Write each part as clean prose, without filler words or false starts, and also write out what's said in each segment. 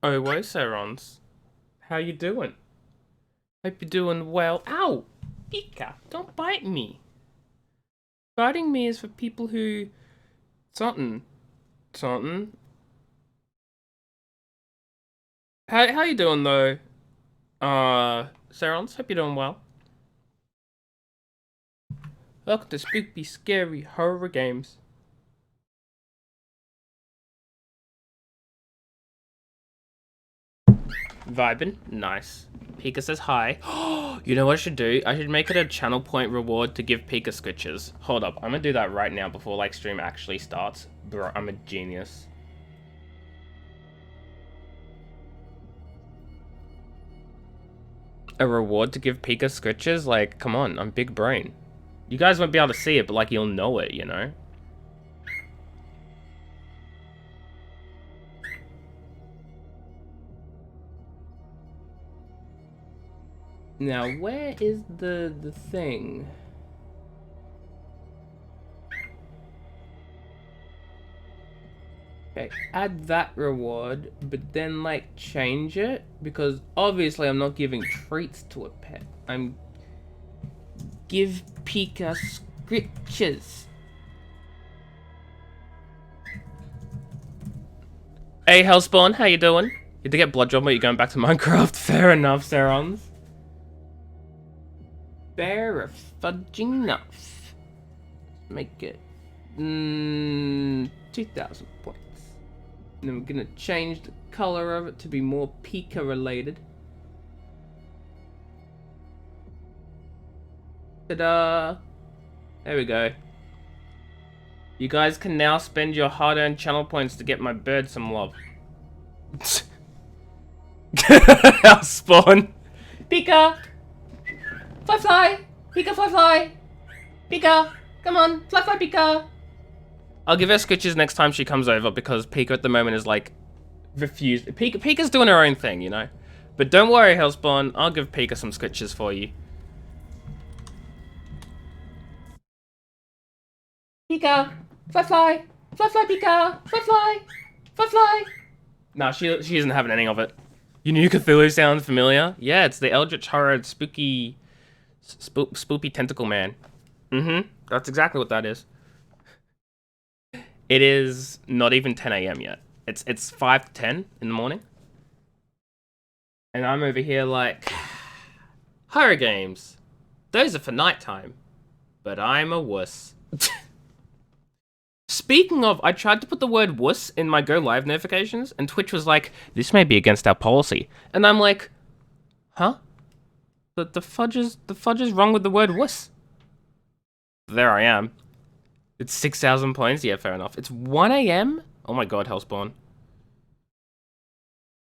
Oh, well, Serons. How you doing? Hope you're doing well. Ow! Pika, don't bite me. Biting me is for people who... Something. Something. How you doing, though? Serons, hope you're doing well. Welcome to Spooky Scary Horror Games. Vibin', nice. Pika says hi. You know what I should do? I should make it a channel point reward to give Pika scritches. Hold up, I'm gonna do that right now before like stream actually starts. Bro, I'm a genius. A reward to give Pika scritches? Like, come on, I'm big brain. You guys won't be able to see it, but like you'll know it, you know? Now, where is the thing? Okay, add that reward, but then like change it, because obviously I'm not giving treats to a pet. I'm give Pika scritches. Hey Hellspawn, how you doing? You had to get blood job, but you're going back to Minecraft. Fair enough, Serons. Fair fudging enough. Make it 2,000 points. And then we're gonna change the color of it to be more Pika related. Ta-da! There we go. You guys can now spend your hard-earned channel points to get my bird some love. I'll spawn. Pika! Fly fly! Pika fly fly! Pika! Come on! Fly fly Pika! I'll give her scritches next time she comes over because Pika at the moment is like refused. Pika's doing her own thing, you know? But don't worry, Hellspawn, I'll give Pika some scritches for you. Pika! Fly fly! Fly fly Pika! Fly fly! Fly fly! Nah, she isn't having any of it. You knew Cthulu sounds familiar? Yeah, it's the Eldritch horror spooky spoopy tentacle man. Mm-hmm. That's exactly what that is. It is not even 10 a.m. yet. It's 5 to 10 in the morning. And I'm over here like, horror games. Those are for nighttime. But I'm a wuss. Speaking of, I tried to put the word wuss in my Go Live notifications, and Twitch was like, this may be against our policy. And I'm like, huh? The fudge is wrong with the word wuss. There I am. It's 6,000 points? Yeah, fair enough. It's 1 a.m.? Oh my god, Hellspawn.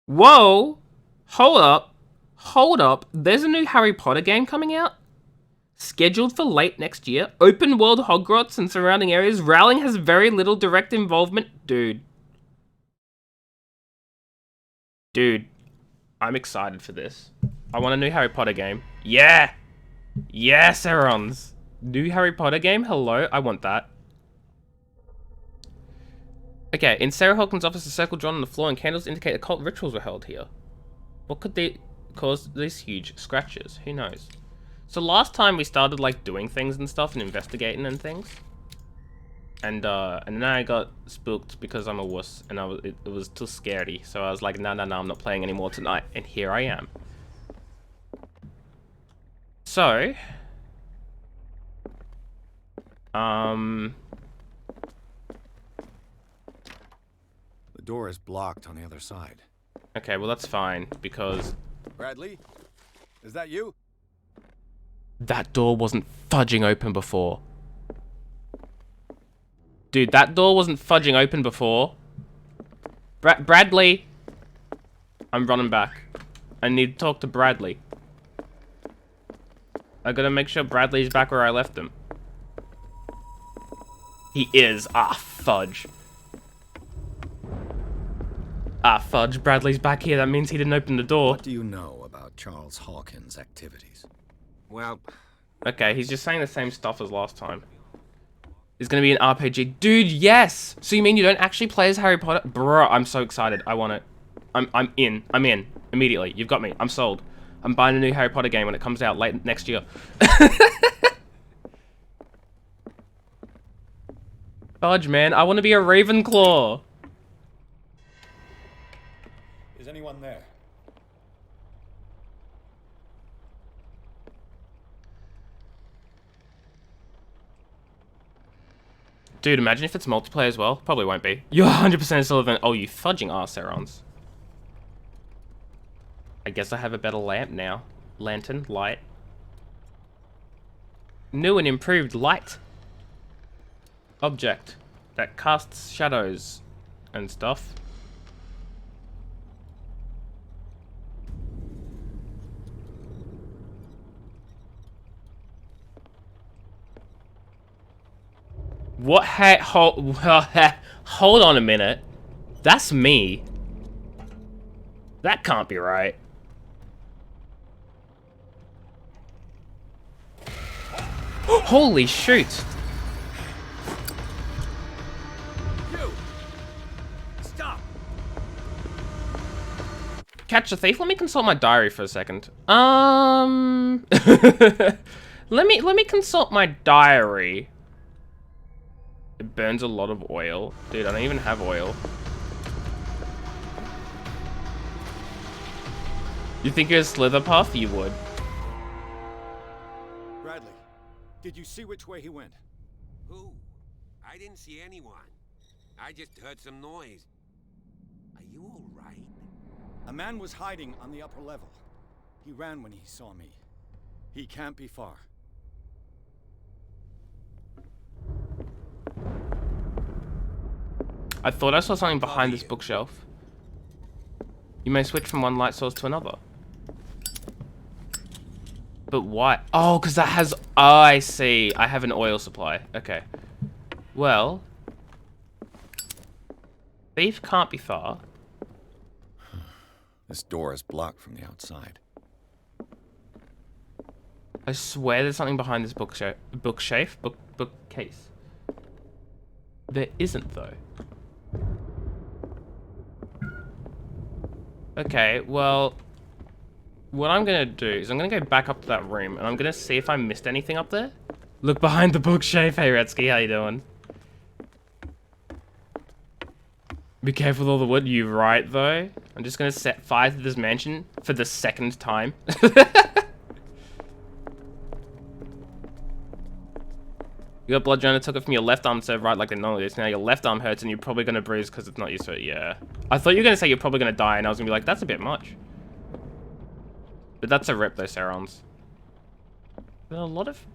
Whoa! Hold up. Hold up. There's a new Harry Potter game coming out? Scheduled for late next year. Open world Hogwarts and surrounding areas. Rowling has very little direct involvement. Dude. Dude. I'm excited for this. I want a new Harry Potter game. Yeah! Yeah, Serons. New Harry Potter game? Hello? I want that. Okay, in Sarah Hawkins' office, a circle drawn on the floor and candles indicate occult rituals were held here. What could they cause these huge scratches? Who knows? So last time we started like doing things and stuff and investigating and things. And then I got spooked because I'm a wuss and it was too scary. So I was like, no, I'm not playing anymore tonight. And here I am. So, the door is blocked on the other side. Okay, well that's fine because Bradley, is that you? that door wasn't fudging open before. Dude, that door wasn't fudging open before. Bradley! I'm running back. I need to talk to Bradley. I gotta make sure Bradley's back where I left him. He is. Ah, fudge. Ah, fudge. Bradley's back here. That means he didn't open the door. What do you know about Charles Hawkins' activities? Well... Okay, he's just saying the same stuff as last time. It's gonna be an RPG. Dude, yes! So you mean you don't actually play as Harry Potter? Bruh, I'm so excited. I want it. I'm in. I'm in. Immediately. You've got me. I'm sold. I'm buying a new Harry Potter game when it comes out late next year. Fudge, man. I want to be a Ravenclaw. Is anyone there? Dude, imagine if it's multiplayer as well. Probably won't be. You're 100% still event. Oh, you fudging ass, Serons. I guess I have a better lamp now. Lantern, light. New and improved light. Object that casts shadows and stuff. What? Hold on a minute. That's me. That can't be right. Holy shoot. You! Stop! Catch the thief. Let me consult my diary for a second. let me consult my diary. It burns a lot of oil. Dude, I don't even have oil. You think you're a Slitherpuff? You would. Bradley, did you see which way he went? Who? I didn't see anyone. I just heard some noise. Are you all right? A man was hiding on the upper level. He ran when he saw me. He can't be far. I thought I saw something behind this bookshelf. You may switch from one light source to another. But why? Oh, because that has... Oh, I see. I have an oil supply. Okay. Well... Thief can't be far. This door is blocked from the outside. I swear there's something behind this bookcase. There isn't, though. Okay, well... What I'm gonna do is I'm gonna go back up to that room and I'm gonna see if I missed anything up there. Look behind the bookshelf. Hey, Retsky, how you doing? Be careful with all the wood. You right, though. I'm just gonna set fire to this mansion for the second time. You got blood journal, took it from your left arm to right like they normally do. So now your left arm hurts and you're probably gonna bruise because it's not used to it. Yeah. I thought you were gonna say you're probably gonna die and I was gonna be like, that's a bit much. But that's a rip though, Serons. There are a lot of...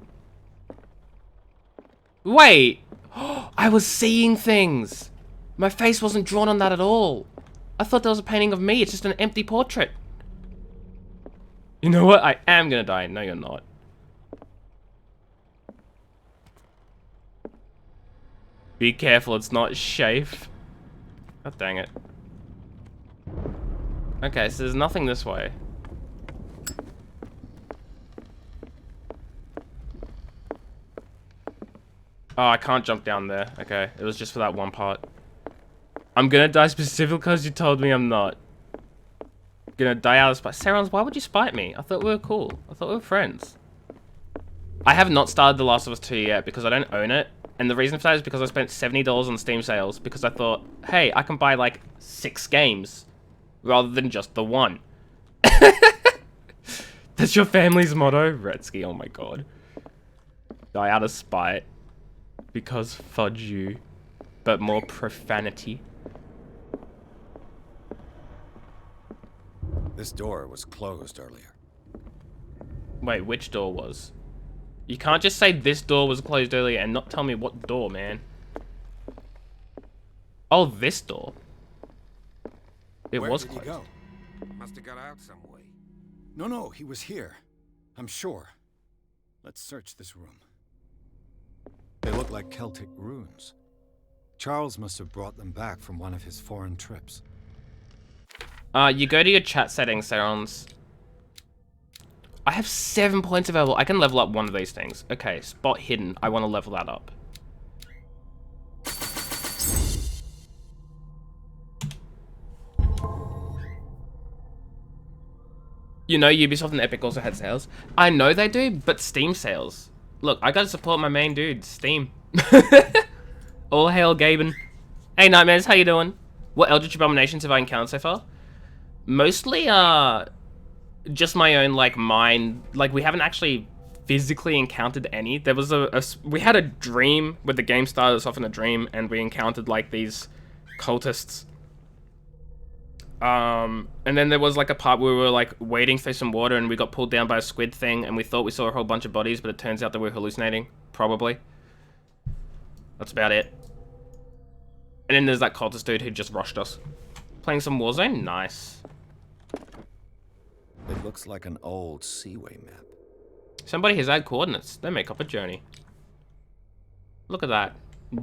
Wait! I was seeing things! My face wasn't drawn on that at all. I thought there was a painting of me. It's just an empty portrait. You know what? I am gonna die. No, you're not. Be careful, it's not safe. God dang it. Okay, so there's nothing this way. Oh, I can't jump down there. Okay, it was just for that one part. I'm gonna die specifically because you told me I'm not. Gonna die out of spite. Serons, why would you spite me? I thought we were cool. I thought we were friends. I have not started The Last of Us 2 yet because I don't own it. And the reason for that is because I spent $70 on Steam sales because I thought, hey, I can buy like 6 games rather than just the one. That's your family's motto? Retsky, oh my god. Die out of spite. Because fudge you. But more profanity. This door was closed earlier. Wait, which door was? You can't just say this door was closed earlier and not tell me what door, man. Oh, this door. It was closed. Where did he go? Must have got out some way. No, he was here. I'm sure. Let's search this room. They look like Celtic runes. Charles must have brought them back from one of his foreign trips. You go to your chat settings, Serons. I have 7 points available. I can level up one of these things. Okay, spot hidden. I want to level that up. You know, Ubisoft and Epic also had sales. I know they do, but Steam sales. Look, I gotta support my main dude, Steam. All hail Gaben. Hey, Nightmares, how you doing? What Eldritch Abominations have I encountered so far? Mostly, just my own, like, mind. Like, we haven't actually physically encountered any. There was we had a dream, with the game started us off in a dream, and we encountered, like, these cultists. And then there was like a part where we were like wading through some water and we got pulled down by a squid thing and we thought we saw a whole bunch of bodies, but it turns out that we were hallucinating. Probably. That's about it. And then there's that cultist dude who just rushed us. Playing some Warzone? Nice. It looks like an old Seaway map. Somebody has added coordinates. They make up a journey. Look at that.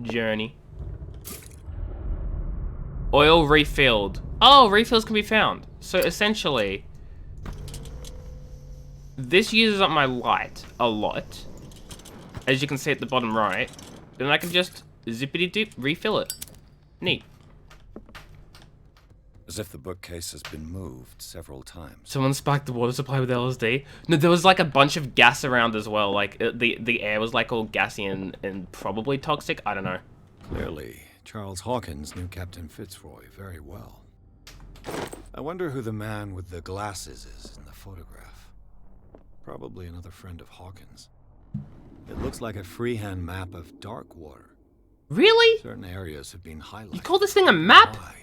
Journey. Oil refilled. Oh, refills can be found. So essentially, this uses up my light a lot, as you can see at the bottom right. Then I can just zippity-doop refill it. Neat. As if the bookcase has been moved several times. Someone spiked the water supply with LSD. No, there was like a bunch of gas around as well. Like the air was like all gassy and probably toxic. I don't know. Clearly, Charles Hawkins knew Captain Fitzroy very well. I wonder who the man with the glasses is in the photograph. Probably another friend of Hawkins. It looks like a freehand map of Darkwater. Really? Certain areas have been highlighted. You call this thing a map? Why?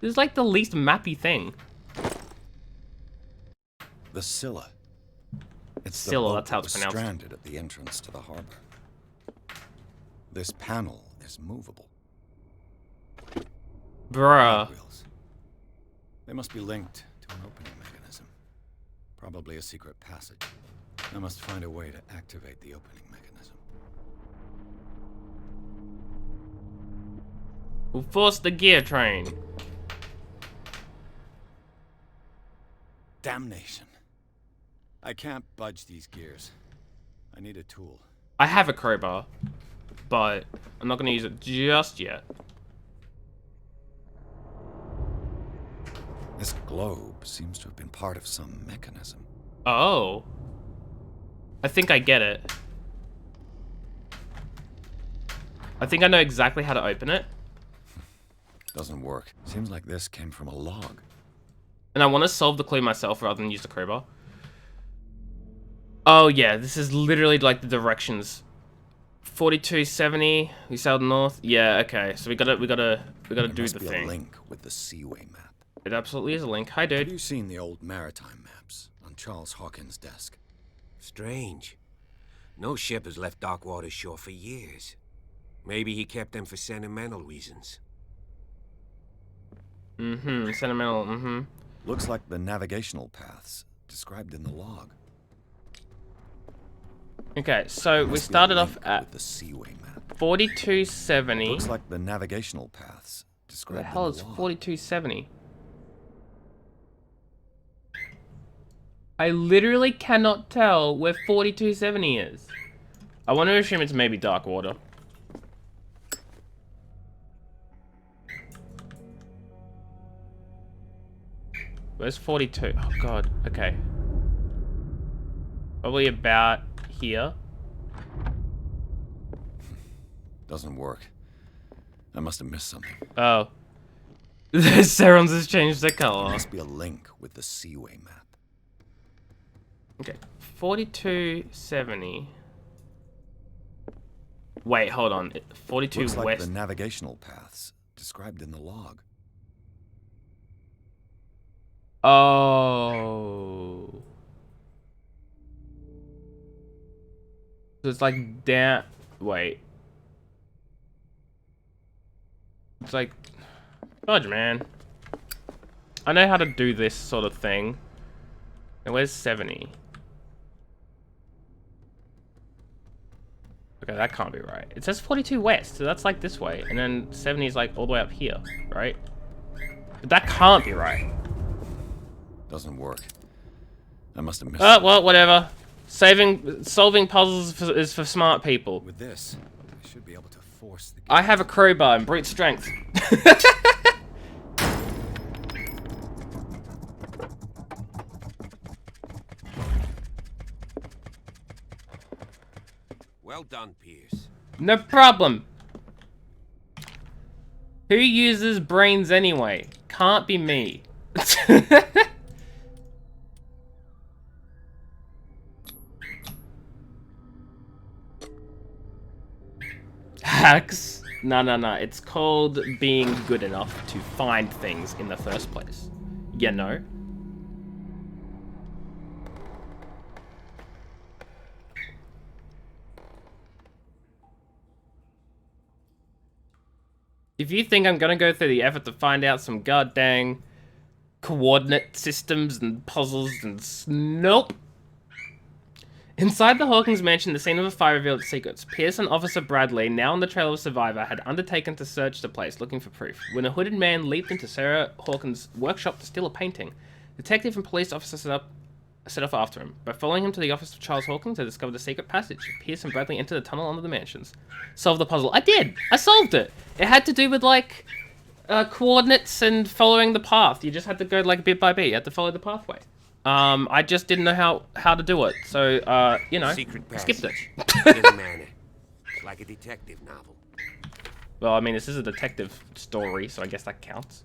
This is like the least mappy thing. The Scylla. It's Scylla, the boat that's how that it's was pronounced. stranded at the entrance to the harbor. This panel is movable. Bruh. Wheels. They must be linked to an opening mechanism. Probably a secret passage. I must find a way to activate the opening mechanism. We'll force the gear train. Damnation. I can't budge these gears. I need a tool. I have a crowbar, but I'm not gonna use it just yet. This globe seems to have been part of some mechanism. Oh. I think I get it. I think I know exactly how to open it. Doesn't work. Seems like this came from a log. And I want to solve the clue myself rather than use the crowbar. Oh yeah, this is literally like the directions. 4270. We sailed north. Yeah, okay. So we gotta do Must the be thing. a link with the Seaway map. It absolutely is a link. Hi, Have dude. you seen the old maritime maps on Charles Hawkins' desk? Strange. No ship has left Darkwater shore for years. Maybe he kept them for sentimental reasons. Mm-hmm. Sentimental. Mm-hmm. Looks like the navigational paths described in the log. Okay, so we Must be a started off link at with the Seaway map. 4270. Looks like the navigational paths What described the hell in is the log. 4270? I literally cannot tell where 4270 is. I want to assume it's maybe Darkwater. Where's 42? Oh god, okay. Probably about here. Doesn't work. I must have missed something. Oh. Serons has changed the There color. must be a link with the Seaway map. Okay, 4270. Wait, hold on. 42 Looks like west. the navigational paths described in the log. Oh. So it's like down. Wait. It's like. Fudge, man. I know how to do this sort of thing. And where's 70? Okay, that can't be right. It says 42 west, so that's like this way. And then 70 is like all the way up here, right? But that can't be right. Doesn't work. I must have missed Oh, something. well, whatever. Solving puzzles is for smart people. With this, I should be able to force the I have a crowbar and brute strength. Well done, Pierce. No problem. Who uses brains anyway? Can't be me. Hacks? No, no, no. It's called being good enough to find things in the first place. You know? If you think I'm gonna go through the effort to find out some goddamn coordinate systems and puzzles and nope. Inside the Hawkins mansion, the scene of a fire revealed its secrets. Pierce and Officer Bradley, now on the trail of a survivor, had undertaken to search the place, looking for proof. When a hooded man leaped into Sarah Hawkins' workshop to steal a painting, detective and police officer set off after him. By following him to the office of Charles Hawkins, they discovered a secret passage. Pierce and Bradley entered the tunnel under the mansions. Solved the puzzle. I did! I solved it! It had to do with, like, coordinates and following the path. You just had to go, like, bit by bit. You had to follow the pathway. I just didn't know how to do it, so, you know, skipped it. It's like a detective novel. Well, I mean, this is a detective story, so I guess that counts.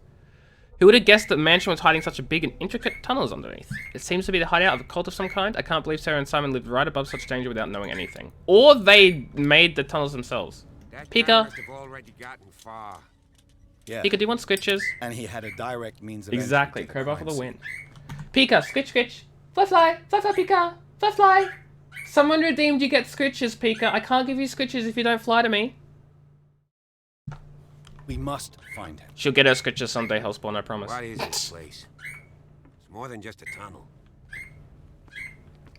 Who would have guessed that the mansion was hiding such a big and intricate tunnels underneath? It seems to be the hideout of a cult of some kind. I can't believe Sarah and Simon lived right above such danger without knowing anything. Or they made the tunnels themselves. Pika. Yeah. Pika, do you want scritches? And he had a direct means of Exactly, crowbar for the win. Pika, scritch, scritch. Fly, fly, fly, fly, Pika. Fly, fly. Someone redeemed you get scritches, Pika. I can't give you scritches if you don't fly to me. We must find him. She'll get her scritches someday, Hellspawn, I promise. What is this place? It's more than just a tunnel.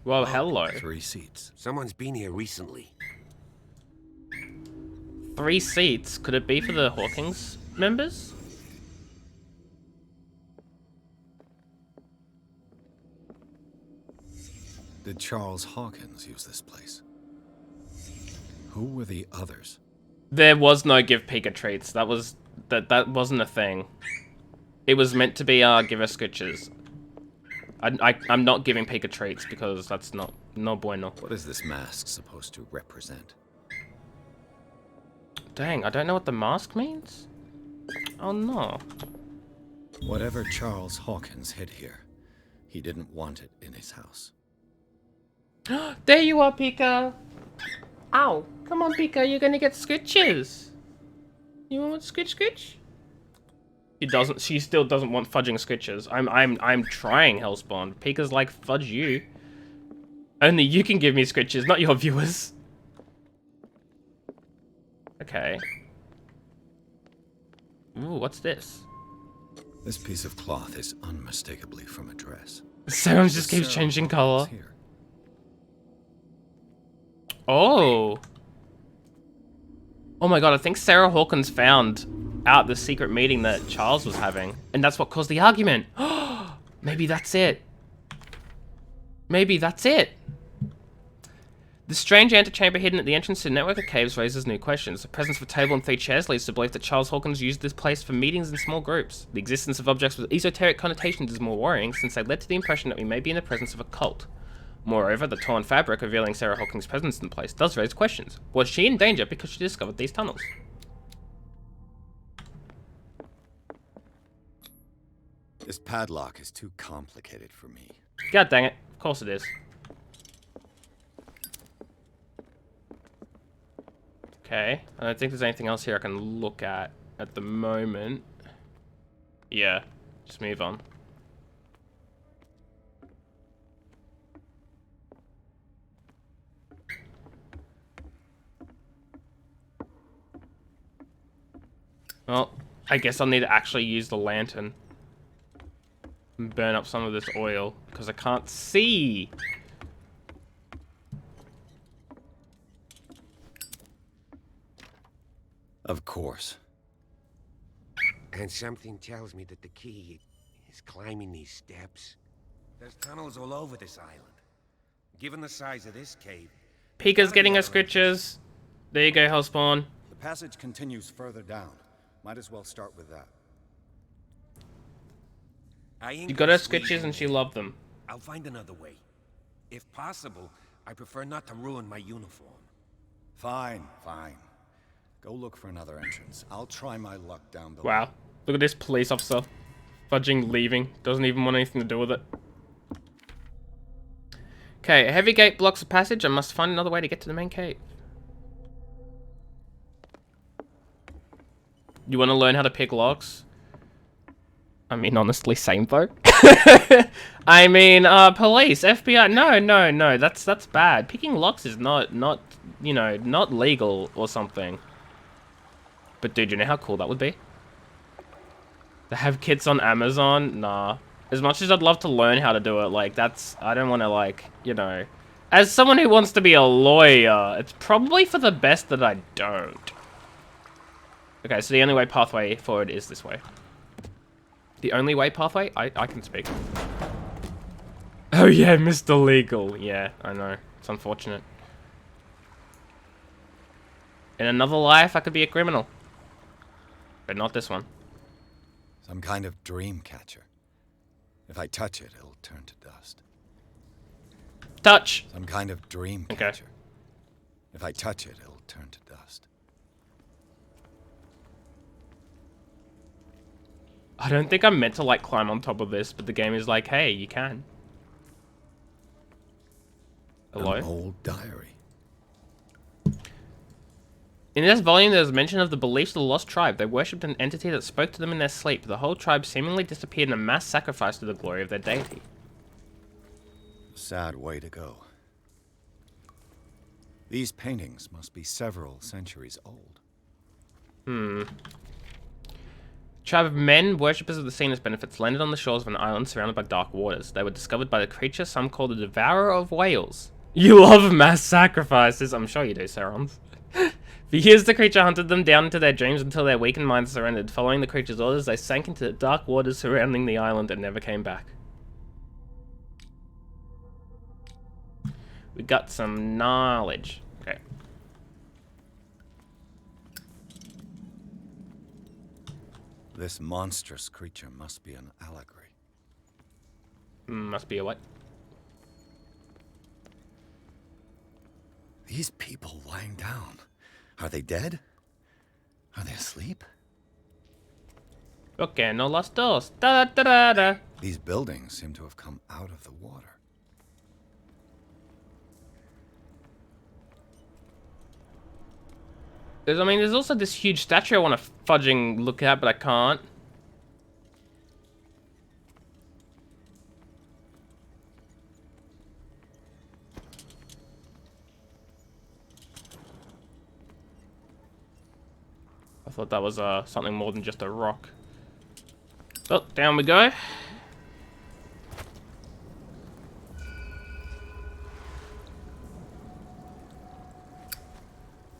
Well, hello. 3 seats. Someone's been here recently. 3 seats? Could it be for the Hawkins members? Did Charles Hawkins use this place? Who were the others? There was no give Pika treats. That wasn't a thing. It was meant to be give her scritches. I'm not giving Pika treats because that's not no bueno. What is this mask supposed to represent? Dang, I don't know what the mask means. Oh no. Whatever Charles Hawkins hid here, he didn't want it in his house. There you are, Pika. Ow. Come on, Pika, you're gonna get scritches. You want scritch scritch? She still doesn't want fudging scritches. I'm trying, Hellspawn. Pika's like, fudge you. Only you can give me scritches, not your viewers. Okay. Ooh, what's this? This piece of cloth is unmistakably from a dress. Sarah just keeps changing color. Oh. Oh my god, I think Sarah Hawkins found out the secret meeting that Charles was having. And that's what caused the argument. Maybe that's it. Maybe that's it. The strange antechamber hidden at the entrance to the network of caves raises new questions. The presence of a table and 3 chairs leads to belief that Charles Hawkins used this place for meetings in small groups. The existence of objects with esoteric connotations is more worrying, since they led to the impression that we may be in the presence of a cult. Moreover, the torn fabric revealing Sarah Hawkins' presence in the place does raise questions. Was she in danger because she discovered these tunnels? This padlock is too complicated for me. God dang it. Of course it is. Okay. I don't think there's anything else here I can look at the moment. Yeah. Just move on. Well, I guess I'll need to actually use the lantern. And burn up some of this oil, because I can't see. Of course. And something tells me that the key is climbing these steps. There's tunnels all over this island. Given the size of this cave... Pika's getting her scritches. There you go, Hellspawn. The passage continues further down. Might as well start with that. You got her scritches and she loved them. I'll find another way. If possible, I prefer not to ruin my uniform. Fine, fine. Go look for another entrance. I'll try my luck down below. Wow. Look at this police officer. Fudging leaving. Doesn't even want anything to do with it. Okay, a heavy gate blocks the passage. I must find another way to get to the main cave. You want to learn how to pick locks? I mean, honestly, same though. I mean, police, FBI. No. That's bad. Picking locks is not you know, not legal or something. But dude, you know how cool that would be? To have kits on Amazon? Nah. As much as I'd love to learn how to do it, like, I don't want to, like, you know. As someone who wants to be a lawyer, it's probably for the best that I don't. Okay, so the only way pathway forward is this way. The only way pathway? I can speak. Oh yeah, Mr. Legal. Yeah, I know. It's unfortunate. In another life, I could be a criminal. But not this one. Some kind of dream catcher. If I touch it, it'll turn to dust. Touch! Some kind of dream Okay. catcher. If I touch it, it'll turn to dust. I don't think I'm meant to, like, climb on top of this, but the game is like, hey, you can. Hello? An old diary. In this volume, there was mention of the beliefs of the lost tribe. They worshipped an entity that spoke to them in their sleep. The whole tribe seemingly disappeared in a mass sacrifice to the glory of their deity. Sad way to go. These paintings must be several centuries old. Tribe of men, worshippers of the Venus benefits, landed on the shores of an island surrounded by dark waters. They were discovered by the creature some call the Devourer of Whales. You love mass sacrifices. I'm sure you do, Sarons. For years, the creature hunted them down into their dreams until their weakened minds surrendered. Following the creature's orders, they sank into the dark waters surrounding the island and never came back. We got some knowledge. Okay. This monstrous creature must be an allegory. Must be a what? These people lying down. Are they dead? Are they asleep? Okay, no los dos. Da da da da. These buildings seem to have come out of the water. I mean, there's also this huge statue I want to fudging look at, but I can't. I thought that was something more than just a rock. Oh, down we go.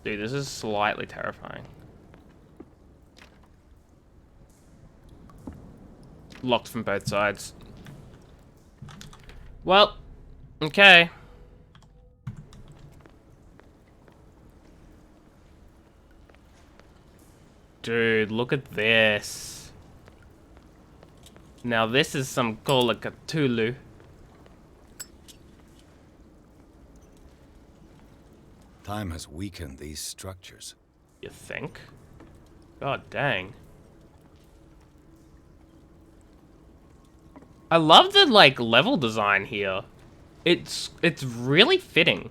Dude, this is slightly terrifying. Locked from both sides. Well, okay. Dude, look at this. Now this is some Call of Cthulu. Time has weakened these structures. You think? God dang. I love the, like, level design here. It's really fitting.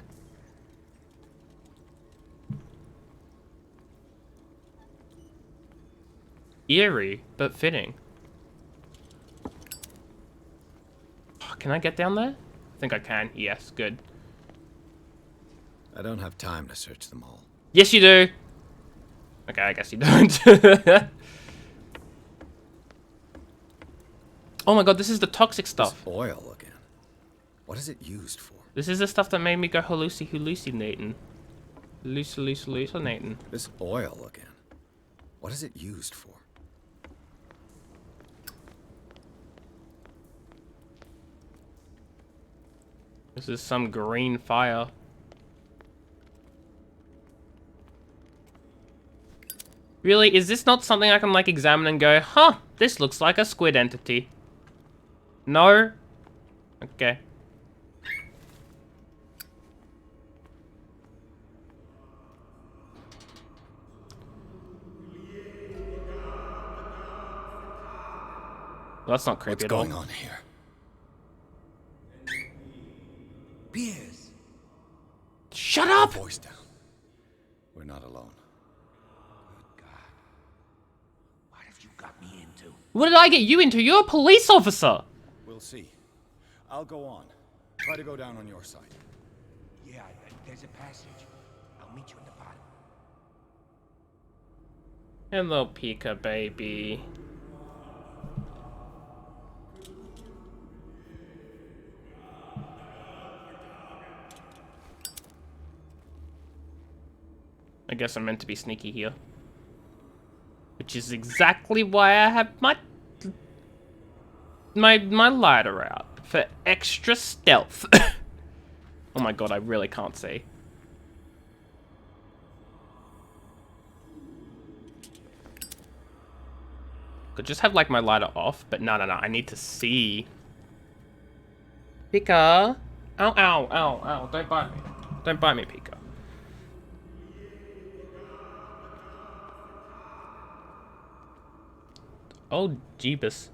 Eerie, but fitting. Can I get down there? I think I can. Yes, good. I don't have time to search them all. Yes, you do. Okay, I guess you don't. Oh my god, this is the toxic stuff. This oil again. What is it used for? This is the stuff that made me go hallucinating. Hallucinating. This oil again. What is it used for? This is some green fire. Really, is this not something I can, like, examine and go, huh, this looks like a squid entity? No? Okay. Well, that's not What's creepy at all. going on here? Beers. Shut up! Voice down. We're not alone. Good God. What have you got me into? What did I get you into? You're a police officer! We'll see. I'll go on. Try to go down on your side. Yeah, there's a passage. I'll meet you in the bottom. Hello, Pika, baby. I guess I'm meant to be sneaky here. Which is exactly why I have my lighter out. For extra stealth. Oh my god, I really can't see. Could just have like my lighter off, but no, I need to see. Pika! Ow, ow, ow, ow, don't bite me. Don't bite me, Pika. Oh, Jeebus.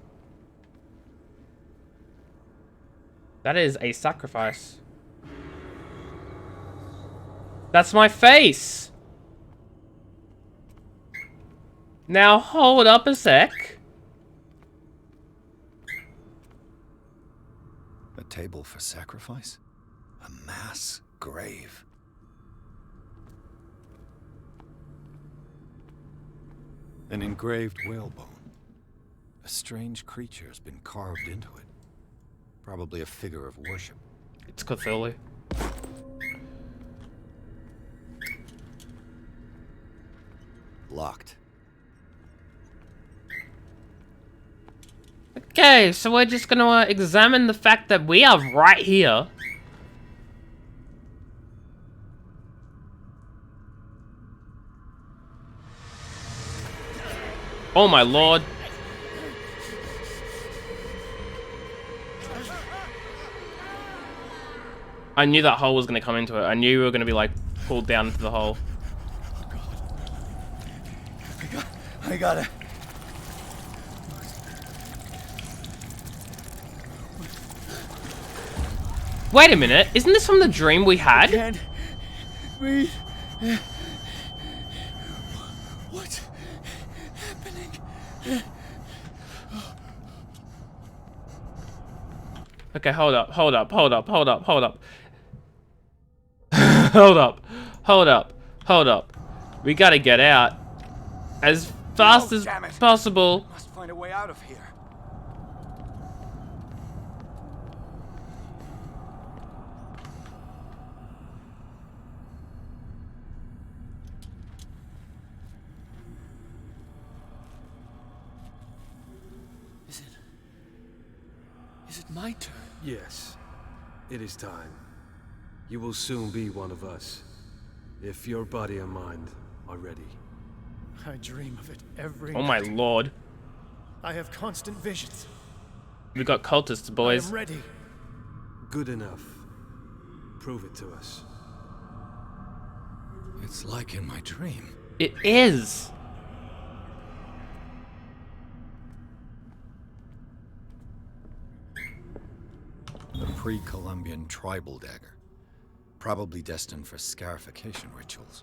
That is a sacrifice. That's my face! Now hold up a sec. A table for sacrifice? A mass grave. An engraved whalebone. A strange creature has been carved into it. Probably a figure of worship. It's Cthulhu. Locked. Okay, so we're just gonna examine the fact that we are right here. Oh my lord. I knew that hole was gonna come into it. I knew we were gonna be like pulled down into the hole. I got it. Wait a minute, isn't this from the dream we had? Can't breathe. What's happening? Okay, hold up. Hold up. Hold up. We gotta get out as fast as damn it. possible. Must find a way out of here. Is it my turn? Yes, it is time. You will soon be one of us, if your body and mind are ready. I dream of it every Oh my night. lord. I have constant visions. We got cultists, I boys. am ready. Good enough. Prove it to us. It's like in my dream. It is. A pre-Columbian tribal dagger. Probably destined for scarification rituals.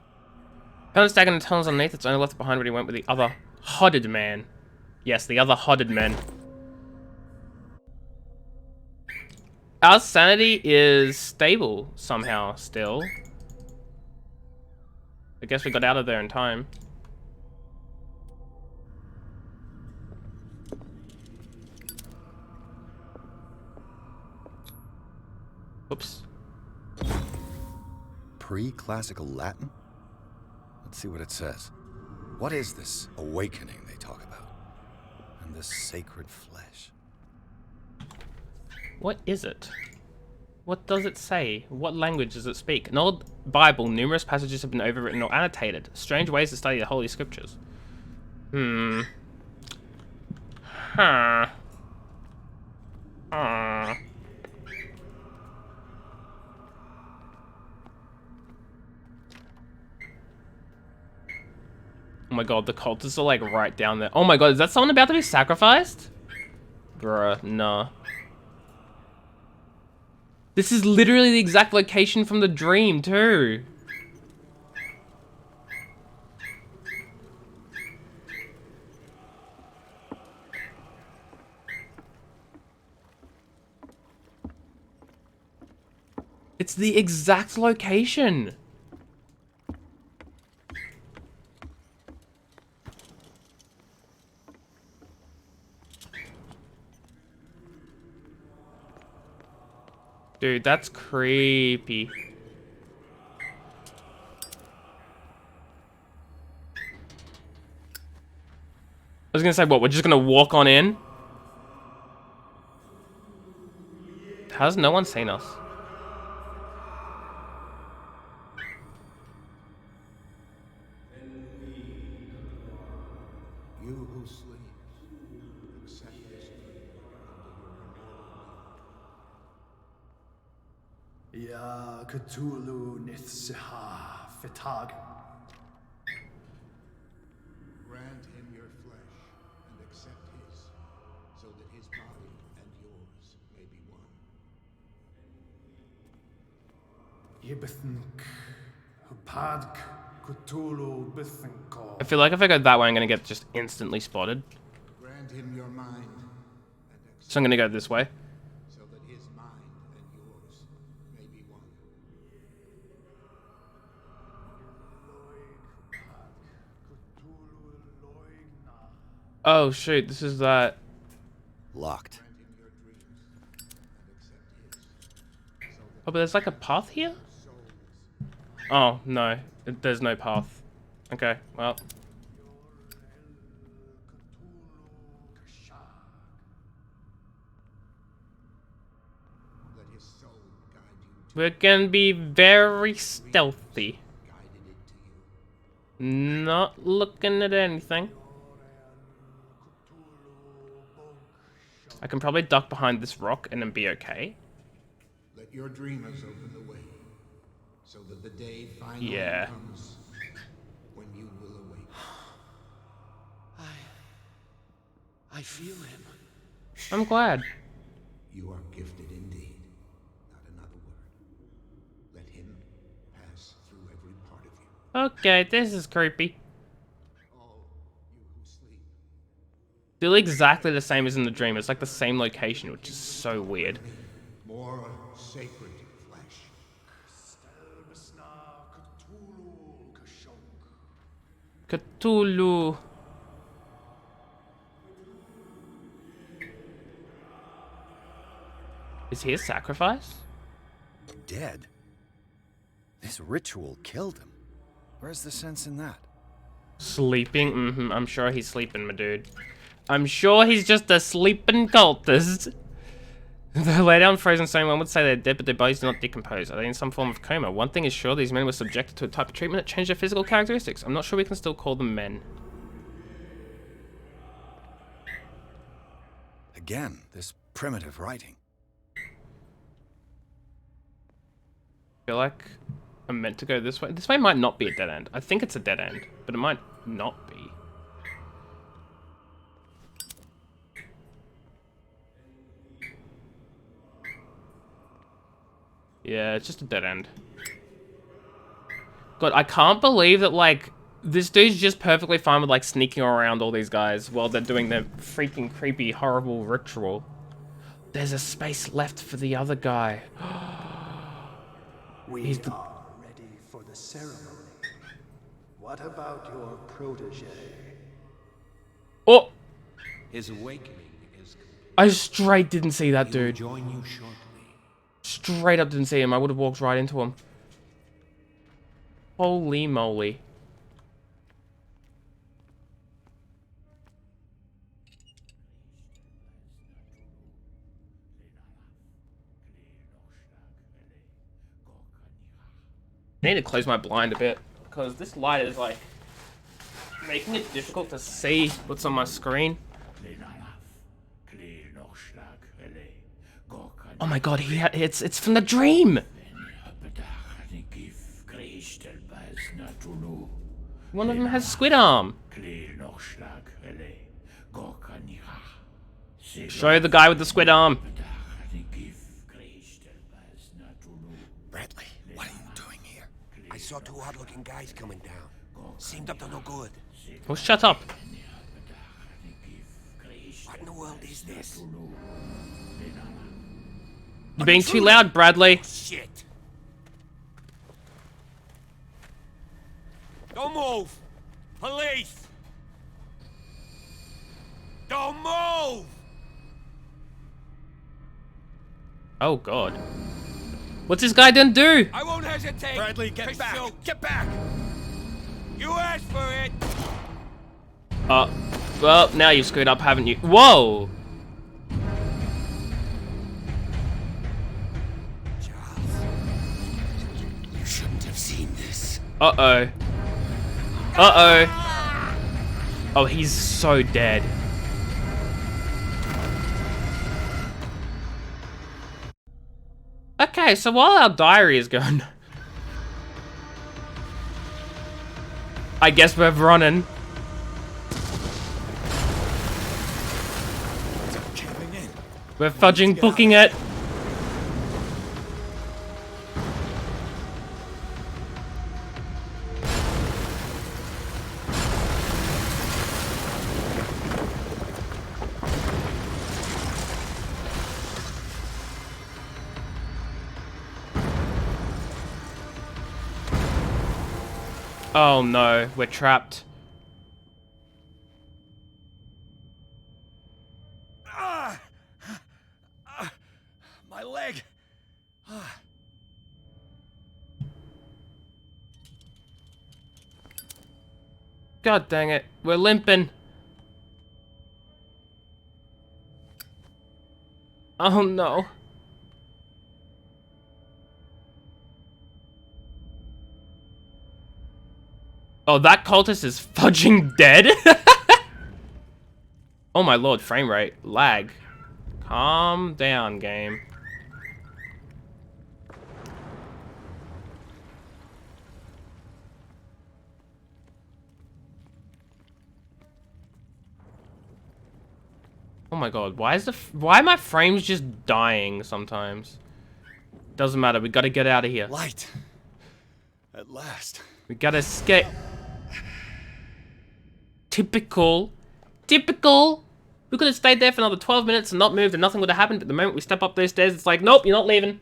Found a stag in the tunnels underneath. It's only left behind when he went with the other hodded man. Yes, the other hodded men. Our sanity is stable somehow still. I guess we got out of there in time. Oops. Pre-classical Latin? Let's see what it says. What is this awakening they talk about? And this sacred flesh? What is it? What does it say? What language does it speak? In old Bible, numerous passages have been overwritten or annotated. Strange ways to study the Holy Scriptures. Huh. Oh my god, the cultists are like right down there. Oh my god, is that someone about to be sacrificed? Bruh, nah. This is literally the exact location from the dream, too. It's the exact location. Dude, that's creepy. I was gonna say, what, we're just gonna walk on in? How's no one seen us? You who sleep, accept this dream under your immortal Ya Cthulu Nithsiha Fitag. Grant him your flesh and accept his, so that his body and yours may be one. Yibithink Hupadk Cthulu Bithinko. I feel like if I go that way, I'm gonna get just instantly spotted. Grant him your mind and accept So I'm gonna go this way. so that his mind and yours may be one. Oh shoot, this is that. Locked. Grant him your dreams and accept his, so Oh, but there's like a path here? that souls Oh, no. There's no path. Okay, well. let his soul guide you to We're gonna be very stealthy. guided it to you. Not looking at anything. I can probably duck behind this rock and then be okay. Let your dreamers open the way, so that the day finally Yeah. comes when you will awake. I feel him. I'm glad. You are gifted indeed. Not another word. Let him pass through every part of you. Okay, this is creepy. All you who sleep, Still exactly the same as in the dream. It's like the same location, which is so weird. more sacred flesh. Cthulhu. Is he a sacrifice? Dead? This ritual killed him. Where's the sense in that? Sleeping? Mm-hmm. I'm sure he's sleeping, my dude. I'm sure he's just a sleeping cultist. They lay down frozen stone. One would say they're dead, but their bodies do not decompose. Are they in some form of coma? One thing is sure, these men were subjected to a type of treatment that changed their physical characteristics. I'm not sure we can still call them men. Again, this primitive writing. I feel like I'm meant to go this way. This way might not be a dead end. I think it's a dead end, but it might not be. Yeah, it's just a dead end. God, I can't believe that, like, this dude's just perfectly fine with, like, sneaking around all these guys while they're doing their freaking creepy, horrible ritual. There's a space left for the other guy. We He's the- are ready for the ceremony. What about your protege? Oh! His awakening is complete. I straight didn't see that He will dude. join you shortly. Straight up didn't see him. I would have walked right into him. Holy moly. I need to close my blind a bit because this light is like making it difficult to see what's on my screen. Oh my god, it's from the dream. One of them has squid arm. Show the guy with the squid arm. Bradley, what are you doing here? I saw two odd-looking guys coming down. Seemed up to no good. Well, shut up. What in the world is this? You're being too loud, Bradley. Shit! Don't move! Police! Don't move! Oh, God. What's this guy done do? I won't hesitate! Bradley, get back! Shoot. Get back! You asked for it! Well, now you've screwed up, haven't you? Whoa! Charles, you shouldn't have seen this. Uh-oh. Uh-oh. Oh, he's so dead. Okay, so while our diary is going... I guess we're running. We're fudging booking it. Oh no, we're trapped. My leg! God dang it, we're limping. Oh no. Oh, that cultist is fudging dead? Oh my lord, frame rate. Lag. Calm down, game. Oh my god, why are my frames just dying sometimes? Doesn't matter, we gotta get out of here. Light! At last. We gotta escape. Typical. Typical. We could have stayed there for another 12 minutes and not moved and nothing would have happened, but the moment we step up those stairs, it's like, nope, you're not leaving.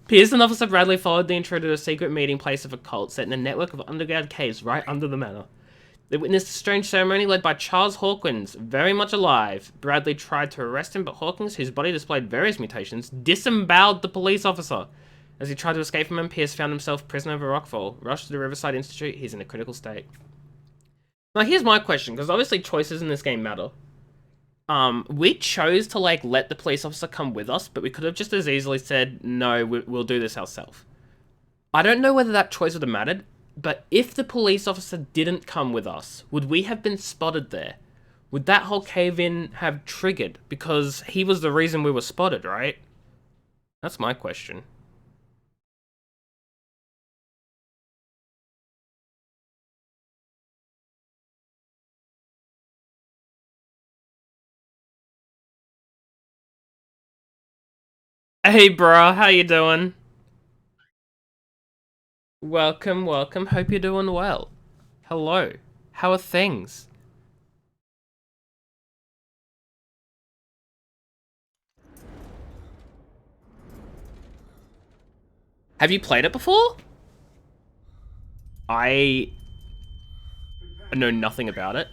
Pierce and Officer Bradley followed the intruder to a secret meeting place of a cult set in a network of underground caves right under the manor. They witnessed a strange ceremony led by Charles Hawkins, very much alive. Bradley tried to arrest him, but Hawkins, whose body displayed various mutations, disemboweled the police officer. As he tried to escape from him, Pierce found himself prisoner of a rockfall. Rushed to the Riverside Institute, he's in a critical state. Now here's my question, because obviously choices in this game matter. We chose to like let the police officer come with us, but we could have just as easily said, no, we'll do this ourselves. I don't know whether that choice would have mattered, but if the police officer didn't come with us, would we have been spotted there? Would that whole cave-in have triggered? Because he was the reason we were spotted, right? That's my question. Hey, bruh, how you doing? Welcome, welcome. Hope you're doing well. Hello. How are things? Have you played it before? I know nothing about it.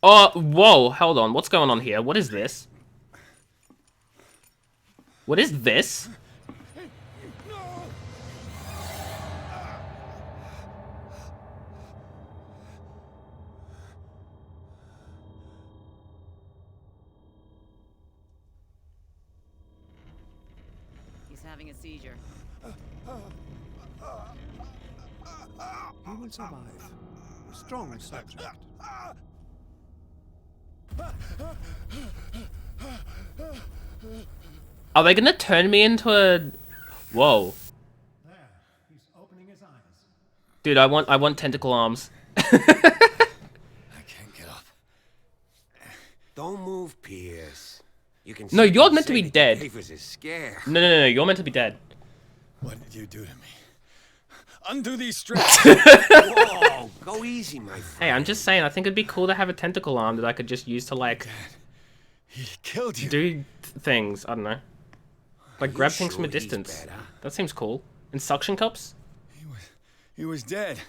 Oh, whoa, hold on. What's going on here? What is this? What is this? He's having a seizure. He will survive. Strong subject. Are they gonna turn me into a... Whoa. There, he's opening his eyes. Dude, I want tentacle arms. I can't get up. You can No, see you're me meant to say be that dead. the Cavers is scared. No, you're meant to be dead. What did you do to me? Undo these straps. Whoa, go easy, my friend. Hey, I'm just saying, I think it'd be cool to have a tentacle arm that I could just use to, like, He killed you. do things. I don't know. Like, you grab things sure from a he's distance. better? That seems cool. And suction cups? He was dead.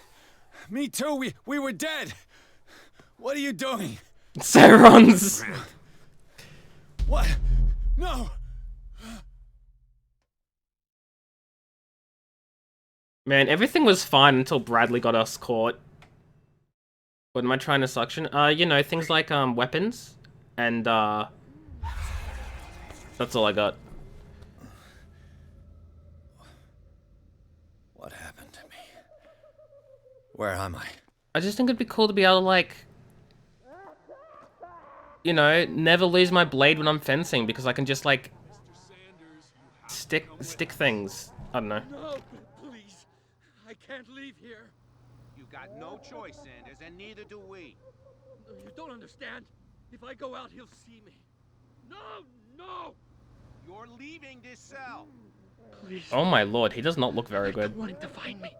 Me too. We were dead. What are you doing? Sauron's! What? No. Man, everything was fine until Bradley got us caught. What am I trying to suction? You know, things like, weapons. And, that's all I got. What happened to me? Where am I? I just think it'd be cool to be able to, like... You know, never lose my blade when I'm fencing, because I can just, like... Stick things. I don't know. No, please. I can't leave here. You got no choice, Sanders, and neither do we. No, you don't understand. If I go out, he'll see me. No, no! You're leaving this cell. Please. Oh my lord, he does not look very I don't good. want him to find me.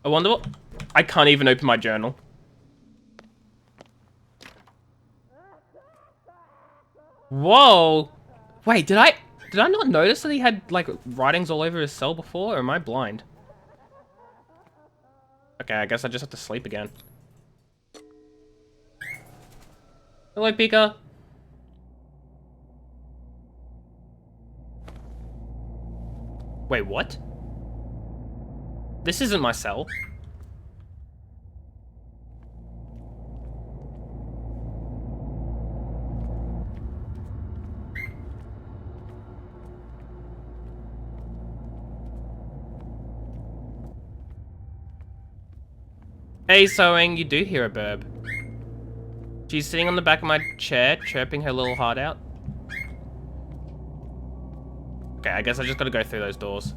I wonder what... I can't even open my journal. Whoa! Wait, did I not notice that he had, like, writings all over his cell before, or am I blind? Okay, I guess I just have to sleep again. Hello, Pika. Wait, what? This isn't my cell. Hey, Sewing, you do hear a burb. She's sitting on the back of my chair, chirping her little heart out. Okay, I guess I just gotta go through those doors.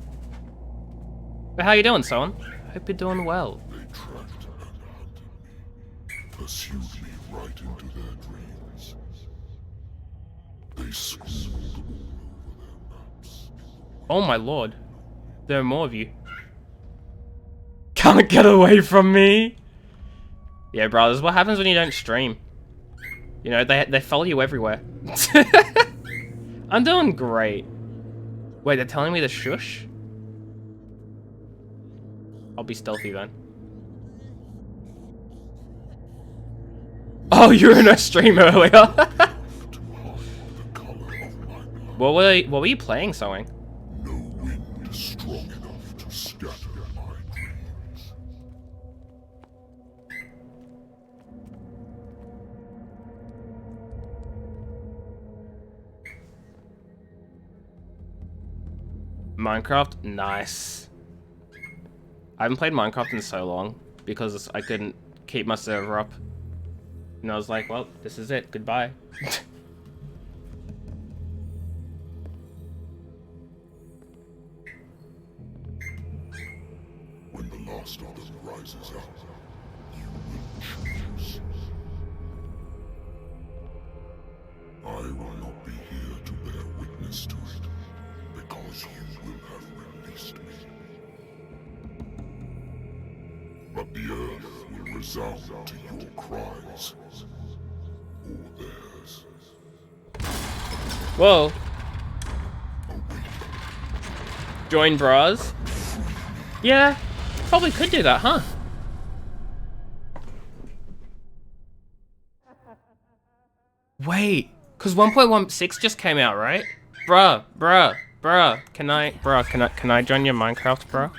But how you doing, Sewing? Hope you're doing well. They tracked and hunted me, pursued me right into their dreams. They scrawled all over their maps. Oh my lord. There are more of you. Can't get away from me! Yeah, brothers, what happens when you don't stream? You know, they follow you everywhere. I'm doing great. Wait, they're telling me to shush? I'll be stealthy then. Oh, you were in a stream earlier. What were you playing, Sewing? No wind strong enough to scatter my dreams. Minecraft? Nice. I haven't played Minecraft in so long because I couldn't keep my server up. And I was like, well, this is it. Goodbye. When the last of them rises up, you will choose. I will not be here to bear witness to it, because you will have released me. But the earth will resound to your cries, or theirs. Whoa. Join bras? Yeah, probably could do that, huh? Wait, because 1.16 just came out, right? Bruh. Can I join your Minecraft, bruh?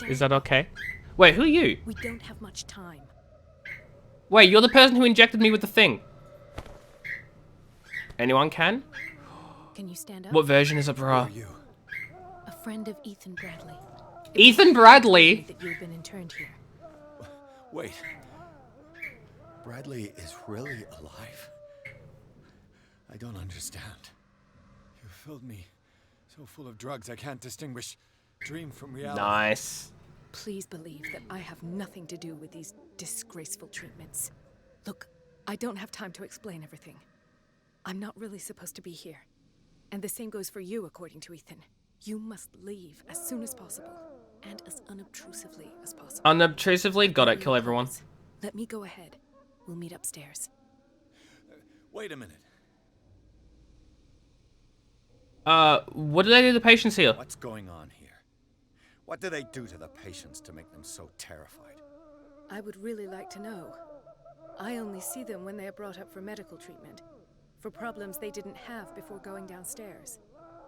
Is that okay? Wait, who are you? We don't have much time. Wait, you're the person who injected me with the thing. Anyone can? Can you stand up? What version is it, bruh? Who are you? A friend of Ethan Bradley. Ethan Bradley? That you've been interned here. Wait. Bradley is really alive? I don't understand. You filled me so full of drugs I can't distinguish dream from reality. Nice. Please believe that I have nothing to do with these disgraceful treatments. Look, I don't have time to explain everything. I'm not really supposed to be here. And the same goes for you, according to Ethan. You must leave as soon as possible. And as unobtrusively as possible. Unobtrusively? Got it, kill everyone. Let me go ahead. We'll meet upstairs. Wait a minute. What do they do to the patients here? What's going on here? What do they do to the patients to make them so terrified? I would really like to know. I only see them when they are brought up for medical treatment. For problems they didn't have before going downstairs.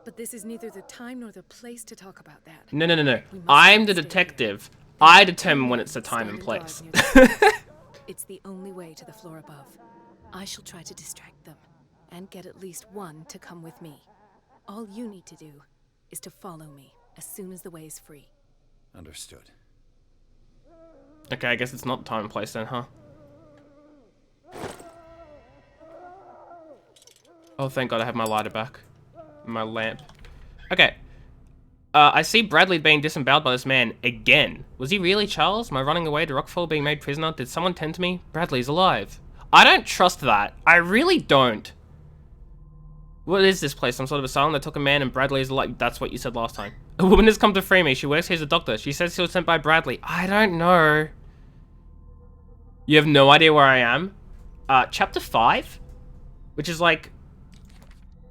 But this is neither the time nor the place to talk about that. No. I'm the detective. I determine when it's the time and place. It's the only way to the floor above. I shall try to distract them, and get at least one to come with me. All you need to do is to follow me as soon as the way is free. Understood. Okay, I guess it's not time and place then, huh? Oh, thank God I have my lighter back. My lamp. Okay. I see Bradley being disemboweled by this man again. Was he really Charles? Am I running away to Rockfall being made prisoner? Did someone tend to me? Bradley's alive. I don't trust that. I really don't. What is this place? Some sort of asylum that took a man and Bradley is alive. That's what you said last time. A woman has come to free me. She works here as a doctor. She says she was sent by Bradley. I don't know. You have no idea where I am? Chapter 5? Which is like...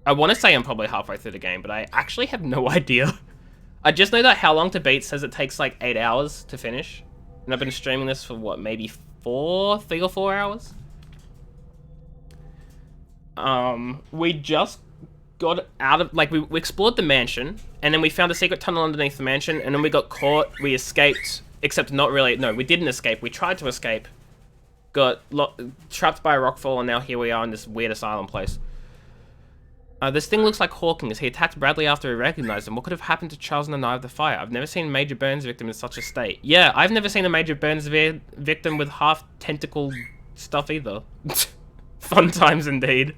I want to say I'm probably halfway through the game, but I actually have no idea. I just know that How Long to Beat says it takes like 8 hours to finish. And I've been streaming this for what, maybe 3 or 4 hours? We just got out of, like, we explored the mansion, and then we found a secret tunnel underneath the mansion, and then we got caught, we escaped, except not really, no, we didn't escape, we tried to escape, got trapped by a rockfall, and now here we are in this weird asylum place. This thing looks like Hawkins. He attacked Bradley after he recognized him. What could have happened to Charles in the Night of the Fire? I've never seen a major burns victim in such a state. Yeah, I've never seen a major burns victim with half tentacle stuff either. Fun times indeed.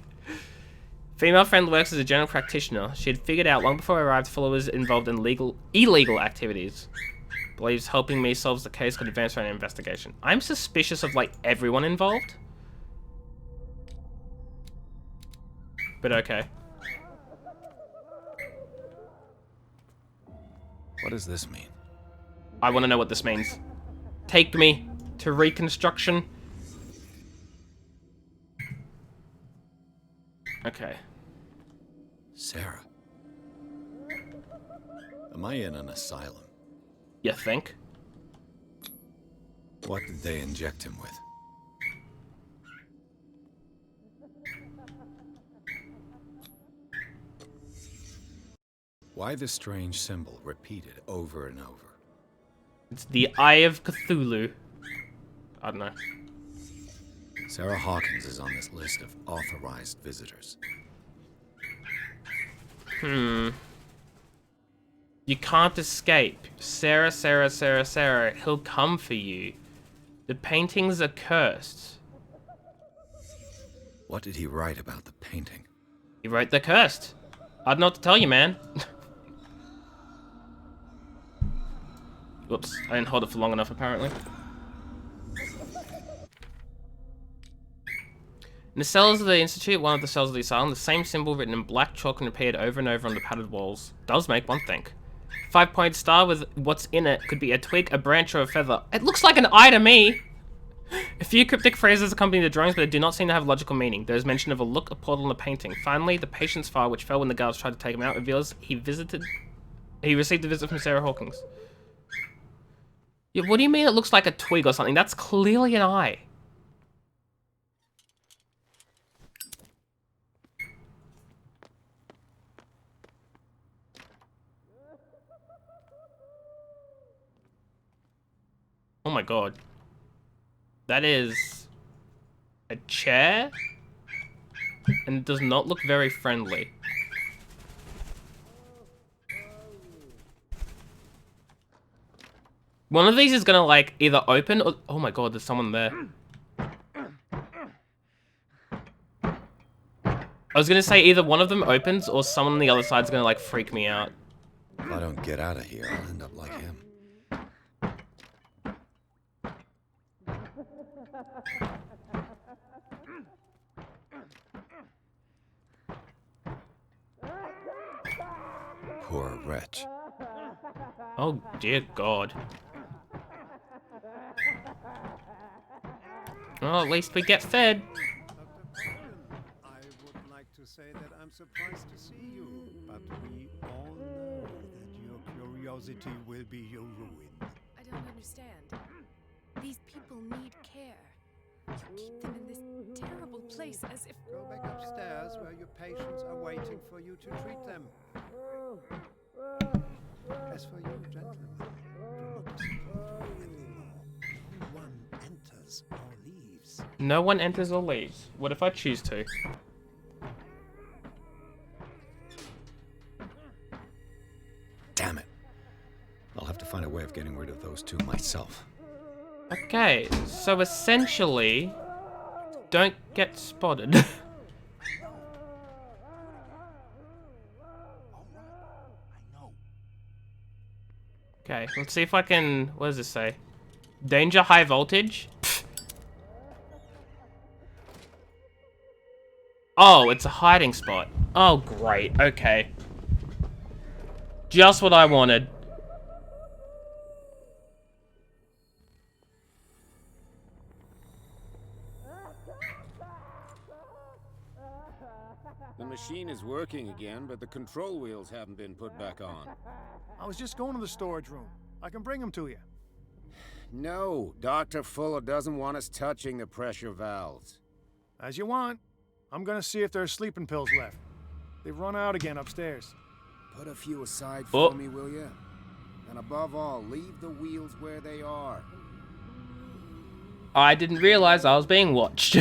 Female friend works as a general practitioner. She had figured out long before I arrived Fuller was involved in illegal activities. Believes helping me solves the case could advance our investigation. I'm suspicious of like everyone involved. But okay. What does this mean? I want to know what this means. Take me to Reconstruction. Okay. Sarah. Am I in an asylum? You think? What did they inject him with? Why the strange symbol repeated over and over? It's the Eye of Cthulu. I don't know. Sarah Hawkins is on this list of authorized visitors. You can't escape. Sarah, Sarah, Sarah, Sarah. He'll come for you. The paintings are cursed. What did he write about the painting? He wrote they're cursed. I don't know what to tell you, man. Whoops, I didn't hold it for long enough, apparently. In the cells of the Institute, one of the cells of the asylum, the same symbol written in black chalk and repeated over and over on the padded walls. Does make one think. 5-point star with what's in it could be a twig, a branch, or a feather. It looks like an eye to me! A few cryptic phrases accompany the drawings, but they do not seem to have logical meaning. There is mention of a look, a portal, and a painting. Finally, the patient's file, which fell when the guards tried to take him out, reveals he received a visit from Sarah Hawkins. Yeah, what do you mean it looks like a twig or something? That's clearly an eye. Oh my god. That is a chair? And it does not look very friendly. One of these is gonna like either open or... Oh my god, there's someone there. I was gonna say either one of them opens or someone on the other side's gonna like freak me out. If I don't get out of here, I'll end up like him. poor wretch. Oh dear God. Well, at least we get fed. I would like to say that I'm surprised to see you, but we all know that your curiosity will be your ruin. I don't understand. These people need care. You keep them in this terrible place as if... Go back upstairs where your patients are waiting for you to treat them. As for you, gentlemen, do not disappoint me anymore. No one enters or leaves. No one enters or leaves. What if I choose to? Damn it. I'll have to find a way of getting rid of those two myself. Okay, so essentially, don't get spotted. Okay, let's see if I can... What does this say? Danger high voltage? Pfft. Oh, it's a hiding spot. Oh, great. Okay. Just what I wanted. The machine is working again, but the control wheels haven't been put back on. I was just going to the storage room. I can bring them to you. No, Dr. Fuller doesn't want us touching the pressure valves. As you want. I'm gonna see if there's sleeping pills left. They've run out again upstairs. Put a few aside for me, will you? And above all, leave the wheels where they are. I didn't realize I was being watched.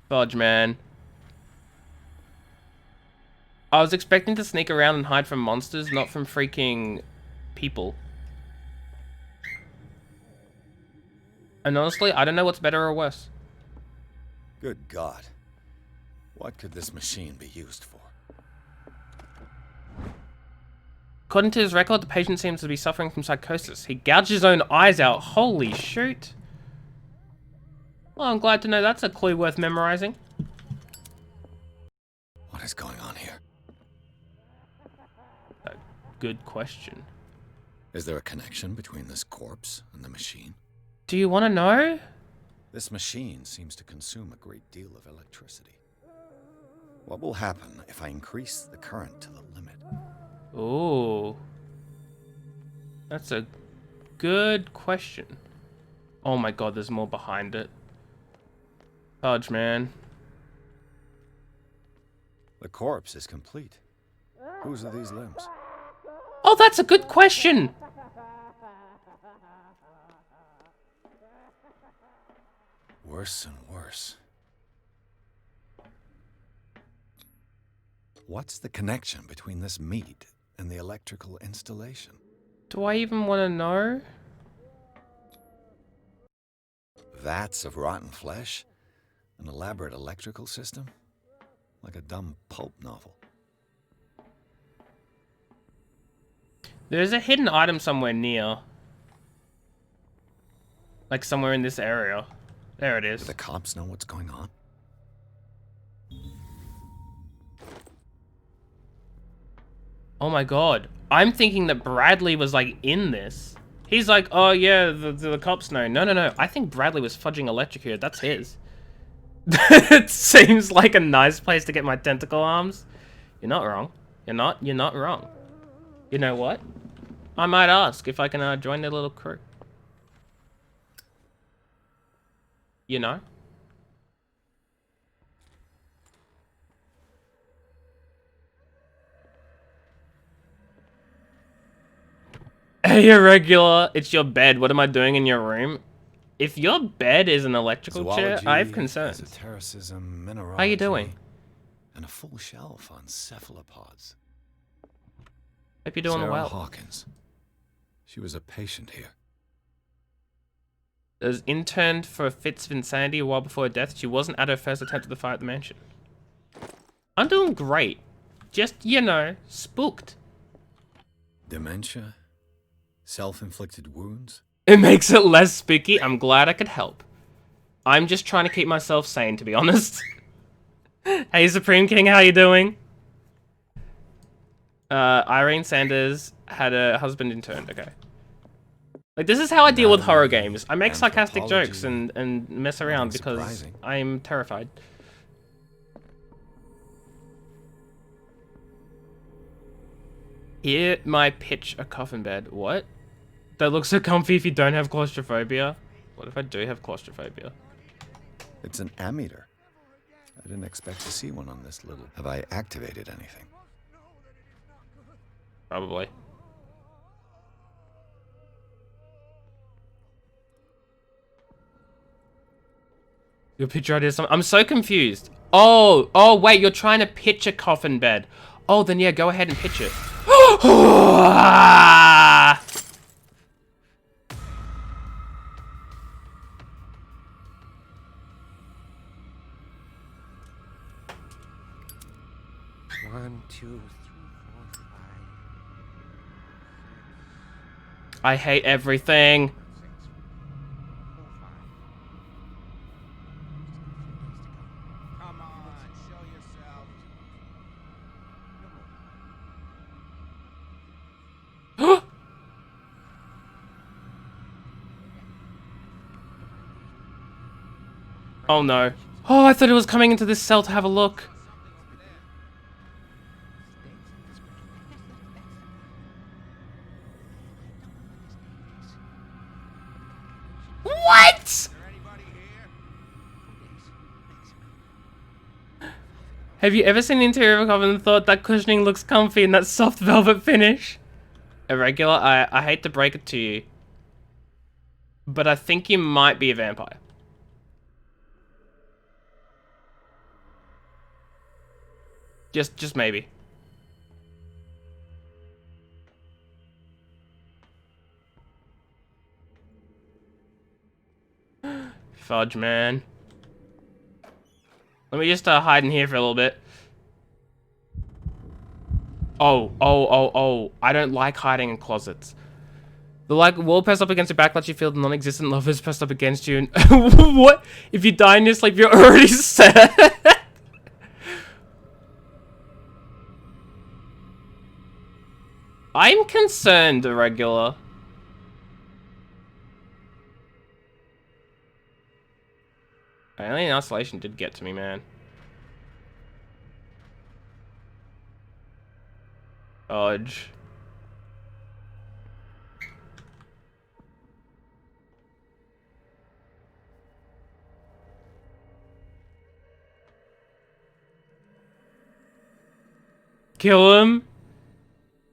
Fudge, man. I was expecting to sneak around and hide from monsters, not from freaking people. And honestly, I don't know what's better or worse. Good God. What could this machine be used for? According to his record, the patient seems to be suffering from psychosis. He gouged his own eyes out. Holy shoot. Well, I'm glad to know that's a clue worth memorizing. What is going on here? A good question. Is there a connection between this corpse and the machine? Do you want to know? This machine seems to consume a great deal of electricity. What will happen if I increase the current to the limit? Ooh. That's a good question. Oh my God, there's more behind it. Fudge, man. The corpse is complete. Whose are these limbs? Oh, that's a good question. Worse and worse. What's the connection between this meat and the electrical installation? Do I even want to know? Vats of rotten flesh? An elaborate electrical system? Like a dumb pulp novel. There's a hidden item somewhere near. Like somewhere in this area. There it is. Do the cops know what's going on? Oh my God. I'm thinking that Bradley was like in this. He's like, oh yeah, the cops know. No. I think Bradley was fudging electrocuted. That's his. It seems like a nice place to get my tentacle arms. You're not wrong. You're not wrong. You know what? I might ask if I can join their little crew. You know? Hey, irregular. It's your bed. What am I doing in your room? If your bed is an electrical chair, I have concerns. Esotericism, mineralogy, How you doing? And a full shelf on cephalopods. Hope you're doing Sarah well. Hawkins. She was a patient here. Was interned for fits of insanity a while before her death. She wasn't at her first attempt at the fire at the mansion. I'm doing great. Just, you know, spooked. Dementia? Self-inflicted wounds? It makes it less spooky. I'm glad I could help. I'm just trying to keep myself sane, to be honest. Hey, Supreme King, how you doing? Irene Sanders had a husband interned. Okay. Like, this is how I deal with horror games. I make sarcastic jokes and mess around because surprising. I'm terrified. Here, my pitch a coffin bed. What? That looks so comfy if you don't have claustrophobia. What if I do have claustrophobia? It's an ammeter. I didn't expect to see one on this little. Have I activated anything? Probably. Your picture idea is something. I'm so confused. Oh, wait, you're trying to pitch a coffin bed. Oh, then yeah, go ahead and pitch it. One, two, 3, 4, 5. I hate everything. Come on, show yourself. Oh no. Oh, I thought it was coming into this cell to have a look. What? Have you ever seen the interior of a coffin and thought that cushioning looks comfy and that soft velvet finish? Irregular, I hate to break it to you, but I think you might be a vampire. Just maybe. Fudge, man. Let me just hide in here for a little bit. Oh. I don't like hiding in closets. The like wall pressed up against your back lets you feel the non-existent lovers pressed up against you. And what? If you die in your sleep, you're already set. I'm concerned, Irregular. Alien Isolation did get to me, man. Dodge. Kill him?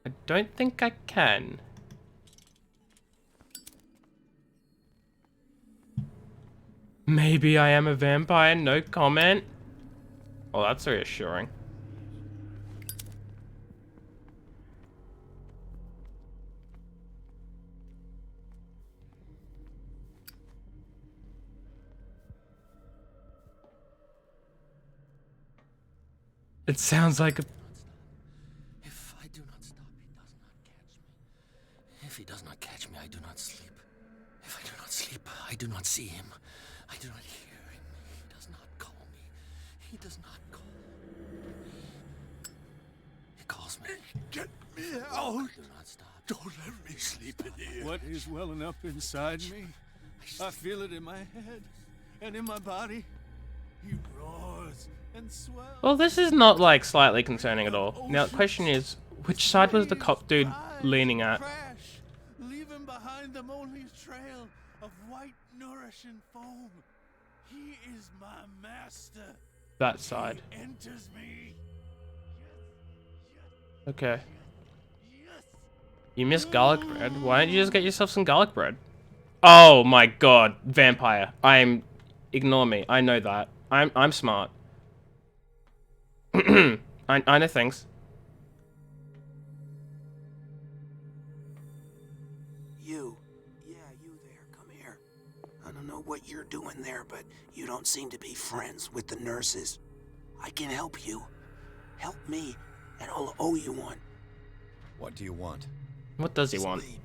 I don't think I can. Maybe I am a vampire, no comment. Oh, that's reassuring. It sounds like a... If I do not stop, he does not catch me. If he does not catch me, I do not sleep. If I do not sleep, I do not see him. I do not hear him. He does not call me. He does not call me. He calls me. Get me out! Do not stop. Don't let me sleep in here. What is welling up inside me? I feel it in my head and in my body. He roars and swells. Well, this is not, like, slightly concerning at all. Now, the question is, which side was the cop dude leaning at? Crash, leaving behind them only trail of white, nourishing foam. He is my master. That side. He enters me. Okay. You miss garlic bread? Why don't you just get yourself some garlic bread? Oh my god, vampire. Ignore me. I know that. I'm smart. I know things. You. Yeah, you there. Come here. I don't know what you're doing there, but you don't seem to be friends with the nurses. I can help you. Help me, and I'll owe you one. What do you want? What does he want? Sleep.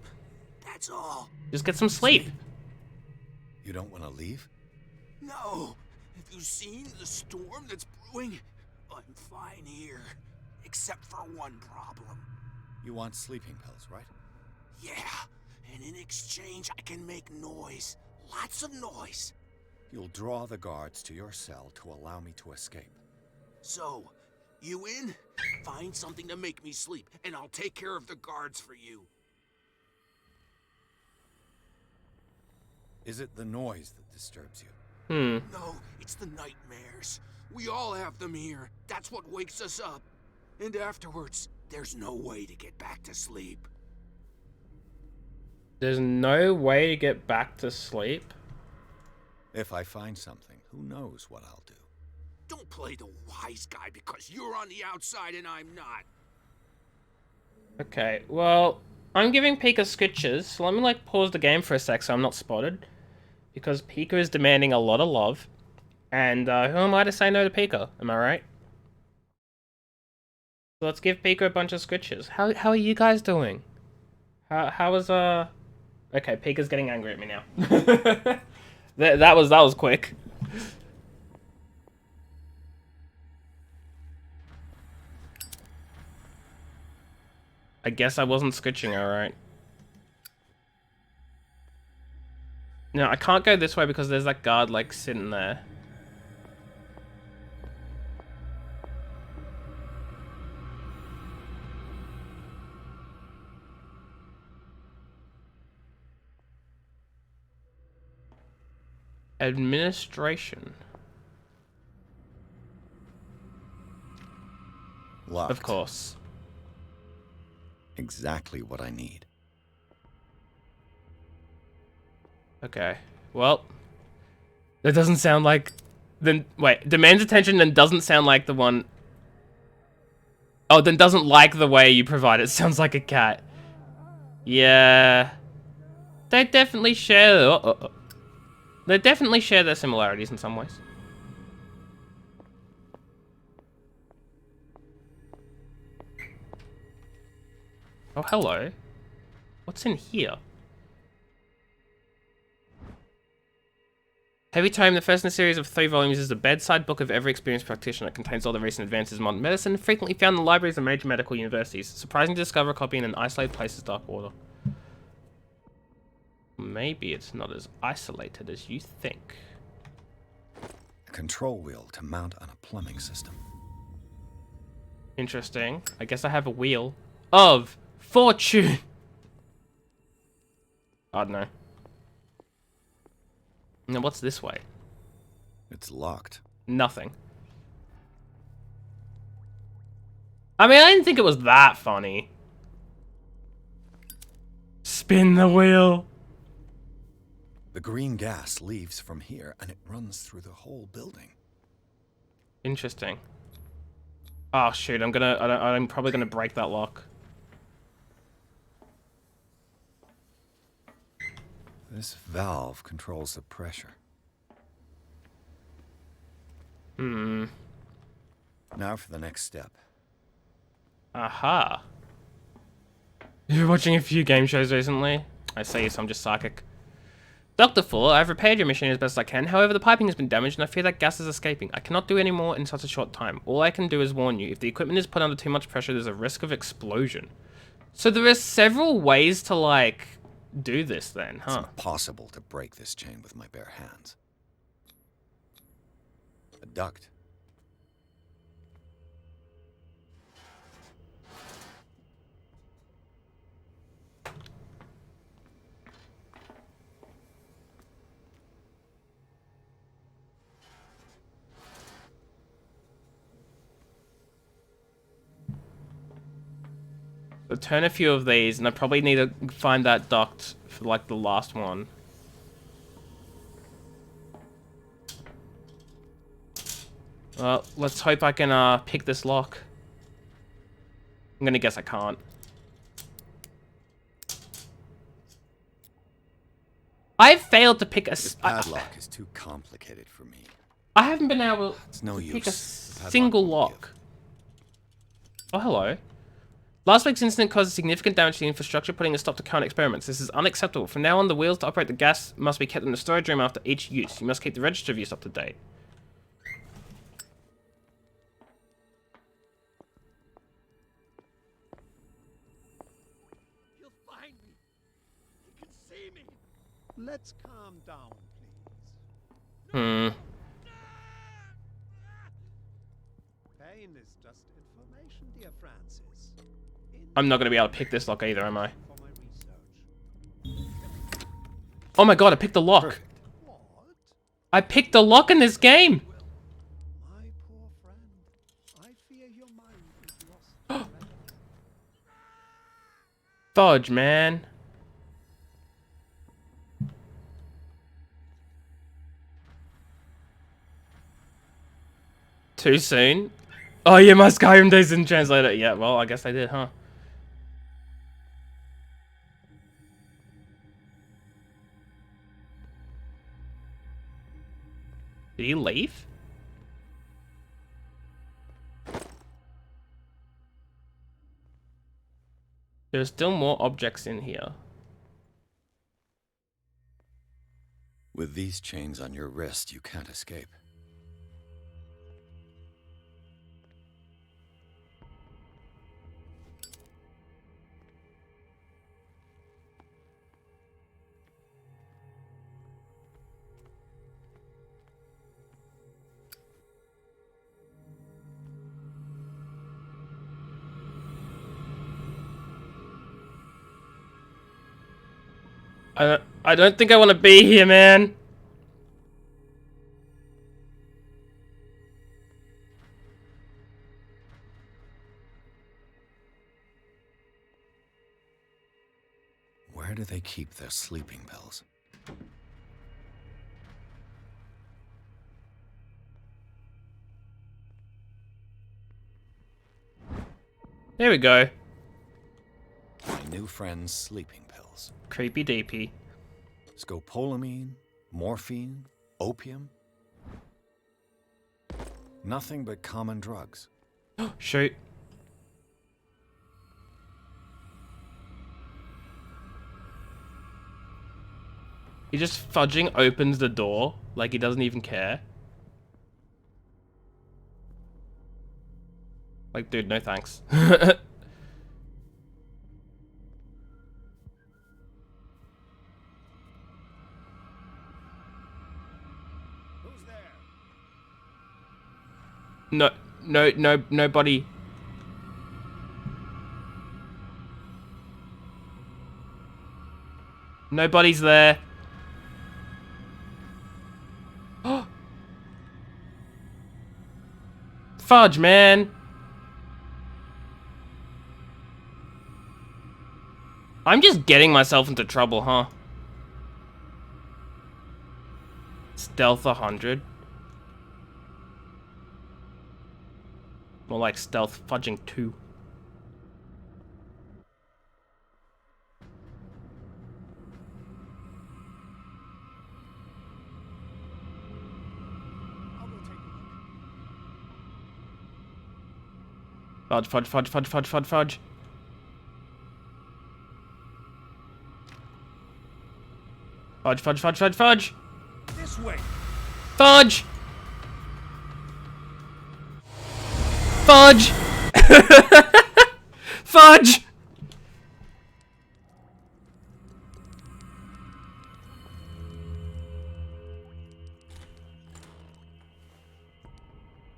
That's all. Just get some sleep. You don't want to leave? No. Have you seen the storm that's brewing? I'm fine here. Except for one problem. You want sleeping pills, right? Yeah, and in exchange I can make noise. Lots of noise. You'll draw the guards to your cell to allow me to escape. So, you in? Find something to make me sleep, and I'll take care of the guards for you. Is it the noise that disturbs you? No, it's the nightmares. We all have them here. That's what wakes us up. And afterwards, there's no way to get back to sleep. There's no way to get back to sleep? If I find something, who knows what I'll do? Don't play the wise guy because you're on the outside and I'm not. Okay, well, I'm giving Pika sketches, so let me like pause the game for a sec so I'm not spotted. Because Pika is demanding a lot of love. And who am I to say no to Pika? Am I right? So let's give Pika a bunch of sketches. How are you guys doing? How is Okay, Pika's getting angry at me now. that was quick. I guess I wasn't sketching, alright. No, I can't go this way because there's that guard, like, sitting there. Administration. Locked. Of course. Exactly what I need. Okay. Well, that doesn't sound like... Then wait, demands attention and doesn't sound like the one... Oh, then doesn't like the way you provide it. Sounds like a cat. Yeah. They definitely share... They definitely share their similarities in some ways. Oh, hello. What's in here? Heavy Tome, the first in a series of 3 volumes, is the bedside book of every experienced practitioner. It contains all the recent advances in modern medicine, frequently found in the libraries of major medical universities. Surprising to discover a copy in an isolated place is Darkwater. Maybe it's not as isolated as you think. A control wheel to mount on a plumbing system. Interesting. I guess I have a wheel of fortune. I don't know. Now what's this way? It's locked. Nothing. I mean, I didn't think it was that funny. Spin the wheel. The green gas leaves from here and it runs through the whole building. Interesting. Oh shoot, I'm probably gonna break that lock. This valve controls the pressure. Hmm. Now for the next step. Aha. You've been watching a few game shows recently? I see, so I'm just psychic. Dr. Fuller, I've repaired your machine as best I can. However, the piping has been damaged and I fear that gas is escaping. I cannot do any more in such a short time. All I can do is warn you. If the equipment is put under too much pressure, there's a risk of explosion. So there are several ways to, like, do this then, huh? It's impossible to break this chain with my bare hands. A duct. I'll turn a few of these, and I probably need to find that duct for, like, the last one. Well, let's hope I can, pick this lock. I'm gonna guess I can't. I've failed to pick a... This padlock is too complicated for me. I haven't been able It's no to use. pick a The padlock single won't lock. Oh, hello. Last week's incident caused significant damage to the infrastructure, putting a stop to current experiments. This is unacceptable. From now on, the wheels to operate the gas must be kept in the storage room after each use. You must keep the register of use up to date. see me. Let's calm down, please. Hmm. Pain is just information, dear Francis. I'm not gonna be able to pick this lock either, am I? For my research. Oh my god, I picked the lock. What? I picked the lock in this game. My poor friend. I fear your mind is lost. Fudge, man. Too soon? Oh yeah, my Skyrim days didn't translate it. Yeah, well, I guess I did, huh? Did he leave? There's still more objects in here. With these chains on your wrist, you can't escape. I don't think I want to be here, man. Where do they keep their sleeping pills? There we go. My new friend's sleeping pills. Creepy deepy. Scopolamine, morphine, opium. Nothing but common drugs. Shoot. He just fudging opens the door like he doesn't even care. Like, dude, no thanks. Who's there? Nobody. Nobody's there. Fudge, man. I'm just getting myself into trouble, huh? Stealth 100. More like stealth fudging 2. Fudge, fudge, fudge, fudge, fudge, fudge, fudge. Fudge, fudge, fudge, fudge, fudge. This way. Fudge! Fudge! Fudge!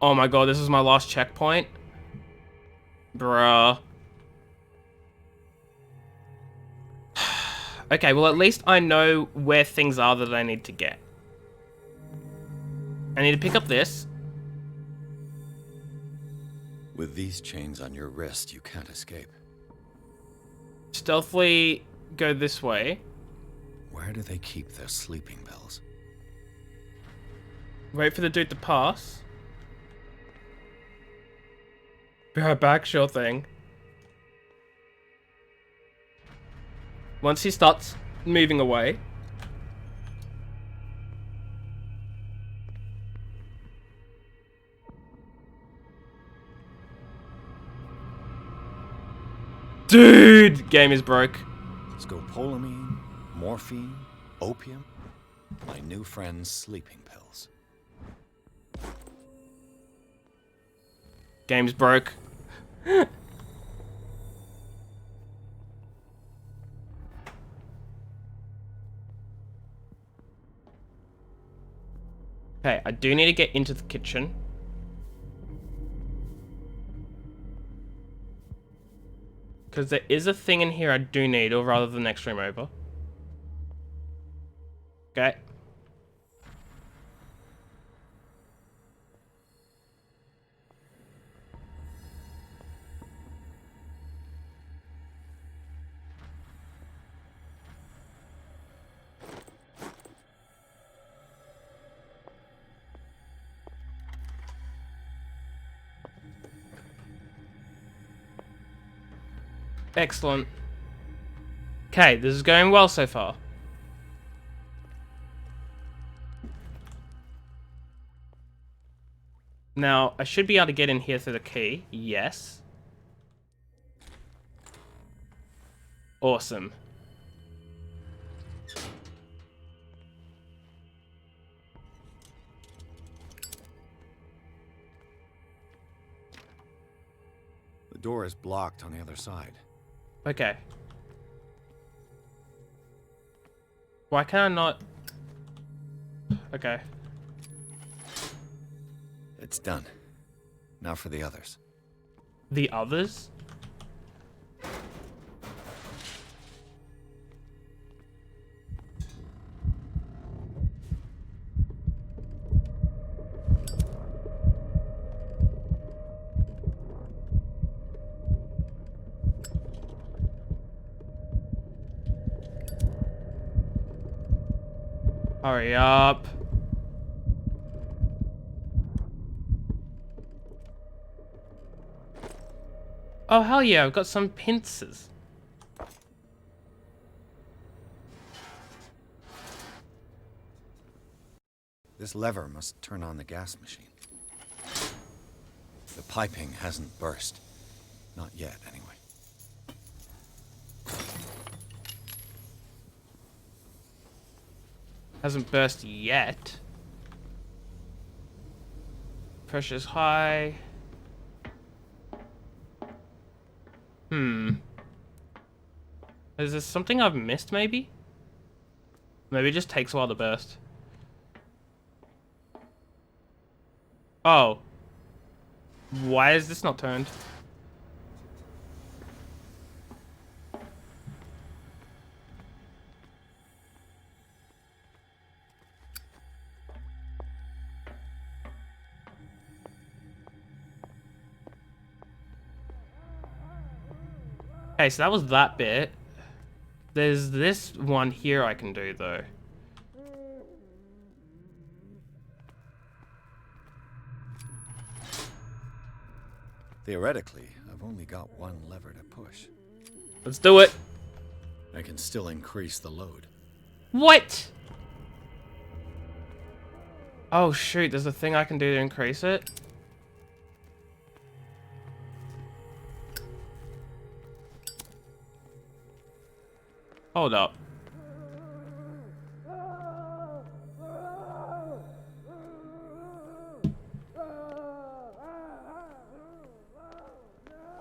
Oh my god, this is my last checkpoint? Bruh. Okay, well at least I know where things are that I need to get. I need to pick up this. With these chains on your wrist, you can't escape. Stealthily go this way. Where do they keep their sleeping pills? Wait for the dude to pass. Be right back, sure thing. Once he starts moving away. Dude! Game is broke. Scopolamine, morphine, opium. My new friend's sleeping pills. Game's broke. Okay, I do need to get into the kitchen. Because there is a thing in here I do need, or rather the next room over. Okay. Excellent. Okay, this is going well so far. Now, I should be able to get in here through the key. Yes. Awesome. The door is blocked on the other side. Okay. Why can I not... Okay. It's done. Now for the others. The others? Hurry up. Oh, hell yeah, I've got some pincers. This lever must turn on the gas machine. The piping hasn't burst. Not yet, anyway. Hasn't burst yet. Pressure's high. Is there something I've missed, maybe? Maybe it just takes a while to burst. Oh. Why is this not turned? Okay, so that was that bit. There's this one here I can do, though. Theoretically, I've only got one lever to push. Let's do it. I can still increase the load. What? Oh, shoot. There's a thing I can do to increase it. Hold up.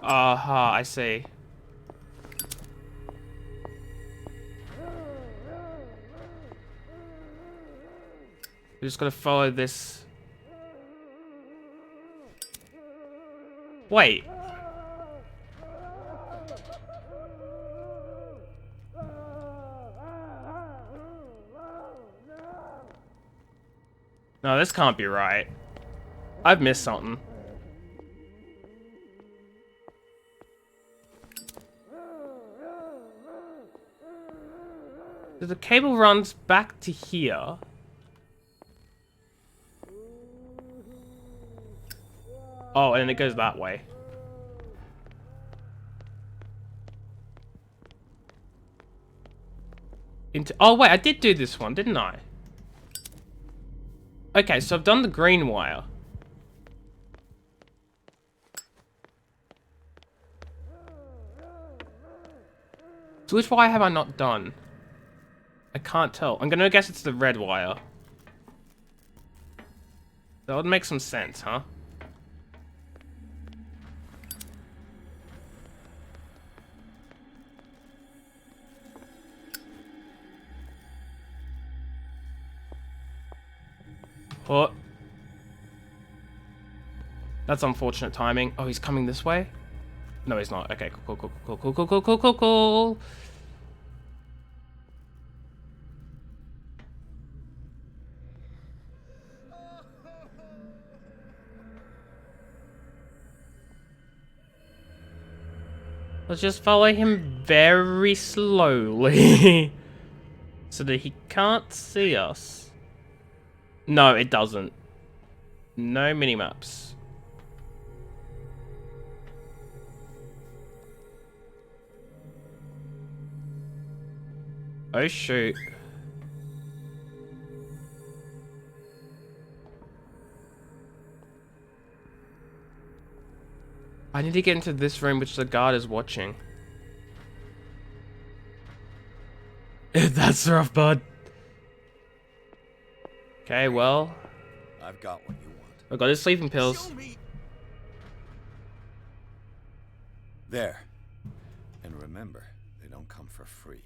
Aha, I see. We just gotta follow this. Wait. No, this can't be right. I've missed something. So the cable runs back to here. Oh, and it goes that way. Oh, wait, I did do this one, didn't I? Okay, so I've done the green wire. So which wire have I not done? I can't tell. I'm gonna guess it's the red wire. That would make some sense, huh? teleport. That's unfortunate timing. Oh, he's coming this way? No, he's not. Okay, cool. Let's just follow him very slowly. So that he can't see us. No, it doesn't. No mini-maps. Oh shoot. I need to get into this room which the guard is watching. That's rough, bud. Okay, well. I've got what you want. I got his sleeping pills. There. And remember, they don't come for free.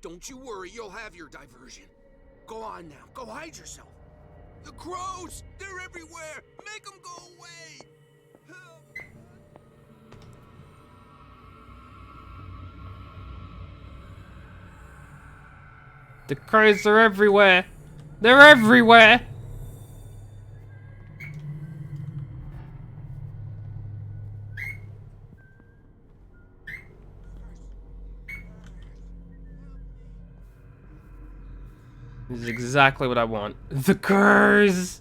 Don't you worry, you'll have your diversion. Go on now, go hide yourself. The crows, they're everywhere. Make them go away. The crows are everywhere. They're everywhere. This is exactly what I want. The crows.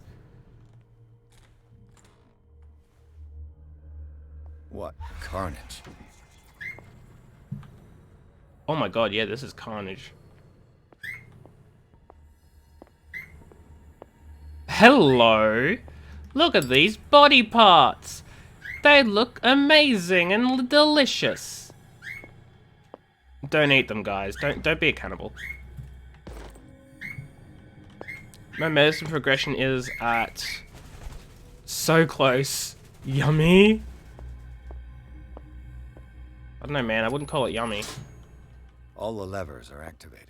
What carnage? Oh my god, yeah, this is carnage. Hello! Look at these body parts! They look amazing and delicious. Don't eat them, guys. Don't be a cannibal. My medicine progression is at... so close. Yummy? I don't know, man. I wouldn't call it yummy. All the levers are activated.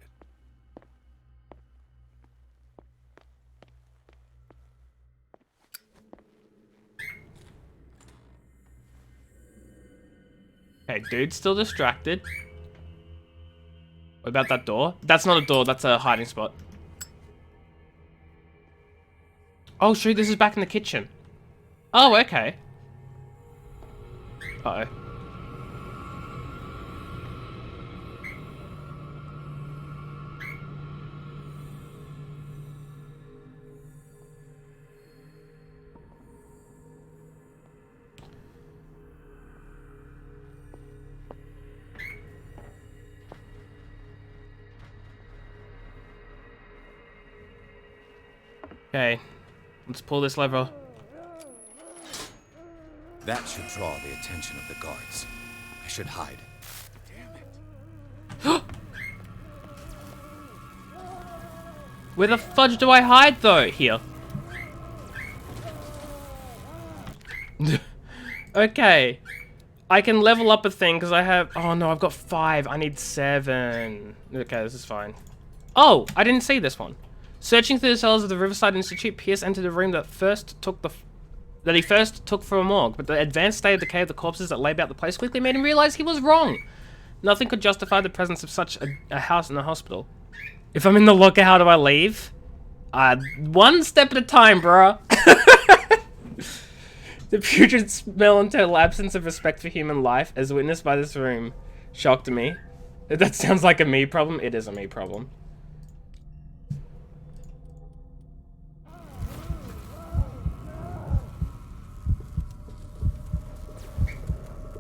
Okay, dude's still distracted. What about that door? That's not a door, that's a hiding spot. Oh shoot, this is back in the kitchen. Oh, okay. Uh-oh. Okay, let's pull this lever. That should draw the attention of the guards. I should hide. Damn it. Where the fudge do I hide though? Here. Okay. I can level up a thing because I have... Oh no, I've got 5. I need 7. Okay, this is fine. Oh, I didn't see this one. Searching through the cells of the Riverside Institute, Pierce entered a room that he first took for a morgue, but the advanced state of decay of the corpses that lay about the place quickly made him realize he was wrong. Nothing could justify the presence of such a house in the hospital. If I'm in the locker, how do I leave? One step at a time, bruh. The putrid smell and total absence of respect for human life, as witnessed by this room, shocked me. That sounds like a me problem. It is a me problem.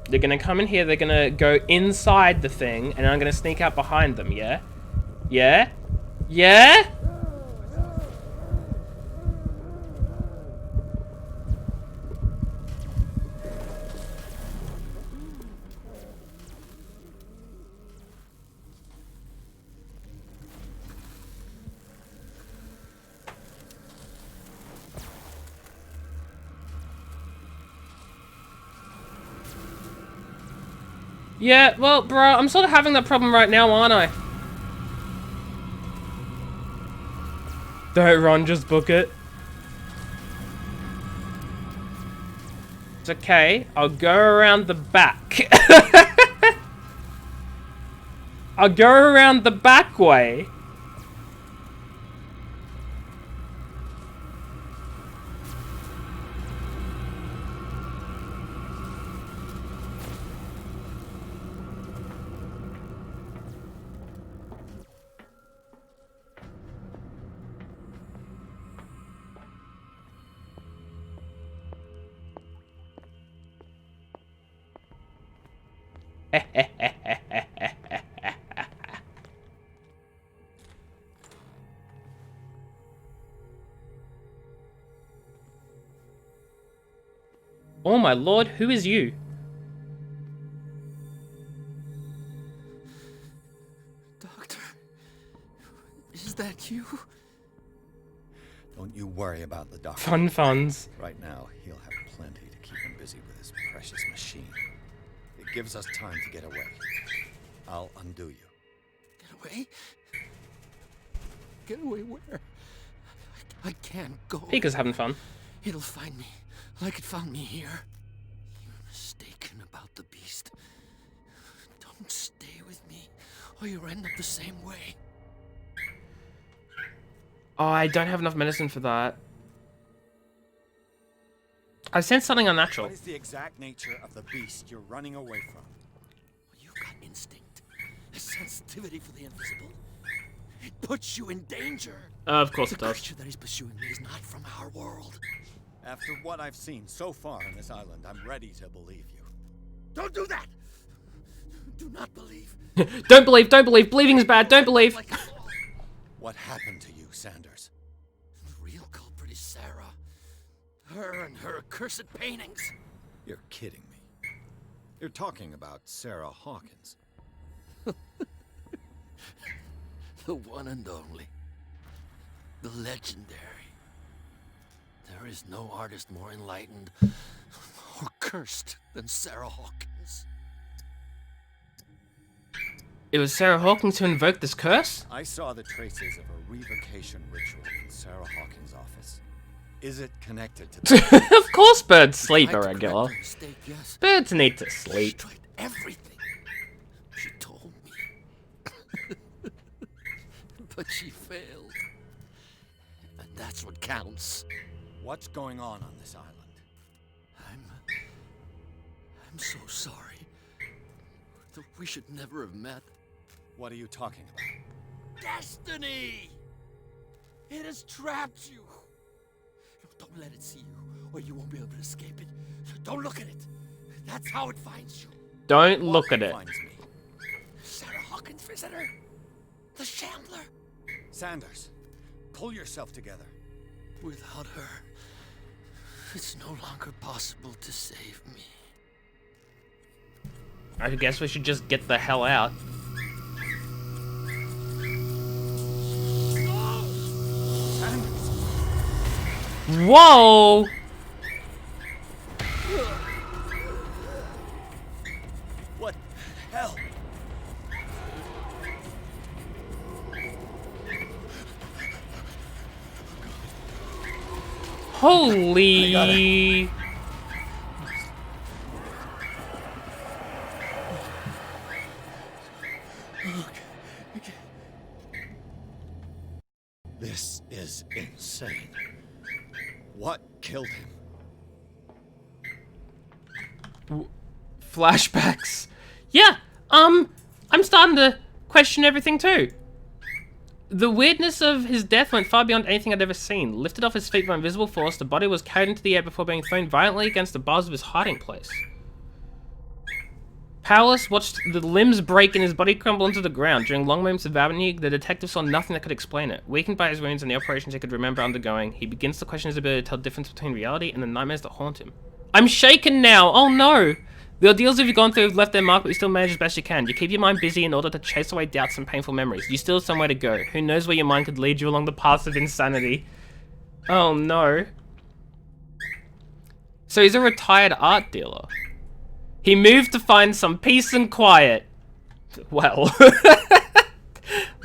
They're gonna come in here, they're gonna go inside the thing, and I'm gonna sneak out behind them, yeah? Yeah? Yeah? Yeah, well, bro, I'm sort of having that problem right now, aren't I? Don't run, just book it. It's okay. I'll go around the back. I'll go around the back way. Oh my lord, who is you? Doctor, is that you? Don't you worry about the doctor. Fun funds. Right now, he'll have plenty to keep him busy with his precious machine. It gives us time to get away. I'll undo you. Get away? Get away where? I can't go. Pika's having fun. It'll find me, like it found me here. You're mistaken about the beast. Don't stay with me, or you'll end up the same way. Oh, I don't have enough medicine for that. I sense something unnatural. What is the exact nature of the beast you're running away from? You've got instinct, a sensitivity for the invisible. It puts you in danger. Of course it The does. creature that is pursuing me is not from our world. After what I've seen so far on this island, I'm ready to believe you. Don't do that! Do not believe. Don't believe, don't believe. Believing is bad, don't believe. What happened to you, Sanders? The real culprit is Sarah. Her and her accursed paintings. You're kidding me. You're talking about Sarah Hawkins. The one and only. The legendary. There is no artist more enlightened or cursed than Sarah Hawkins. It was Sarah Hawkins who invoked this curse? I saw the traces of a revocation ritual in Sarah Hawkins' office. Is it connected to that? Of course birds sleep Tried to irregular. correct her mistake, yes. Birds need to She sleep. tried everything. She told me. But she failed. And that's what counts. What's going on this island? I'm so sorry. We should never have met. What are you talking about? Destiny! It has trapped you. Don't let it see you, or you won't be able to escape it. Don't look at it. That's how it finds you. Don't look at it. Finds me. Sarah Hawkins' visitor. The Shambler. Sanders, pull yourself together. Without her, it's no longer possible to save me. I guess we should just get the hell out. Sanders! Whoa! What the hell? Holy... This is insane. What killed him? Flashbacks. Yeah, I'm starting to question everything too. The weirdness of his death went far beyond anything I'd ever seen. Lifted off his feet by invisible force, the body was carried into the air before being thrown violently against the bars of his hiding place. Powerless watched the limbs break and his body crumble into the ground. During long moments of agony, the detective saw nothing that could explain it. Weakened by his wounds and the operations he could remember undergoing, he begins to question his ability to tell the difference between reality and the nightmares that haunt him. I'm shaken now! Oh no! The ordeals you've gone through have left their mark, but you still manage as best you can. You keep your mind busy in order to chase away doubts and painful memories. You still have somewhere to go. Who knows where your mind could lead you along the path of insanity? Oh no. So he's a retired art dealer. He moved to find some peace and quiet. Well,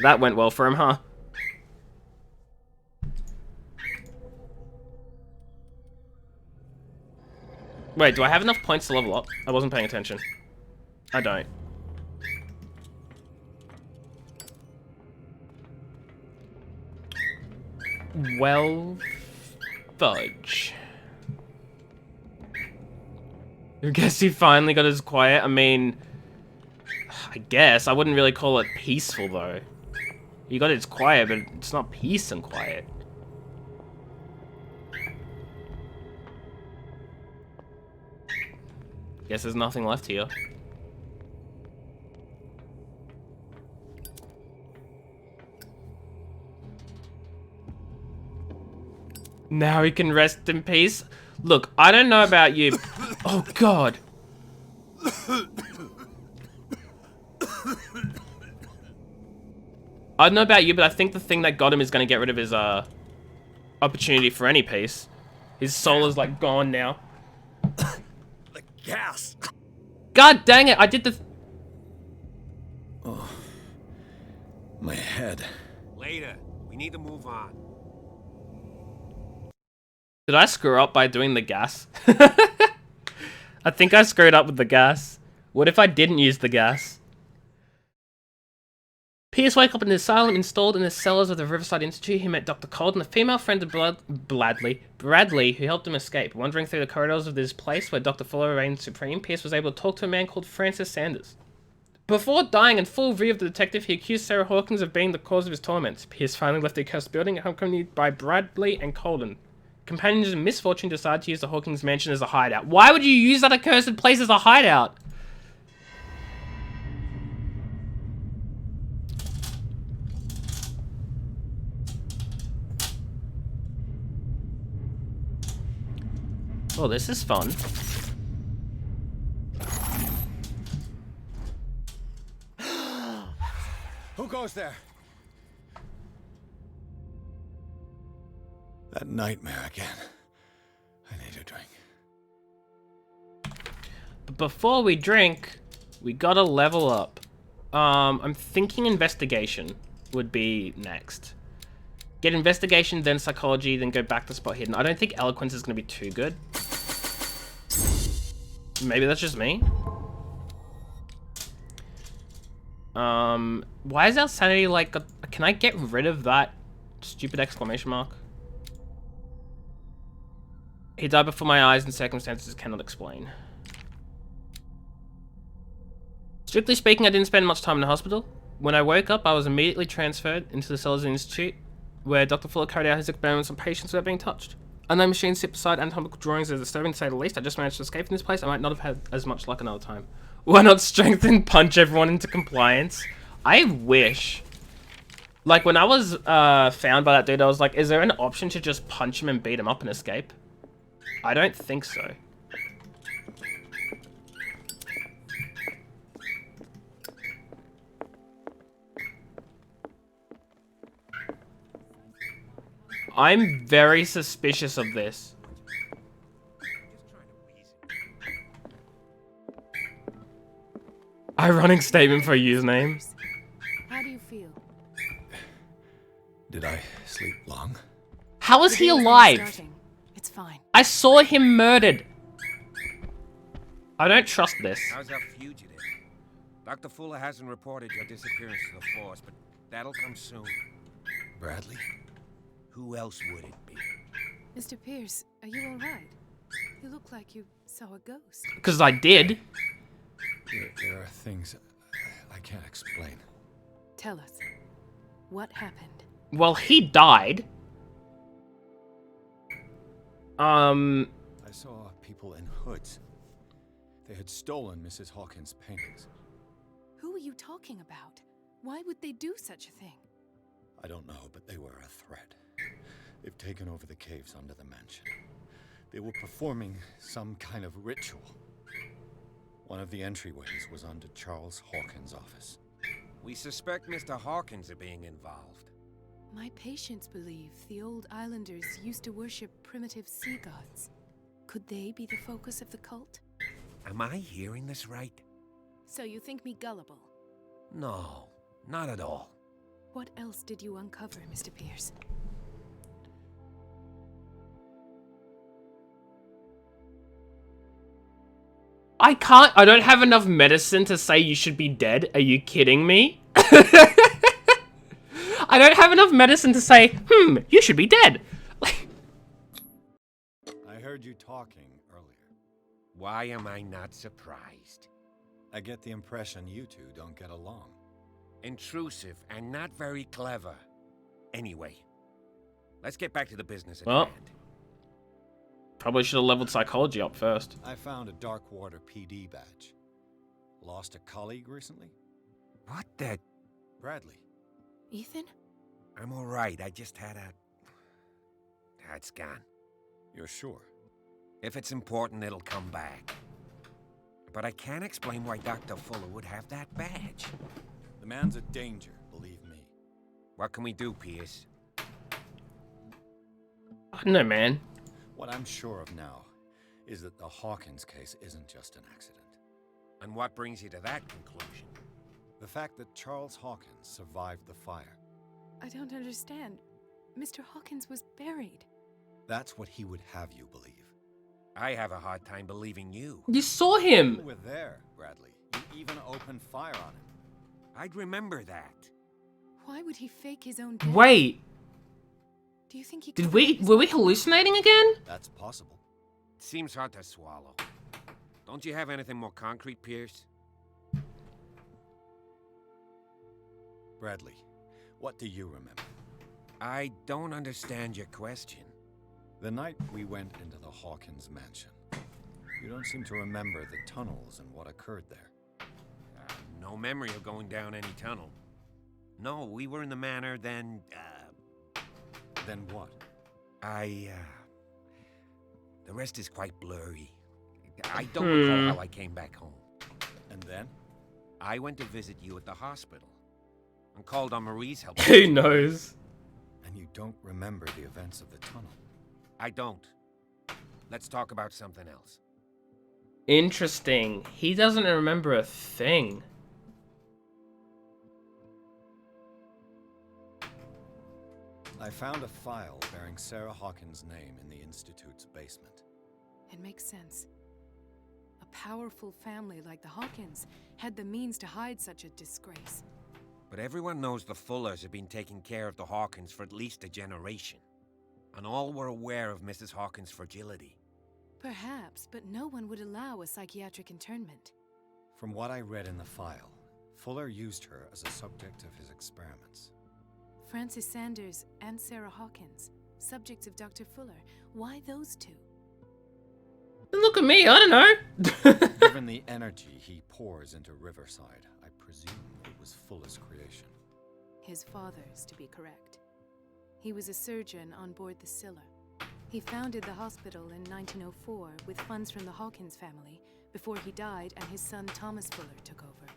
that went well for him, huh? Wait, do I have enough points to level up? I wasn't paying attention. I don't. Well, fudge. I guess he finally got his quiet. I mean, I guess. I wouldn't really call it peaceful, though. He got his quiet, but it's not peace and quiet. Guess there's nothing left here. Now he can rest in peace. Look, I don't know about you. Oh, God. I don't know about you, but I think the thing that got him is going to get rid of his opportunity for any peace. His soul is, like, gone now. The gas. God dang it, I did the... Oh. My head. Later. We need to move on. Did I screw up by doing the gas? I think I screwed up with the gas. What if I didn't use the gas? Pierce woke up in the asylum installed in the cellars of the Riverside Institute. He met Dr. Colden, a female friend of Bradley, who helped him escape. Wandering through the corridors of this place where Dr. Fuller reigned supreme, Pierce was able to talk to a man called Francis Sanders. Before dying in full view of the detective, he accused Sarah Hawkins of being the cause of his torments. Pierce finally left the cursed building, accompanied by Bradley and Colden. Companions in misfortune decided to use the Hawkins mansion as a hideout. Why would you use that accursed place as a hideout? Oh, this is fun. Who goes there? That nightmare again. I need a drink. But before we drink, we gotta level up. I'm thinking investigation would be next. Get investigation, then psychology, then go back to spot hidden. I don't think eloquence is gonna be too good. Maybe that's just me. Why is our sanity like... Can I get rid of that stupid exclamation mark? He died before my eyes in circumstances cannot explain. Strictly speaking, I didn't spend much time in the hospital. When I woke up, I was immediately transferred into the cellars of the Institute, where Dr. Fuller carried out his experiments on patients without being touched. Unknown machines sit beside anatomical drawings as disturbing to say the least. I just managed to escape from this place. I might not have had as much luck another time. Why not strengthen punch everyone into compliance? I wish. Like, when I was found by that dude, I was like, is there an option to just punch him and beat him up and escape? I don't think so. I'm very suspicious of this. Ironic statement for a username. How do you feel? Did I sleep long? How is he alive? It's fine. I saw him murdered. I don't trust this. How's our fugitive? Dr. Fuller hasn't reported your disappearance to the force, but that'll come soon. Bradley? Who else would it be? Mr. Pierce, are you all right? You look like you saw a ghost. Because I did. There are things I can't explain. Tell us. What happened? Well, he died. I saw people in hoods. They had stolen Mrs. Hawkins' paintings. Who are you talking about? Why would they do such a thing? I don't know, but they were a threat. They've taken over the caves under the mansion. They were performing some kind of ritual. One of the entryways was under Charles Hawkins' office. We suspect Mr. Hawkins of being involved. My patients believe the old islanders used to worship primitive sea gods. Could they be the focus of the cult? Am I hearing this right? So you think me gullible? No, not at all. What else did you uncover, Mr. Pierce? I don't have enough medicine to say you should be dead. Are you kidding me? I don't have enough medicine to say, you should be dead. I heard you talking earlier. Why am I not surprised? I get the impression you two don't get along. Intrusive and not very clever. Anyway, let's get back to the business at Well, hand. probably should have leveled psychology up first. I found a Darkwater PD badge. Lost a colleague recently? What the? Bradley. Ethan? I'm all right. I just had a... It's gone. You're sure? If it's important, it'll come back. But I can't explain why Dr. Fuller would have that badge. The man's a danger, believe me. What can we do, Pierce? I don't know, man. What I'm sure of now is that the Hawkins case isn't just an accident. And what brings you to that conclusion? The fact that Charles Hawkins survived the fire. I don't understand. Mr. Hawkins was buried. That's what he would have you believe. I have a hard time believing you. You saw him. You were there, Bradley. You even opened fire on him. I'd remember that. Why would he fake his own death? Wait. Do you think he Were we hallucinating again? That's possible. Seems hard to swallow. Don't you have anything more concrete, Pierce? Bradley, what do you remember? I don't understand your question. The night we went into the Hawkins mansion. You don't seem to remember the tunnels and what occurred there. No memory of going down any tunnel. No, we were in the manor, then, Then what? The rest is quite blurry. I don't recall how I came back home. And then? I went to visit you at the hospital. And called on Marie's help. Who knows? And you don't remember the events of the tunnel? I don't. Let's talk about something else. Interesting. He doesn't remember a thing. I found a file bearing Sarah Hawkins' name in the Institute's basement. It makes sense. A powerful family like the Hawkins had the means to hide such a disgrace. But everyone knows the Fullers have been taking care of the Hawkins for at least a generation. And all were aware of Mrs. Hawkins' fragility. Perhaps, but no one would allow a psychiatric internment. From what I read in the file, Fuller used her as a subject of his experiments. Francis Sanders and Sarah Hawkins, subjects of Dr. Fuller. Why those two? Look at me, I don't know. Given the energy he pours into Riverside, I presume it was Fuller's creation. His father's, to be correct. He was a surgeon on board the Scylla. He founded the hospital in 1904 with funds from the Hawkins family before he died and his son Thomas Fuller took over.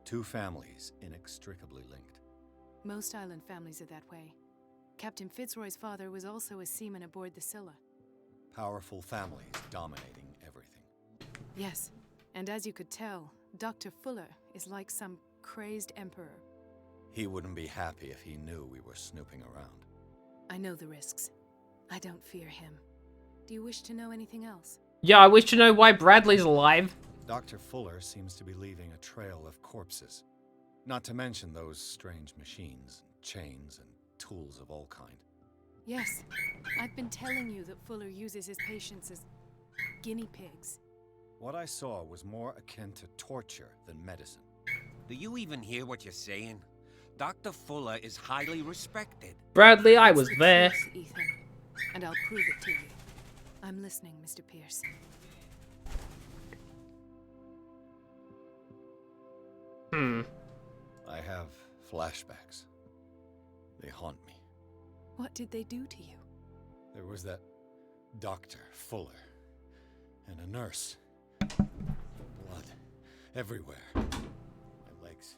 Two families inextricably linked. Most island families are that way. Captain Fitzroy's father was also a seaman aboard the Scylla. Powerful families dominating everything. Yes, and as you could tell, Dr. Fuller is like some crazed emperor. He wouldn't be happy if he knew we were snooping around. I know the risks. I don't fear him. Do you wish to know anything else? Yeah, I wish to know why Bradley's alive. Dr. Fuller seems to be leaving a trail of corpses. Not to mention those strange machines, chains, and tools of all kind. Yes, I've been telling you that Fuller uses his patients as guinea pigs. What I saw was more akin to torture than medicine. Do you even hear what you're saying? Dr. Fuller is highly respected. Bradley, I was It's the there. truth, Ethan, and I'll prove it to you. I'm listening, Mr. Pierce. I have flashbacks. They haunt me. What did they do to you? There was that Dr. Fuller and a nurse. Blood everywhere. My legs,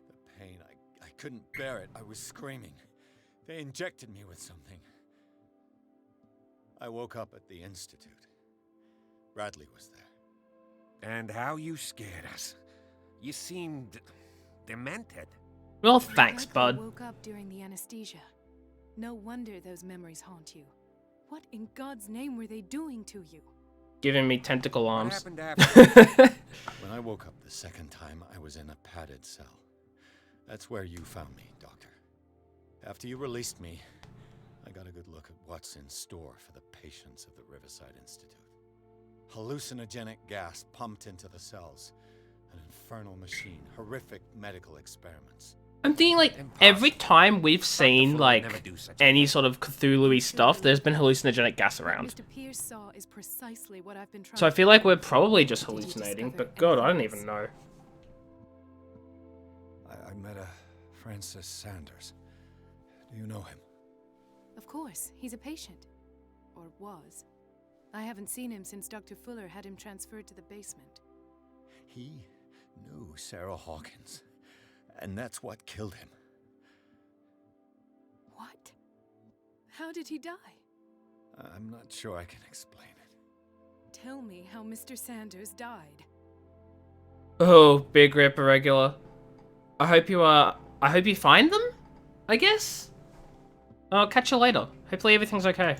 the pain, I couldn't bear it. I was screaming. They injected me with something. I woke up at the Institute. Bradley was there. And how you scared us. You seemed demented. Well, thanks, Bradley bud. woke up during the anesthesia. No wonder those memories haunt you. What in God's name were they doing to you? Giving me tentacle What arms. happened after? When I woke up the second time, I was in a padded cell. That's where you found me, Doctor. After you released me, I got a good look at what's in store for the patients of the Riverside Institute. Hallucinogenic gas pumped into the cells. An infernal machine. Horrific medical experiments. I'm thinking, like, every time we've seen, like, any sort of Cthulhu-y stuff, there's been hallucinogenic gas around. Mr. Pierce saw is precisely what I've been trying. So I feel like we're probably just hallucinating, but God, I don't even know. I met a Francis Sanders. Do you know him? Of course, he's a patient. Or was. I haven't seen him since Dr. Fuller had him transferred to the basement. He knew Sarah Hawkins, and that's what killed him. What? How did he die? I'm not sure I can explain it. Tell me how Mr. Sanders died. Oh, Big Rip Irregular. I hope you find them, I guess? I'll catch you later. Hopefully everything's okay.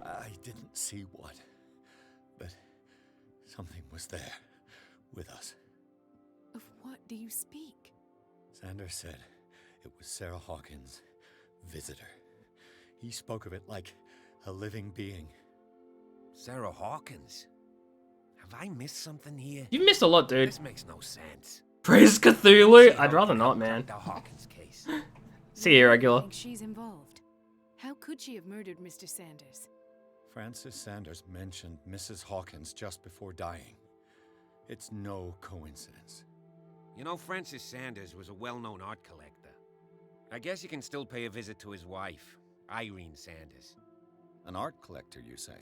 I didn't see what, but something was there with us. Of what do you speak? Sanders said it was Sarah Hawkins' visitor. He spoke of it like a living being. Sarah Hawkins? Have I missed something here? You've missed a lot, dude. This makes no sense. Praise Cthulhu? I'd rather not, man. The Hawkins case. See you, Irregular. I think she's involved. How could she have murdered Mr. Sanders? Francis Sanders mentioned Mrs. Hawkins just before dying. It's no coincidence. You know, Francis Sanders was a well-known art collector. I guess you can still pay a visit to his wife, Irene Sanders. An art collector, you say?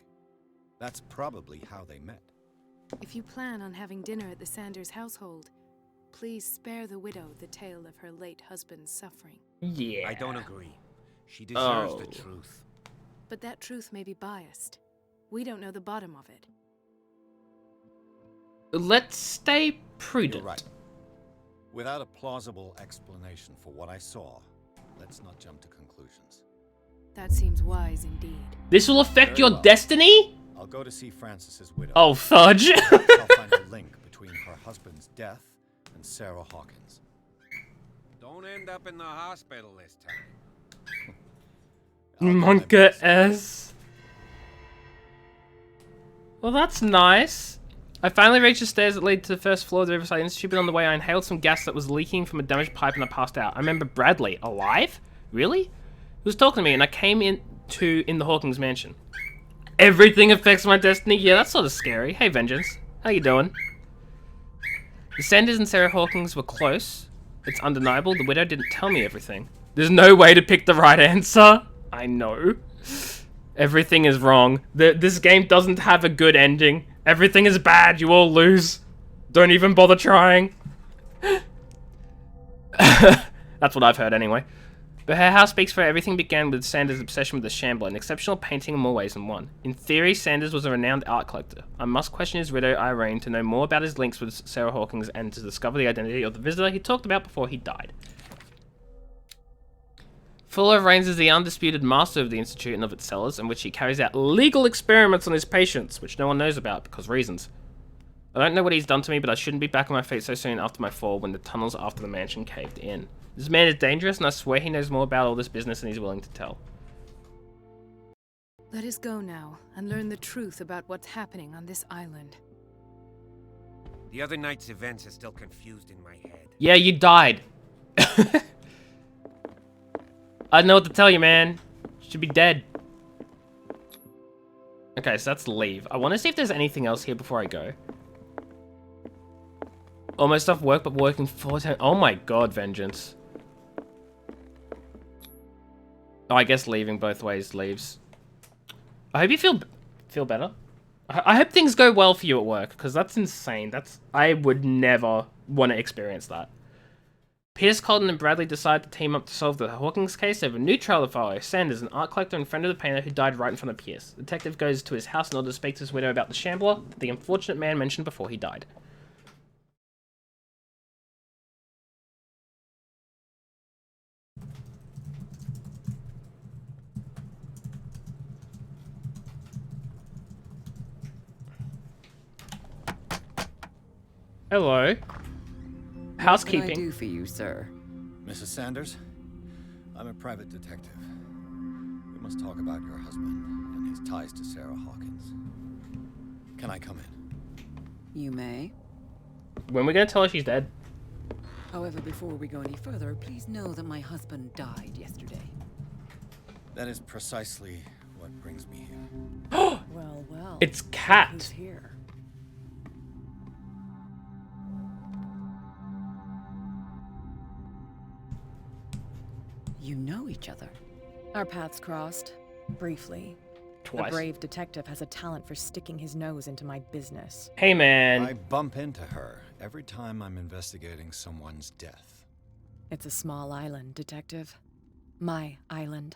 That's probably how they met. If you plan on having dinner at the Sanders household, please spare the widow the tale of her late husband's suffering. Yeah. I don't agree. She deserves the Oh. truth. But that truth may be biased. We don't know the bottom of it. Let's stay prudent. You're right. Without a plausible explanation for what I saw, let's not jump to conclusions. That seems wise indeed. This will affect Very your well. destiny? I'll go to see Francis's widow. Oh, fudge. I'll find a link between her husband's death and Sarah Hawkins. Don't end up in the hospital this time. Monka S. Well, that's nice. I finally reached the stairs that lead to the first floor of the Riverside Institute, but on the way I inhaled some gas that was leaking from a damaged pipe and I passed out. I remember Bradley. Alive? Really? He was talking to me and I came in the Hawkins mansion. Everything affects my destiny? Yeah, that's sort of scary. Hey, Vengeance. How you doing? The Sanders and Sarah Hawkins were close. It's undeniable. The widow didn't tell me everything. There's no way to pick the right answer. I know. Everything is wrong. This game doesn't have a good ending. Everything is bad. You all lose. Don't even bother trying. That's what I've heard anyway. But her house speaks for her. Everything began with Sanders' obsession with the Shambler, an exceptional painting in more ways than one. In theory, Sanders was a renowned art collector. I must question his widow, Irene, to know more about his links with Sarah Hawkins and to discover the identity of the visitor he talked about before he died. Fuller reigns as the undisputed master of the Institute and of its cellars, in which he carries out legal experiments on his patients, which no one knows about because reasons. I don't know what he's done to me, but I shouldn't be back on my feet so soon after my fall when the tunnels after the mansion caved in. This man is dangerous, and I swear he knows more about all this business than he's willing to tell. Let us go now and learn the truth about what's happening on this island. The other night's events are still confused in my head. Yeah, you died. I don't know what to tell you, man. You should be dead. Okay, so that's leave. I want to see if there's anything else here before I go. All my stuff worked, but working 4 times. Oh my god, Vengeance. Oh, I guess leaving both ways leaves. I hope you feel better. I hope things go well for you at work, because that's insane. I would never want to experience that. Pierce, Colton, and Bradley decide to team up to solve the Hawkins case. They have a new trail to follow. Sanders, an art collector and friend of the painter who died right in front of Pierce. The detective goes to his house in order to speak to his widow about the Shambler, the unfortunate man mentioned before he died. Hello. What can I Housekeeping. do for you, sir? Mrs. Sanders, I'm a private detective. We must talk about your husband and his ties to Sarah Hawkins. Can I come in? You may. When are we gonna tell her she's dead? However, before we go any further, please know that my husband died yesterday. That is precisely what brings me here. Well, well. It's Who's Cat. here? You know each other. Our paths crossed, briefly. Twice. A brave detective has a talent for sticking his nose into my business. Hey, man. I bump into her every time I'm investigating someone's death. It's a small island, detective. My island.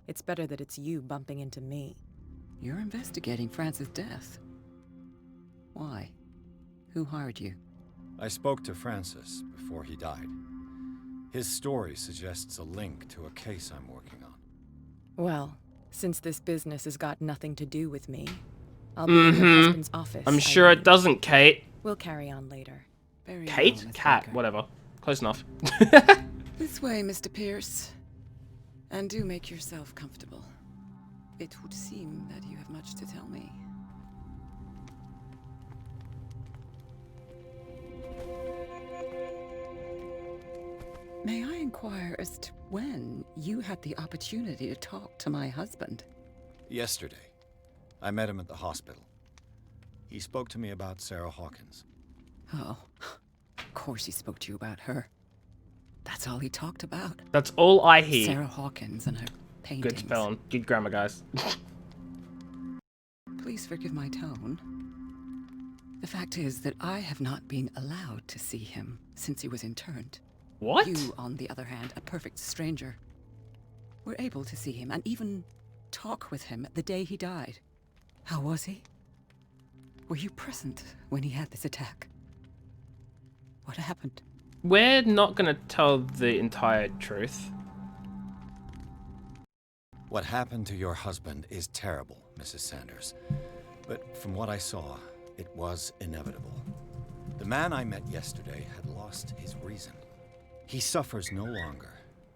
It's better that it's you bumping into me. You're investigating Francis' death. Why? Who hired you? I spoke to Francis before he died. His story suggests a link to a case I'm working on. Well, since this business has got nothing to do with me, I'll be in your husband's office. I'm sure it doesn't, Kate. We'll carry on later. Very Kate? well, Miss Cat. Baker. Whatever. Close enough. This way, Mr. Pierce. And do make yourself comfortable. It would seem that you have much to tell me. May I inquire as to when you had the opportunity to talk to my husband? Yesterday, I met him at the hospital. He spoke to me about Sarah Hawkins. Oh, of course he spoke to you about her. That's all he talked about. That's all I hear. Sarah Hawkins and her paintings. Good spelling. Good grammar, guys. Please forgive my tone. The fact is that I have not been allowed to see him since he was interned. What? You, on the other hand, a perfect stranger, were able to see him and even talk with him the day he died. How was he? Were you present when he had this attack? What happened? We're not gonna tell the entire truth. What happened to your husband is terrible, Mrs. Sanders. But from what I saw, it was inevitable. The man I met yesterday had lost his reason. He suffers no longer,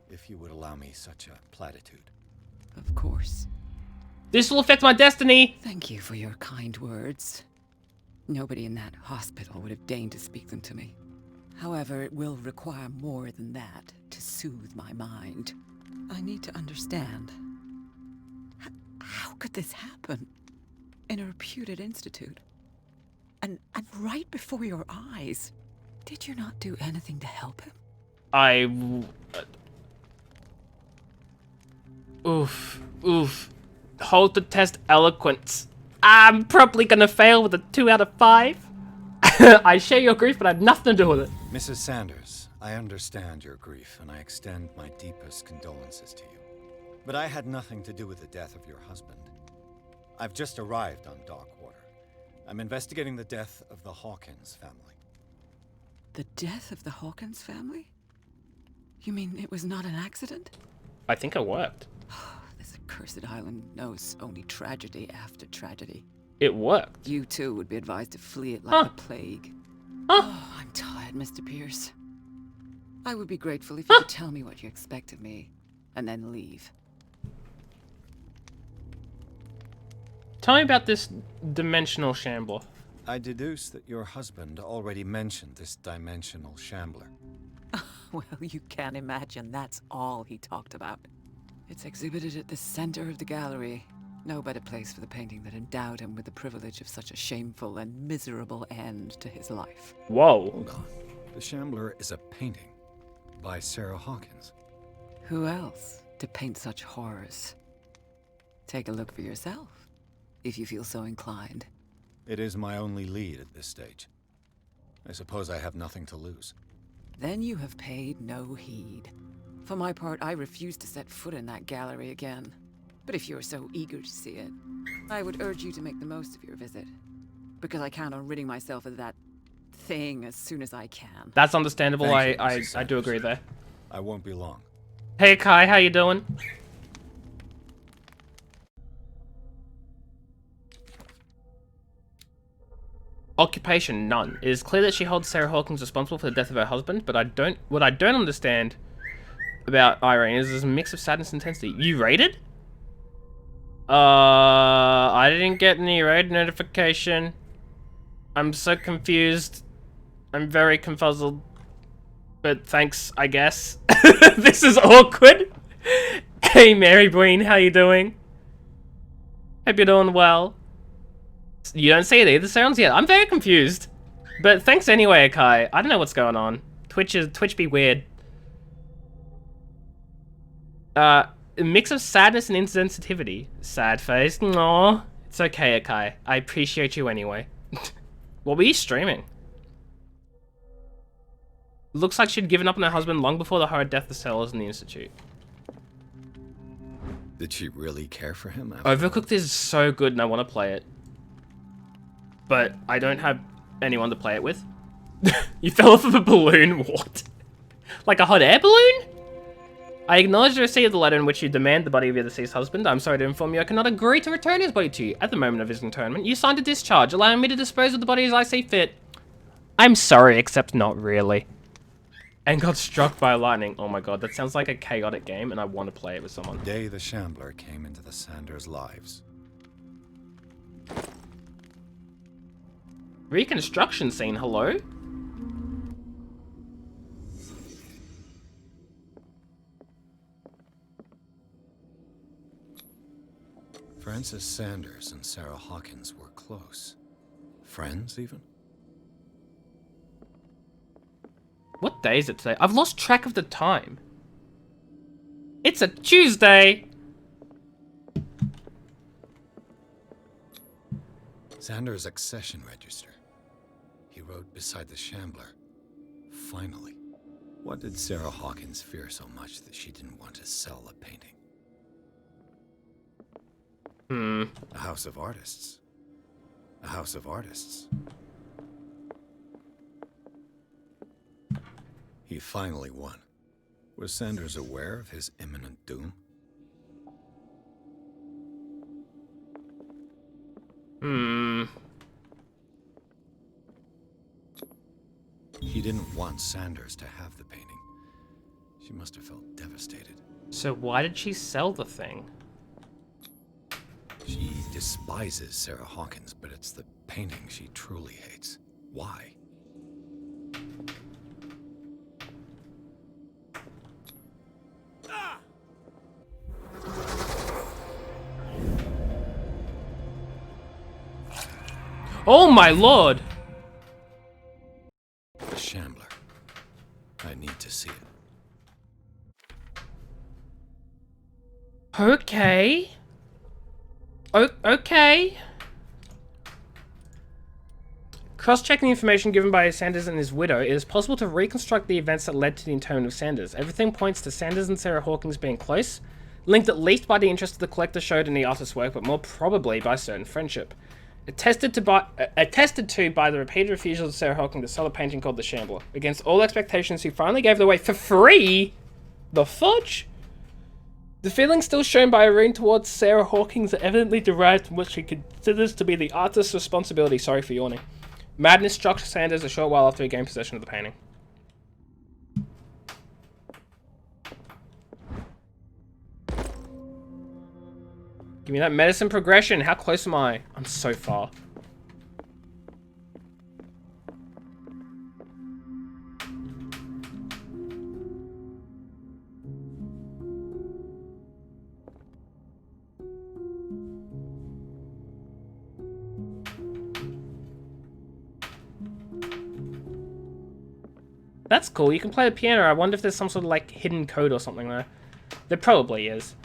if you would allow me such a platitude. Of course. This will affect my destiny! Thank you for your kind words. Nobody in that hospital would have deigned to speak them to me. However, it will require more than that to soothe my mind. I need to understand. How could this happen? In a reputed institute? And right before your eyes? Did you not do anything to help him? Oof. Hold to test eloquence. I'm probably gonna fail with a 2 out of 5. I share your grief, but I have nothing to do with it. Mrs. Sanders, I understand your grief, and I extend my deepest condolences to you. But I had nothing to do with the death of your husband. I've just arrived on Darkwater. I'm investigating the death of the Hawkins family. The death of the Hawkins family? You mean it was not an accident? I think it worked. This accursed island knows only tragedy after tragedy. It worked. You too would be advised to flee it like the plague. Oh, I'm tired, Mr. Pierce. I would be grateful if you could tell me what you expect of me, and then leave. Tell me about this dimensional shambler. I deduce that your husband already mentioned this dimensional shambler. Well, you can imagine that's all he talked about. It's exhibited at the center of the gallery. No better place for the painting that endowed him with the privilege of such a shameful and miserable end to his life. Whoa. Hold on. The shambler is a painting by Sarah Hawkins. Who else to paint such horrors? Take a look for yourself, if you feel so inclined. It is my only lead at this stage. I suppose I have nothing to lose. Then you have paid no heed. For my part, I refuse to set foot in that gallery again. But if you're so eager to see it, I would urge you to make the most of your visit. Because I count on ridding myself of that thing as soon as I can. That's understandable. Thank you, I Mrs. do agree there. I won't be long. Hey Kai, how you doing? Occupation, none. It is clear that she holds Sarah Hawkins responsible for the death of her husband, but what I don't understand about Irene is this mix of sadness and intensity. You raided? I didn't get any raid notification. I'm so confused. I'm very confuzzled. But thanks, I guess. This is awkward. Hey, Mary Breen, how you doing? Hope you're doing well. You don't see it either, sounds? Yeah, I'm very confused. But thanks anyway, Akai. I don't know what's going on. Twitch be weird. A mix of sadness and insensitivity. Sad face. Aww. It's okay, Akai. I appreciate you anyway. What were you streaming? Looks like she'd given up on her husband long before the horrid death of the sellers in the Institute. Did she really care for him? Overcooked is so good and I want to play it. But I don't have anyone to play it with. You fell off of a balloon, what? Like a hot air balloon? I acknowledge the receipt of the letter in which you demand the body of your deceased husband. I'm sorry to inform you I cannot agree to return his body to you. At the moment of his internment, you signed a discharge, allowing me to dispose of the body as I see fit. I'm sorry, except not really. And got struck by lightning. Oh my god, that sounds like a chaotic game, and I want to play it with someone. The day the Shambler came into the Sanders' lives. Reconstruction scene, hello? Francis Sanders and Sarah Hawkins were close. Friends, even? What day is it today? I've lost track of the time. It's a Tuesday! Sanders' accession register. He wrote beside the Shambler, "Finally." What did Sarah Hawkins fear so much that she didn't want to sell the painting? A house of artists. A house of artists. He finally won. Was Sanders aware of his imminent doom? He didn't want Sanders to have the painting. She must have felt devastated. So why did she sell the thing? She despises Sarah Hawkins, but it's the painting she truly hates. Why? Oh my lord! The Shambler. I need to see it. Okay. Okay. Cross-checking the information given by Sanders and his widow, it is possible to reconstruct the events that led to the internment of Sanders. Everything points to Sanders and Sarah Hawkins being close, linked at least by the interest the collector showed in the artist's work, but more probably by certain friendship. Attested to by the repeated refusal of Sarah Hawkins to sell a painting called The Shambler. Against all expectations, he finally gave it away for free? The fudge? The feelings still shown by Irene towards Sarah Hawkins are evidently derived from what she considers to be the artist's responsibility. Sorry for yawning. Madness struck Sanders a short while after he gained possession of the painting. Give me that medicine progression. How close am I? I'm so far. That's cool. You can play the piano. I wonder if there's some sort of like hidden code or something there. There probably is.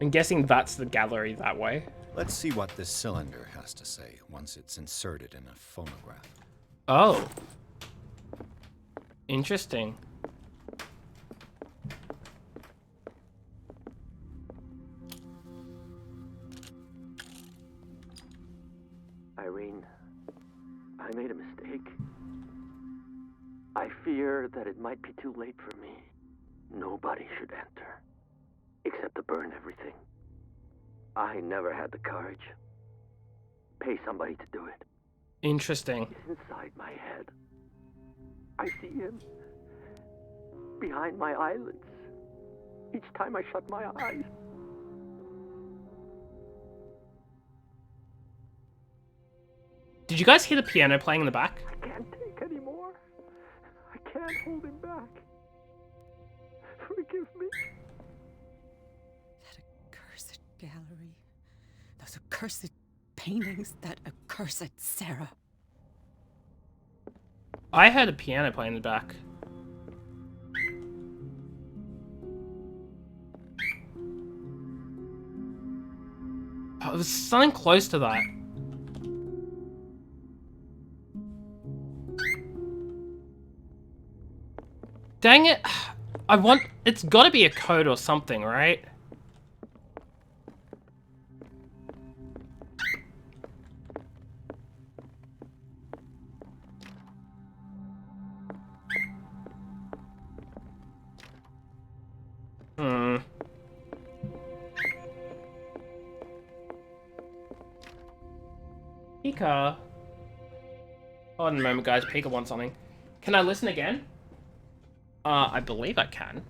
I'm guessing that's the gallery that way. Let's see what this cylinder has to say once it's inserted in a phonograph. Oh. Interesting. Irene, I made a mistake. I fear that it might be too late for me. Nobody should enter, except to burn everything. I never had the courage. Pay somebody to do it. Interesting. He's inside my head. I see him behind my eyelids each time I shut my eyes. Did you guys hear the piano playing in the back? I can't take anymore. I can't hold him back. Forgive me. That accursed gallery. Those accursed paintings. That accursed Sarah. I heard a piano playing in the back. Oh, it was something close to that. Dang it. It's gotta be a code or something, right? Pika. Hold on a moment, guys. Pika wants something. Can I listen again? I believe I can.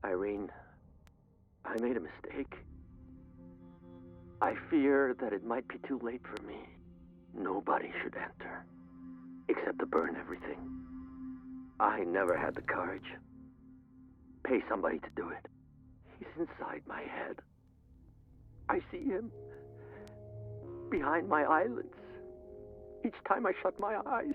Irene, I made a mistake. I fear that it might be too late for me. Nobody should enter, except to burn everything. I never had the courage. Pay somebody to do it. He's inside my head. I see him behind my eyelids each time I shut my eyes.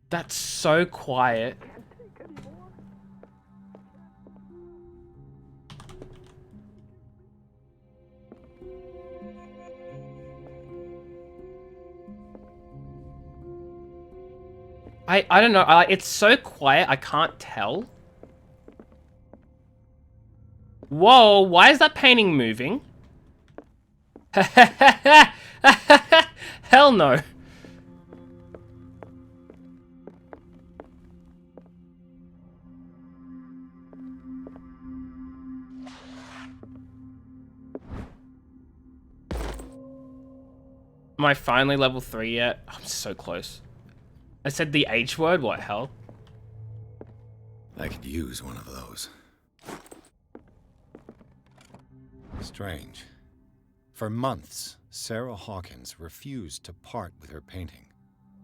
That's so quiet. I can't take anymore. I don't know. It's so quiet, I can't tell. Whoa, why is that painting moving? Hell no. Am I finally level 3 yet? I'm so close. I said the H word, what hell? I could use one of those. Strange. For months, Sarah Hawkins refused to part with her painting,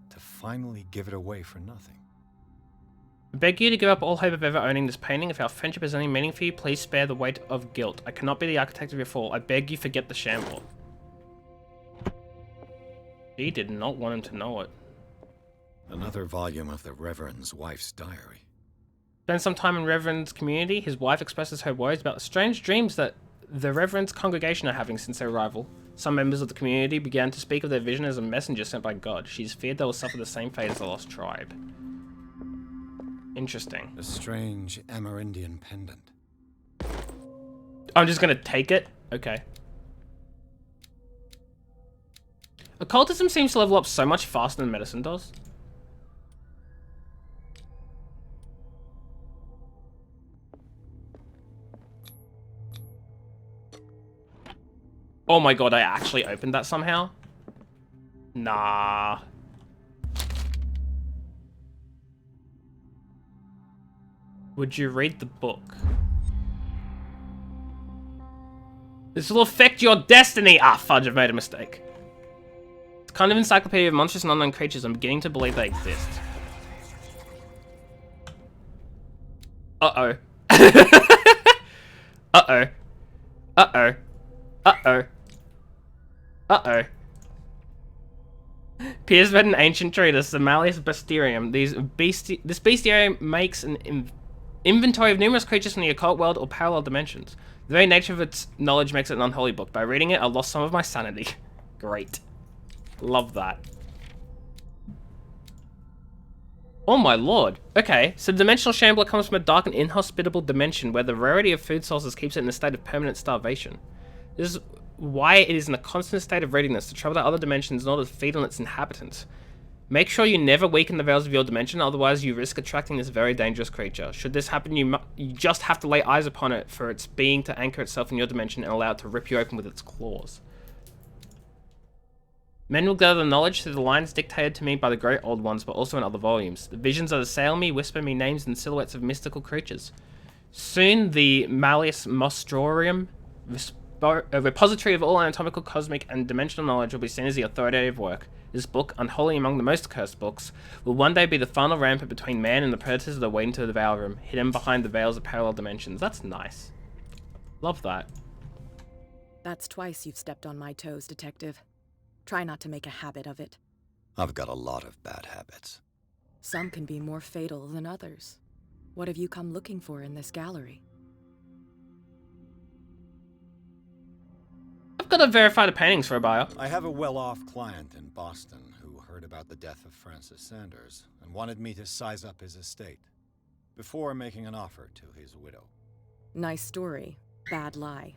to finally give it away for nothing. I beg you to give up all hope of ever owning this painting. If our friendship has any meaning for you, please spare the weight of guilt. I cannot be the architect of your fall. I beg you forget the Shambler. She did not want him to know it. Another volume of the Reverend's wife's diary. Spent some time in Reverend's community. His wife expresses her worries about the strange dreams that the Reverend's congregation are having since their arrival. Some members of the community began to speak of their vision as a messenger sent by God. She's feared they will suffer the same fate as the lost tribe. Interesting. A strange Amerindian pendant. I'm just gonna take it? Okay. Occultism seems to level up so much faster than medicine does. Oh my god, I actually opened that somehow? Nah. Would you read the book? This will affect your destiny! Ah, fudge, I've made a mistake. It's kind of encyclopedia of monstrous and unknown creatures. I'm beginning to believe they exist. Uh-oh. Uh-oh. Uh-oh. Uh-oh. Uh-oh. Piers read an ancient treatise, the Malleus Bestiarium. This bestiarium makes an inventory of numerous creatures from the occult world or parallel dimensions. The very nature of its knowledge makes it an unholy book. By reading it, I lost some of my sanity. Great. Love that. Oh my lord. Okay, so the dimensional shambler comes from a dark and inhospitable dimension where the rarity of food sources keeps it in a state of permanent starvation. This is why it is in a constant state of readiness to travel to other dimensions in order to feed on its inhabitants. Make sure you never weaken the veils of your dimension, otherwise you risk attracting this very dangerous creature. Should this happen, you just have to lay eyes upon it for its being to anchor itself in your dimension and allow it to rip you open with its claws. Men will gather knowledge through the lines dictated to me by the great old ones, but also in other volumes. The visions that assail me whisper me names and silhouettes of mystical creatures. Soon the Malleus Mostrorium, a repository of all anatomical, cosmic, and dimensional knowledge, will be seen as the authoritative work. This book, unholy among the most cursed books, will one day be the final rampart between man and the predators that are waiting to devour him, hidden behind the veils of parallel dimensions. That's nice. Love that. That's twice you've stepped on my toes, Detective. Try not to make a habit of it. I've got a lot of bad habits. Some can be more fatal than others. What have you come looking for in this gallery? I've got to verify the paintings for a bio. I have a well-off client in Boston who heard about the death of Francis Sanders and wanted me to size up his estate before making an offer to his widow. Nice story. Bad lie.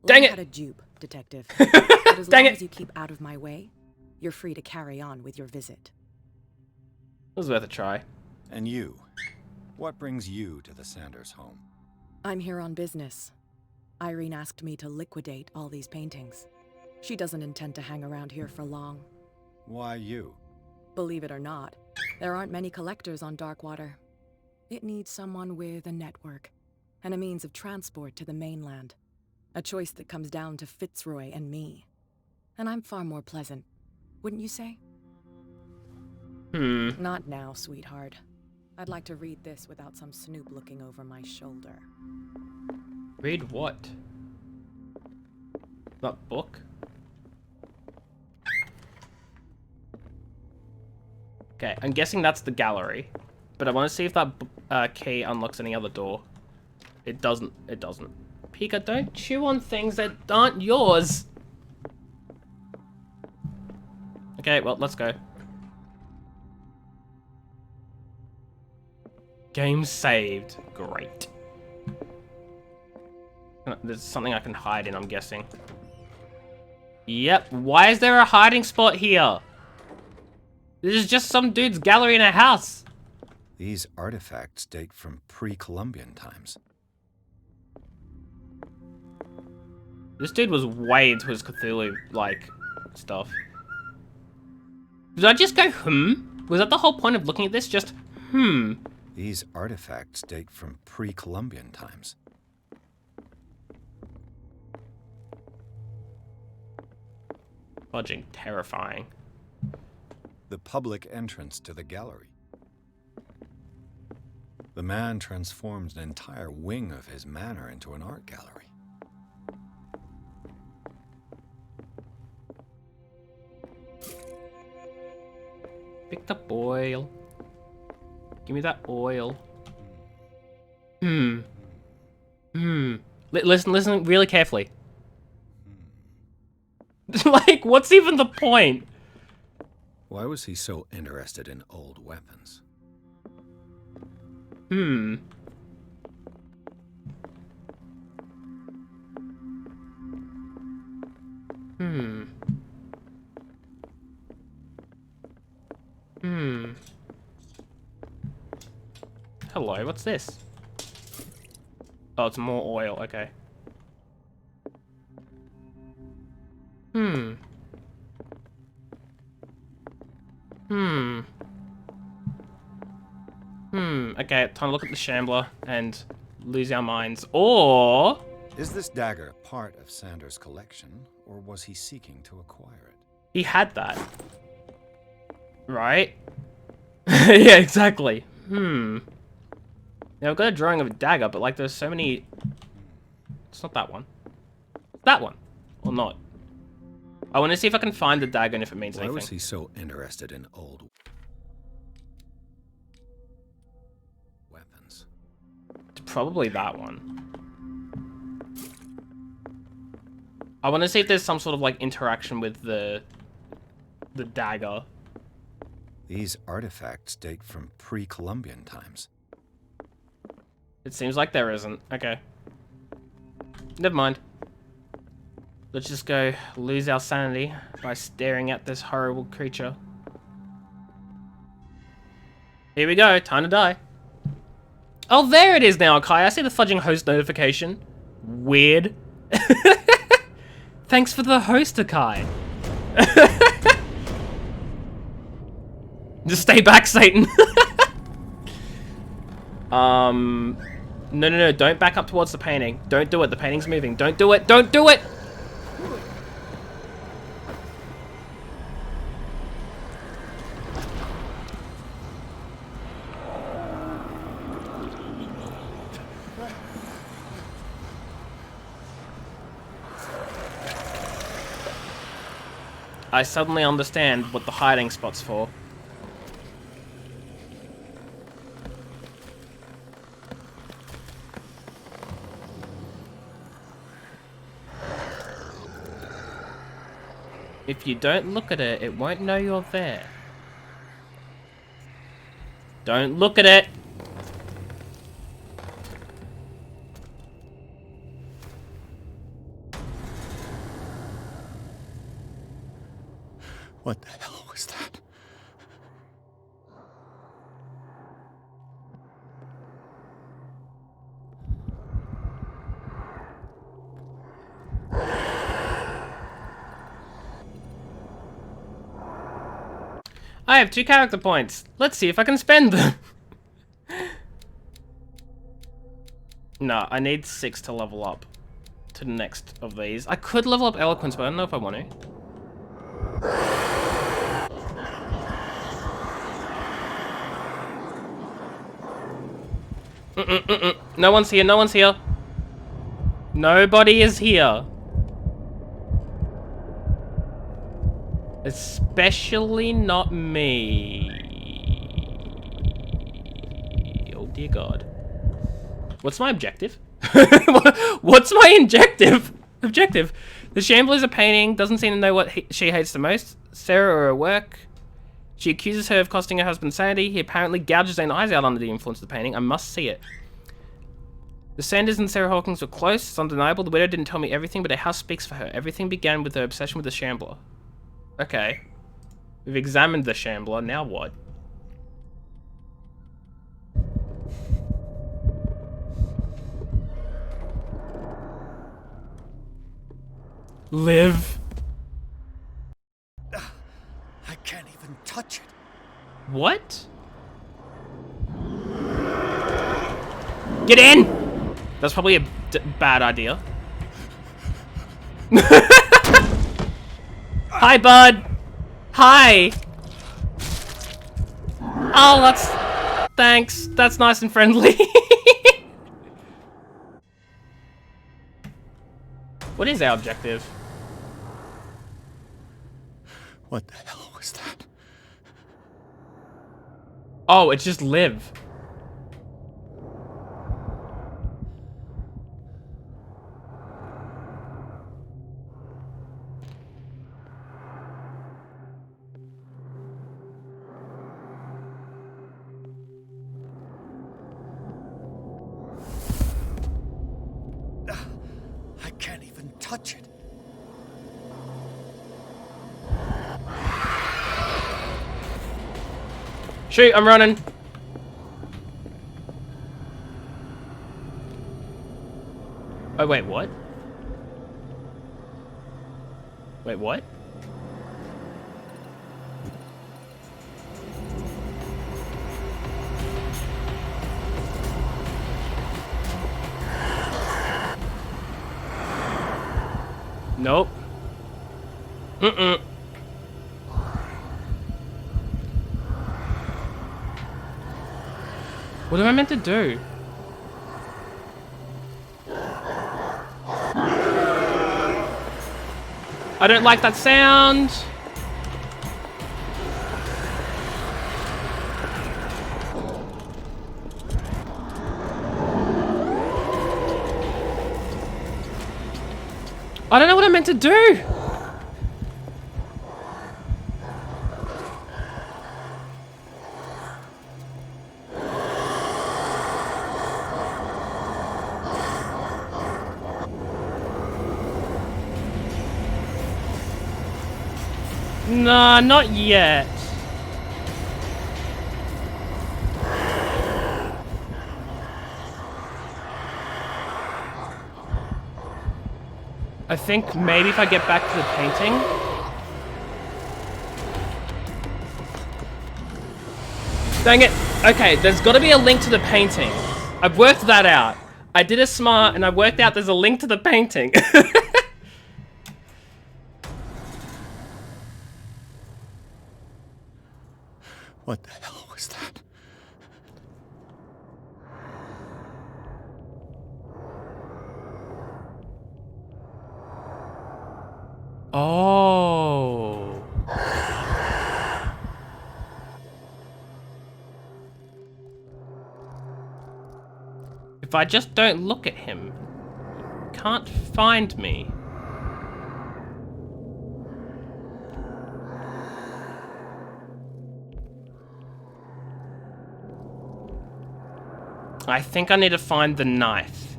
Dang it! Learn how to dupe, Detective. But as Dang long it! as you keep out of my way, you're free to carry on with your visit. It was worth a try. And you? What brings you to the Sanders home? I'm here on business. Irene asked me to liquidate all these paintings. She doesn't intend to hang around here for long. Why you? Believe it or not, there aren't many collectors on Darkwater. It needs someone with a network and a means of transport to the mainland. A choice that comes down to Fitzroy and me. And I'm far more pleasant, wouldn't you say? Not now, sweetheart. I'd like to read this without some snoop looking over my shoulder. Read what? That book? Okay, I'm guessing that's the gallery. But I want to see if that key unlocks any other door. It doesn't. It doesn't. Pika, don't chew on things that aren't yours. Okay, well, let's go. Game saved. Great. There's something I can hide in, I'm guessing. Yep. Why is there a hiding spot here? This is just some dude's gallery in a house. These artifacts date from pre-Columbian times. This dude was way into his Cthulhu, like, stuff. Did I just go, Was that the whole point of looking at this? Just, These artifacts date from pre-Columbian times. Fudging terrifying. The public entrance to the gallery. The man transformed an entire wing of his manor into an art gallery. Picked up oil. Give me that oil. Listen really carefully. Like, what's even the point? Why was he so interested in old weapons? Hello, what's this? Oh, it's more oil, okay. Okay, time to look at the Shambler and lose our minds. Or... Is this dagger part of Sanders' collection, or was he seeking to acquire it? He had that. Right? Yeah, exactly. Yeah, I've got a drawing of a dagger, but like there's so many... It's not that one. That one. Or not. I want to see if I can find the dagger and if it means anything. Why was he so interested in old weapons? It's probably that one. I want to see if there's some sort of like interaction with the dagger. These artifacts date from pre-Columbian times. It seems like there isn't. Okay. Never mind. Let's just go lose our sanity by staring at this horrible creature. Here we go, time to die. Oh, there it is now, Kai. I see the fudging host notification. Weird. Thanks for the host, Kai. Just stay back, Satan. No, don't back up towards the painting. Don't do it, the painting's moving. Don't do it, don't do it! I suddenly understand what the hiding spot's for. If you don't look at it, it won't know you're there. Don't look at it! What the hell was that? I have 2 character points. Let's see if I can spend them. No, I need 6 to level up to the next of these. I could level up Eloquence, but I don't know if I want to. No one's here, no one's here. Nobody is here. Especially not me. Oh dear God. What's my objective? What's my objective? The Shambler's a painting, doesn't seem to know what she hates the most. Sarah or her work. She accuses her of costing her husband sanity. He apparently gouged his own eyes out under the influence of the painting. I must see it. The Sanders and Sarah Hawkins were close. It's undeniable. The widow didn't tell me everything, but her house speaks for her. Everything began with her obsession with the Shambler. Okay. We've examined the Shambler. Now what? Live. I can't even touch it. What? Get in! That's probably a bad idea. Hi, bud! Hi! Oh, that's... Thanks. That's nice and friendly. What is our objective? What the hell was that? Oh, it's just live. I can't even touch it. Shoot, I'm running. Oh, wait, what? Wait, what? Nope. Mm-mm. What am I meant to do? I don't like that sound. I don't know what I'm meant to do. Nah, not yet. I think maybe if I get back to the painting. Dang it. Okay, there's got to be a link to the painting. I've worked that out. I did a smart and I worked out there's a link to the painting. What the hell was that? Oh. If I just don't look at him, he can't find me. I think I need to find the knife.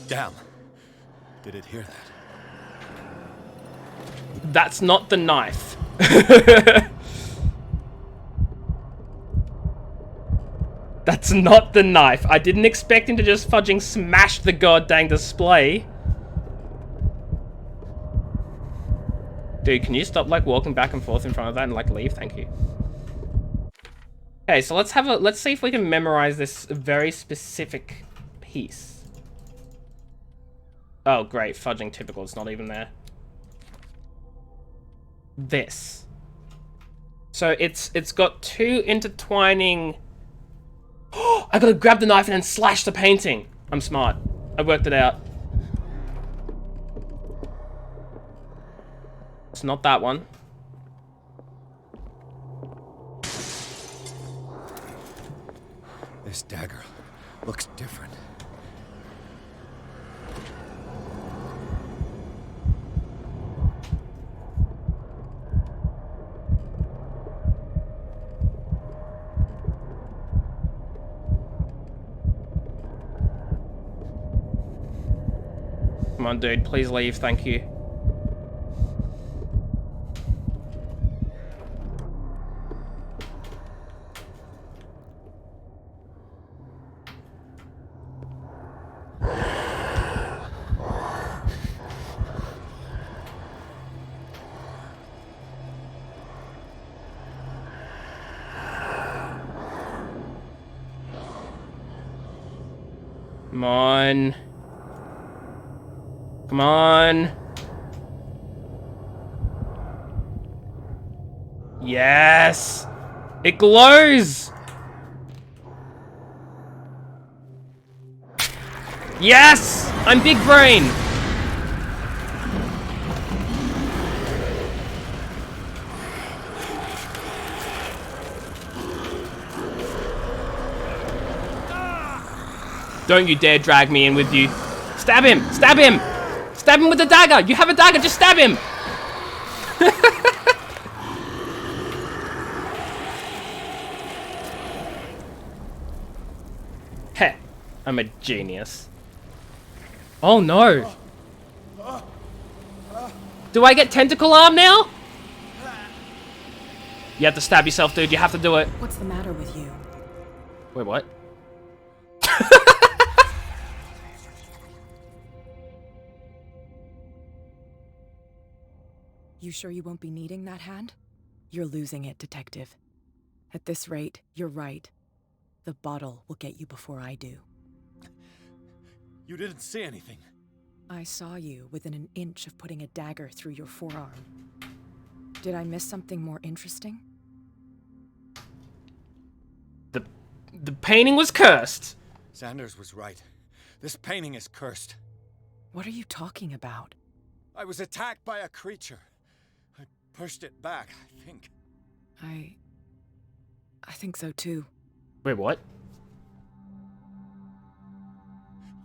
Damn. Did it hear that? That's not the knife. That's not the knife. I didn't expect him to just fudging smash the goddamn display. Dude, can you stop like walking back and forth in front of that and like leave? Thank you. Okay, so let's see if we can memorize this very specific piece. Oh, great. Fudging typical. It's not even there. This. So it's got two intertwining... I gotta grab the knife and then slash the painting. I'm smart. I worked it out. It's not that one. This dagger looks different. Come on, dude. Please leave. Thank you. Come on. Come on. Yes! It glows! Yes! I'm big brain! Don't you dare drag me in with you. Stab him! Stab him! Stab him with the dagger! You have a dagger, just stab him! Heh, I'm a genius. Oh no! Do I get tentacle arm now? You have to stab yourself, dude. You have to do it. What's the matter with you? Wait, what? You sure you won't be needing that hand? You're losing it, Detective. At this rate, you're right. The bottle will get you before I do. You didn't see anything. I saw you within an inch of putting a dagger through your forearm. Did I miss something more interesting? The painting was cursed. Sanders was right. This painting is cursed. What are you talking about? I was attacked by a creature. I pushed it back, I think. I think so too. Wait, what?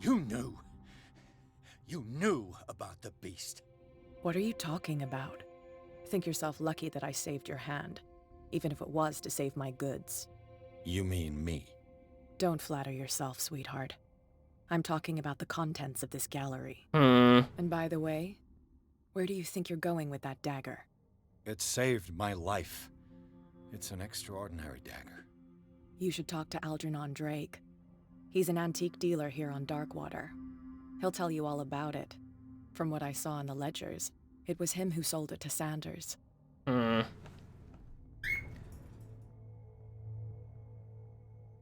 You knew. You knew about the beast. What are you talking about? Think yourself lucky that I saved your hand, even if it was to save my goods. You mean me? Don't flatter yourself, sweetheart. I'm talking about the contents of this gallery. And by the way, where do you think you're going with that dagger? It saved my life. It's an extraordinary dagger. You should talk to Algernon Drake. He's an antique dealer here on Darkwater. He'll tell you all about it. From what I saw in the ledgers, it was him who sold it to Sanders.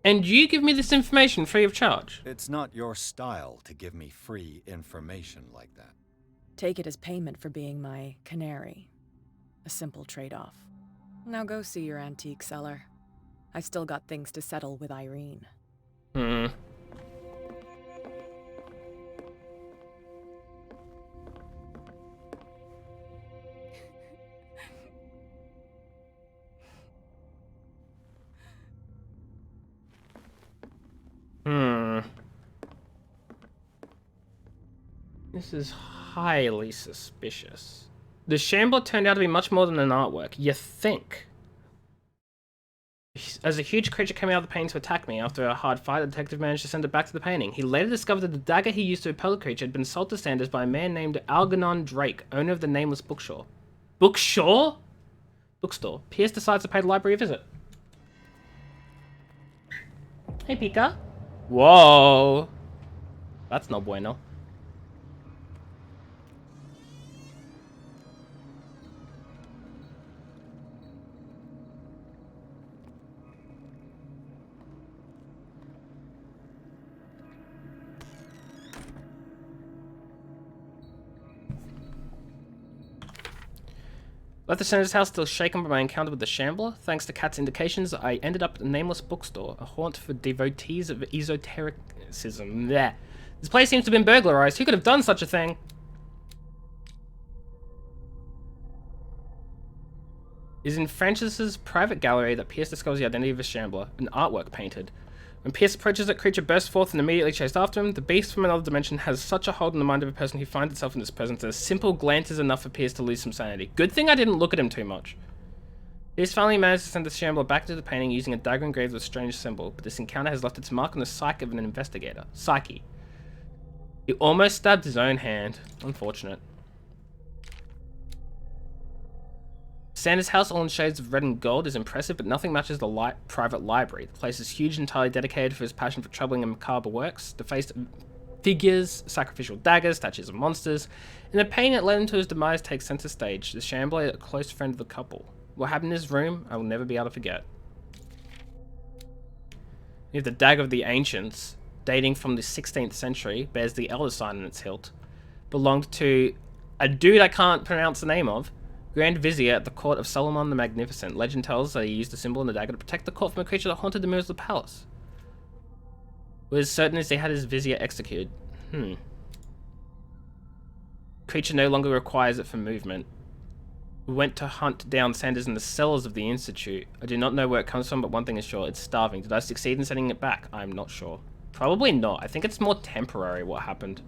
And you give me this information free of charge? It's not your style to give me free information like that. Take it as payment for being my canary. A simple trade-off. Now go see your antique seller. I still got things to settle with Irene. This is highly suspicious. The Shambler turned out to be much more than an artwork. You think? As a huge creature came out of the painting to attack me, after a hard fight, the detective managed to send it back to the painting. He later discovered that the dagger he used to repel the creature had been sold to Sanders by a man named Algernon Drake, owner of the nameless bookstore. Bookstore? Pierce decides to pay the library a visit. Hey, Pika. Whoa. That's no bueno. Left the Senator's house still shaken by my encounter with the Shambler. Thanks to Kat's indications, I ended up at the nameless bookstore, a haunt for devotees of esotericism. Blech. This place seems to have been burglarized. Who could have done such a thing? It is in Francis's private gallery that Pierce discovers the identity of a Shambler, an artwork painted. When Pierce approaches it, creature bursts forth and immediately chased after him. The beast from another dimension has such a hold on the mind of a person who finds itself in its presence that a simple glance is enough for Pierce to lose some sanity. Good thing I didn't look at him too much. Pierce finally managed to send the Shambler back into the painting using a dagger engraved with a strange symbol, but this encounter has left its mark on the psyche of an investigator. Psyche. He almost stabbed his own hand. Unfortunate. Sanders' house, all in shades of red and gold, is impressive, but nothing matches the private library. The place is huge and entirely dedicated for his passion for troubling and macabre works. Defaced figures, sacrificial daggers, statues of monsters, and the pain that led him to his demise takes center stage. The Shambler, a close friend of the couple. What happened in his room, I will never be able to forget. You have the Dagger of the Ancients, dating from the 16th century, bears the Elder sign in its hilt. Belonged to a dude I can't pronounce the name of. Grand Vizier at the court of Solomon the Magnificent. Legend tells that he used the symbol in the dagger to protect the court from a creature that haunted the mirrors of the palace. We're as certain as he had his vizier executed. Creature no longer requires it for movement. We went to hunt down Sanders in the cellars of the Institute. I do not know where it comes from, but one thing is sure, it's starving. Did I succeed in sending it back? I'm not sure. Probably not. I think it's more temporary what happened.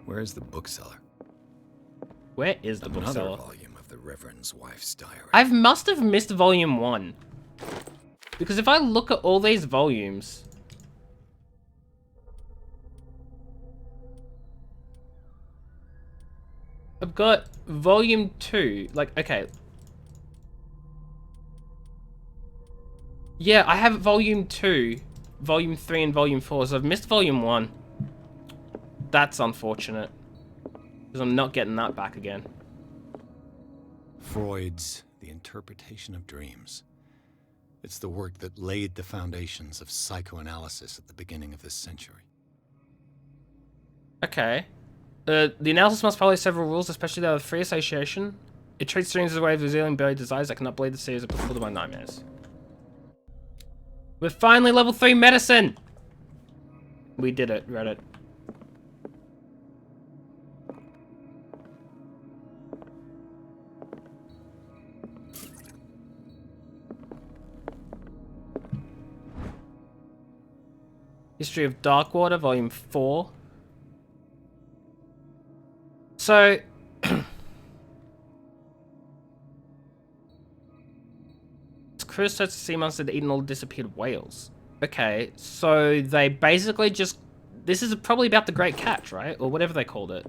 Where is the bookseller? Where is the bookseller? Another volume of the Reverend's wife's diary. I must have missed volume 1. Because if I look at all these volumes... I've got volume 2. Like, okay. Yeah, I have volume 2, volume 3, and volume 4. So I've missed volume 1. That's unfortunate. Because I'm not getting that back again. Freud's The Interpretation of Dreams. It's the work that laid the foundations of psychoanalysis at the beginning of this century. Okay. The analysis must follow several rules, especially that of free association. It treats dreams as a way of revealing buried desires that cannot bleed the series of fulfilled by nightmares. We're finally level 3 medicine! We did it, Reddit. History of Darkwater, Volume 4. So... Cruz starts to see monsters that eaten all the disappeared whales. Okay, so they basically just... This is probably about the Great Catch, right? Or whatever they called it.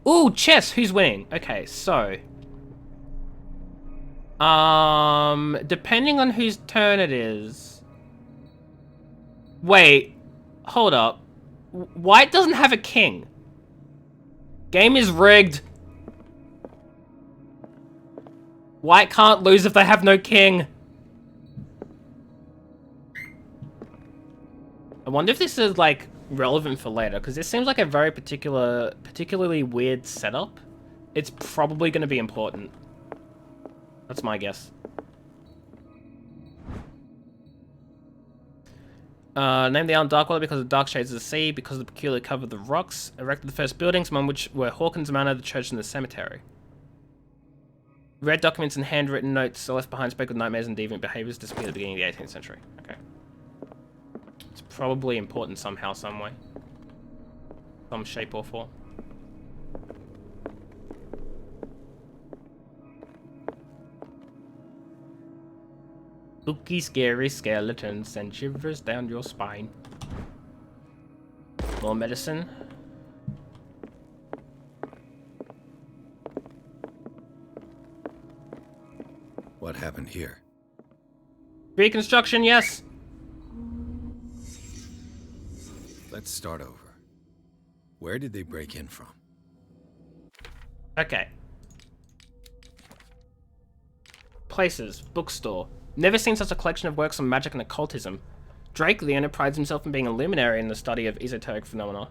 Ooh, chess! Who's winning? Okay, so... depending on whose turn it is... Wait, hold up. White doesn't have a king. Game is rigged. White can't lose if they have no king. I wonder if this is, like, relevant for later, because this seems like a very particularly weird setup. It's probably going to be important. That's my guess. Named the island Darkwater because of the dark shades of the sea, because of the peculiar cover of the rocks. Erected the first buildings, among which were Hawkins Manor, the church, and the cemetery. Read documents and handwritten notes are left behind, spoke with nightmares and deviant behaviors, disappeared at the beginning of the 18th century. Okay. It's probably important somehow, some way. Some shape or form. Spooky, scary skeletons send shivers down your spine. More medicine. What happened here? Reconstruction, yes! Let's start over. Where did they break in from? Okay. Places. Bookstore. Never seen such a collection of works on magic and occultism. Drake, the owner, prides himself on being a luminary in the study of esoteric phenomena.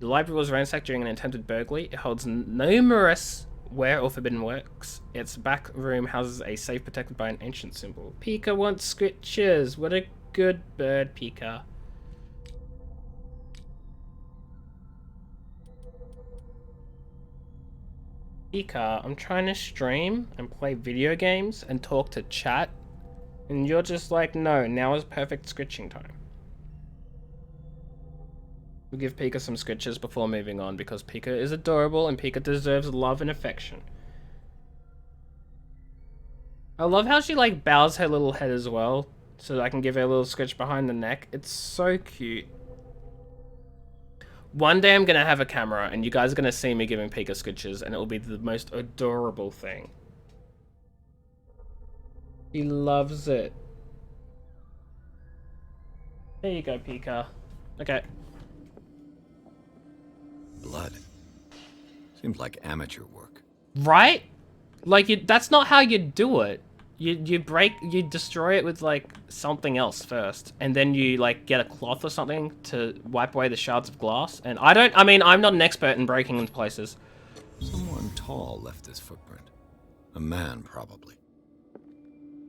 The library was ransacked during an attempted burglary. It holds numerous rare or forbidden works. Its back room houses a safe protected by an ancient symbol. Pika wants scriptures. What a good bird, Pika. Pika, I'm trying to stream and play video games and talk to chat. And you're just like, no, now is perfect scritching time. We'll give Pika some scritches before moving on because Pika is adorable and Pika deserves love and affection. I love how she like bows her little head as well so that I can give her a little scritch behind the neck. It's so cute. One day I'm going to have a camera and you guys are going to see me giving Pika scritches and it will be the most adorable thing. He loves it. There you go, Pika. Okay. Blood. Seems like amateur work. Right? Like, that's not how you do it. You destroy it with, like, something else first. And then you, like, get a cloth or something to wipe away the shards of glass. And I'm not an expert in breaking into places. Someone tall left this footprint. A man, probably.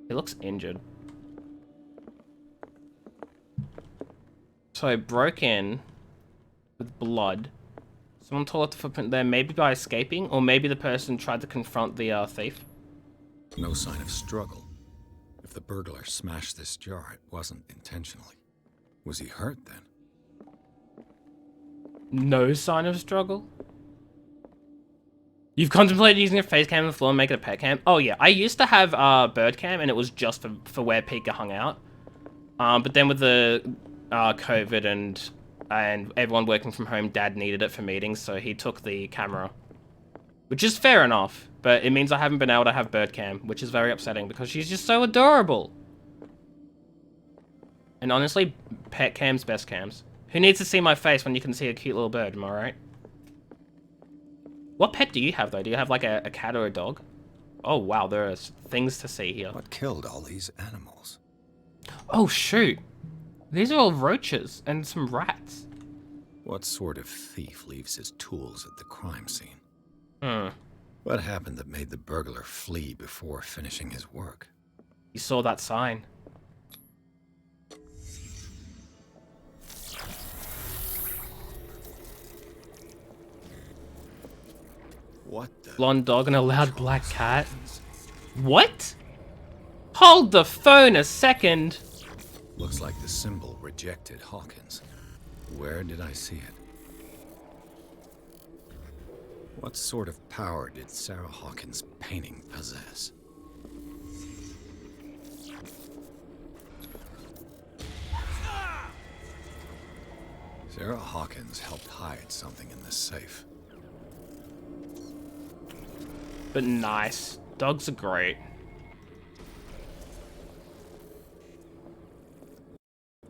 He looks injured. So I broke in with blood. Someone tore out the footprint there, maybe by escaping, or maybe the person tried to confront the thief. No sign of struggle. If the burglar smashed this jar, it wasn't intentionally. Was he hurt then? No sign of struggle? You've contemplated using a face cam on the floor and make it a pet cam? Oh yeah, I used to have bird cam and it was just for where Pika hung out. But then with the COVID and everyone working from home, Dad needed it for meetings, so he took the camera. Which is fair enough, but it means I haven't been able to have bird cam, which is very upsetting because she's just so adorable. And honestly, pet cams, best cams. Who needs to see my face when you can see a cute little bird, am I right? What pet do you have, though? Do you have, like, a cat or a dog? Oh, wow, there are things to see here. What killed all these animals? Oh, shoot. These are all roaches and some rats. What sort of thief leaves his tools at the crime scene? Hmm. What happened that made the burglar flee before finishing his work? You saw that sign. What the? Blonde dog and a loud black cat. What? Hold the phone a second. Looks like the symbol rejected Hawkins. Where did I see it? What sort of power did Sarah Hawkins' painting possess? Sarah Hawkins helped hide something in this safe. But nice. Dogs are great.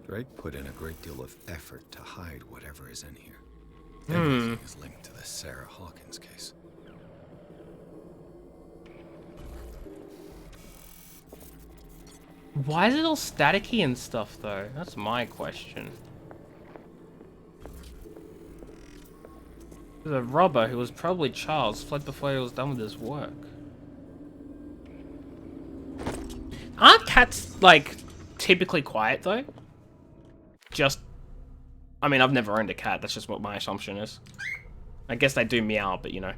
Drake put in a great deal of effort to hide whatever is in here. Everything is linked to the Sarah Hawkins case. Why is it all staticky and stuff, though? That's my question. The robber, who was probably Charles, fled before he was done with his work. Aren't cats, like, typically quiet, though? I mean, I've never owned a cat. That's just what my assumption is. I guess they do meow, but you know.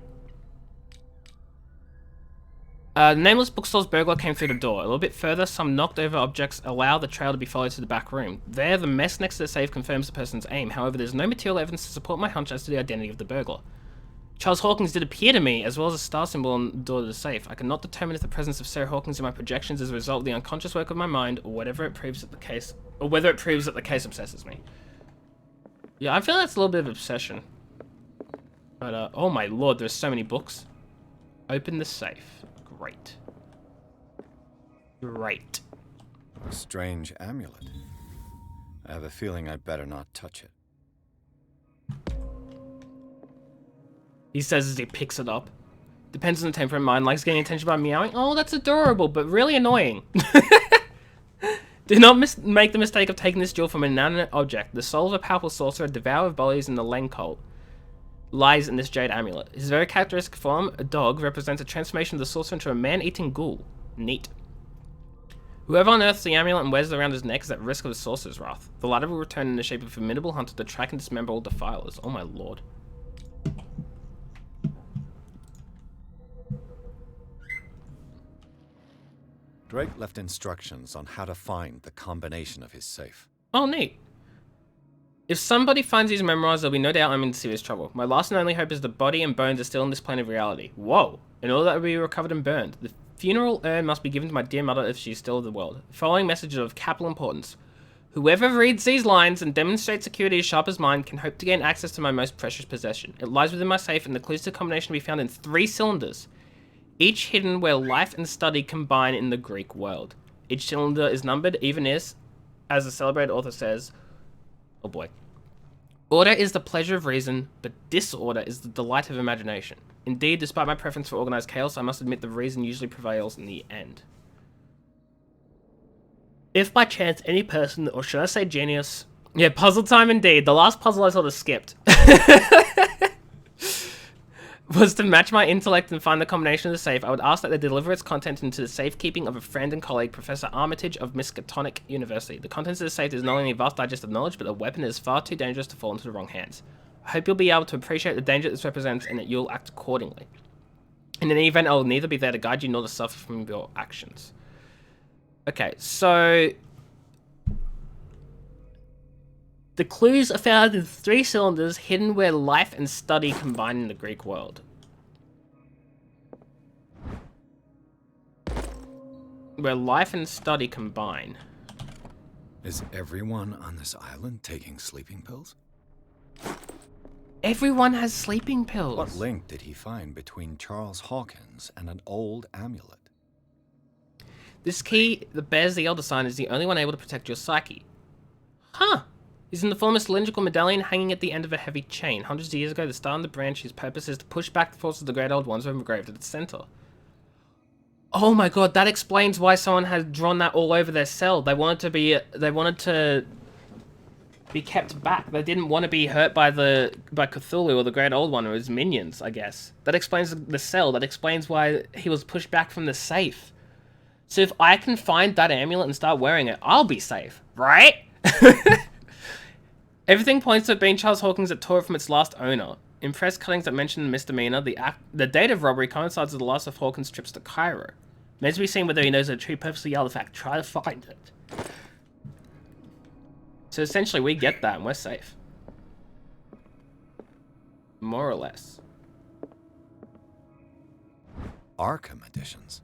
The nameless bookstore's burglar came through the door. A little bit further, some knocked over objects allow the trail to be followed to the back room. There, the mess next to the safe confirms the person's aim. However, there's no material evidence to support my hunch as to the identity of the burglar. Charles Hawkins did appear to me, as well as a star symbol on the door of the safe. I cannot determine if the presence of Sarah Hawkins in my projections is a result of the unconscious work of my mind, or whether it proves that the case obsesses me. Yeah, I feel that's a little bit of obsession. But, oh my lord, there's so many books. Open the safe. Great. Great. A strange amulet. I have a feeling I'd better not touch it. He says as he picks it up. Depends on the temperament. Mine likes getting attention by meowing. Oh, that's adorable, but really annoying. Do not make the mistake of taking this jewel from an inanimate object. The soul of a powerful sorcerer, devourer of bodies in the Leng cult, lies in this jade amulet. His very characteristic form, a dog, represents a transformation of the sorcerer into a man-eating ghoul. Neat. Whoever unearths the amulet and wears it around his neck is at risk of the sorcerer's wrath. The latter will return in the shape of a formidable hunter to track and dismember all defilers. Oh my lord. Drake left instructions on how to find the combination of his safe. Oh, neat. If somebody finds these memoirs, there'll be no doubt I'm in serious trouble. My last and only hope is the body and bones are still in this plane of reality. Whoa. And all that will be recovered and burned. The funeral urn must be given to my dear mother if she's still in the world. The following message is of capital importance. Whoever reads these lines and demonstrates security as sharp as mine can hope to gain access to my most precious possession. It lies within my safe, and the clues to the combination will be found in 3 cylinders, each hidden where life and study combine in the Greek world. Each cylinder is numbered, even as the celebrated author says, oh boy. Order is the pleasure of reason, but disorder is the delight of imagination. Indeed, despite my preference for organized chaos, I must admit the reason usually prevails in the end. If by chance any person, or should I say genius... Yeah, puzzle time indeed. The last puzzle I sort of skipped. Was to match my intellect and find the combination of the safe, I would ask that they deliver its content into the safekeeping of a friend and colleague, Professor Armitage of Miskatonic University. The contents of the safe is not only a vast digest of knowledge, but a weapon that is far too dangerous to fall into the wrong hands. I hope you'll be able to appreciate the danger this represents and that you'll act accordingly. In any event, I will neither be there to guide you nor to suffer from your actions. Okay, so... The clues are found in 3 cylinders hidden where life and study combine in the Greek world. Where life and study combine. Is everyone on this island taking sleeping pills? Everyone has sleeping pills. What link did he find between Charles Hawkins and an old amulet? This key that bears the Elder Sign is the only one able to protect your psyche. Huh. Is in the form of a cylindrical medallion hanging at the end of a heavy chain. Hundreds of years ago, the star and the branch whose purpose is to push back the forces of the Great Old Ones were engraved at its center. Oh my god, that explains why someone had drawn that all over their cell. They wanted to be kept back. They didn't want to be hurt by Cthulu or the Great Old One or his minions, I guess. That explains the cell. That explains why he was pushed back from the safe. So if I can find that amulet and start wearing it, I'll be safe, right? Everything points to it being Charles Hawkins that tore it from its last owner. In press cuttings that mention the misdemeanor, the date of robbery coincides with the last of Hawkins' trips to Cairo. Remains to be seen whether he knows the true purpose of the artifact. Try to find it. So essentially, we get that and we're safe. More or less. Arkham editions.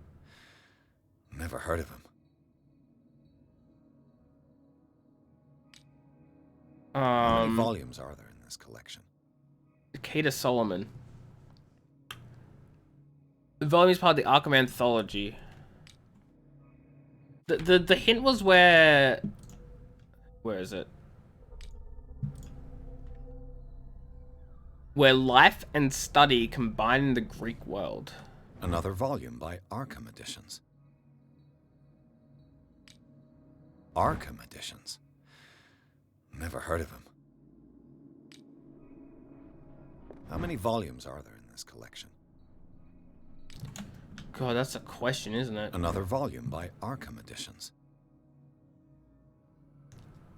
Never heard of him. How many volumes are there in this collection? The Key to Solomon. The volume is part of the Arkham Anthology. The hint was where is it? Where life and study combine in the Greek world. Another volume by Arkham Editions. Arkham Editions? Never heard of him. How many volumes are there in this collection? God, that's a question, isn't it? Another volume by Arkham Editions.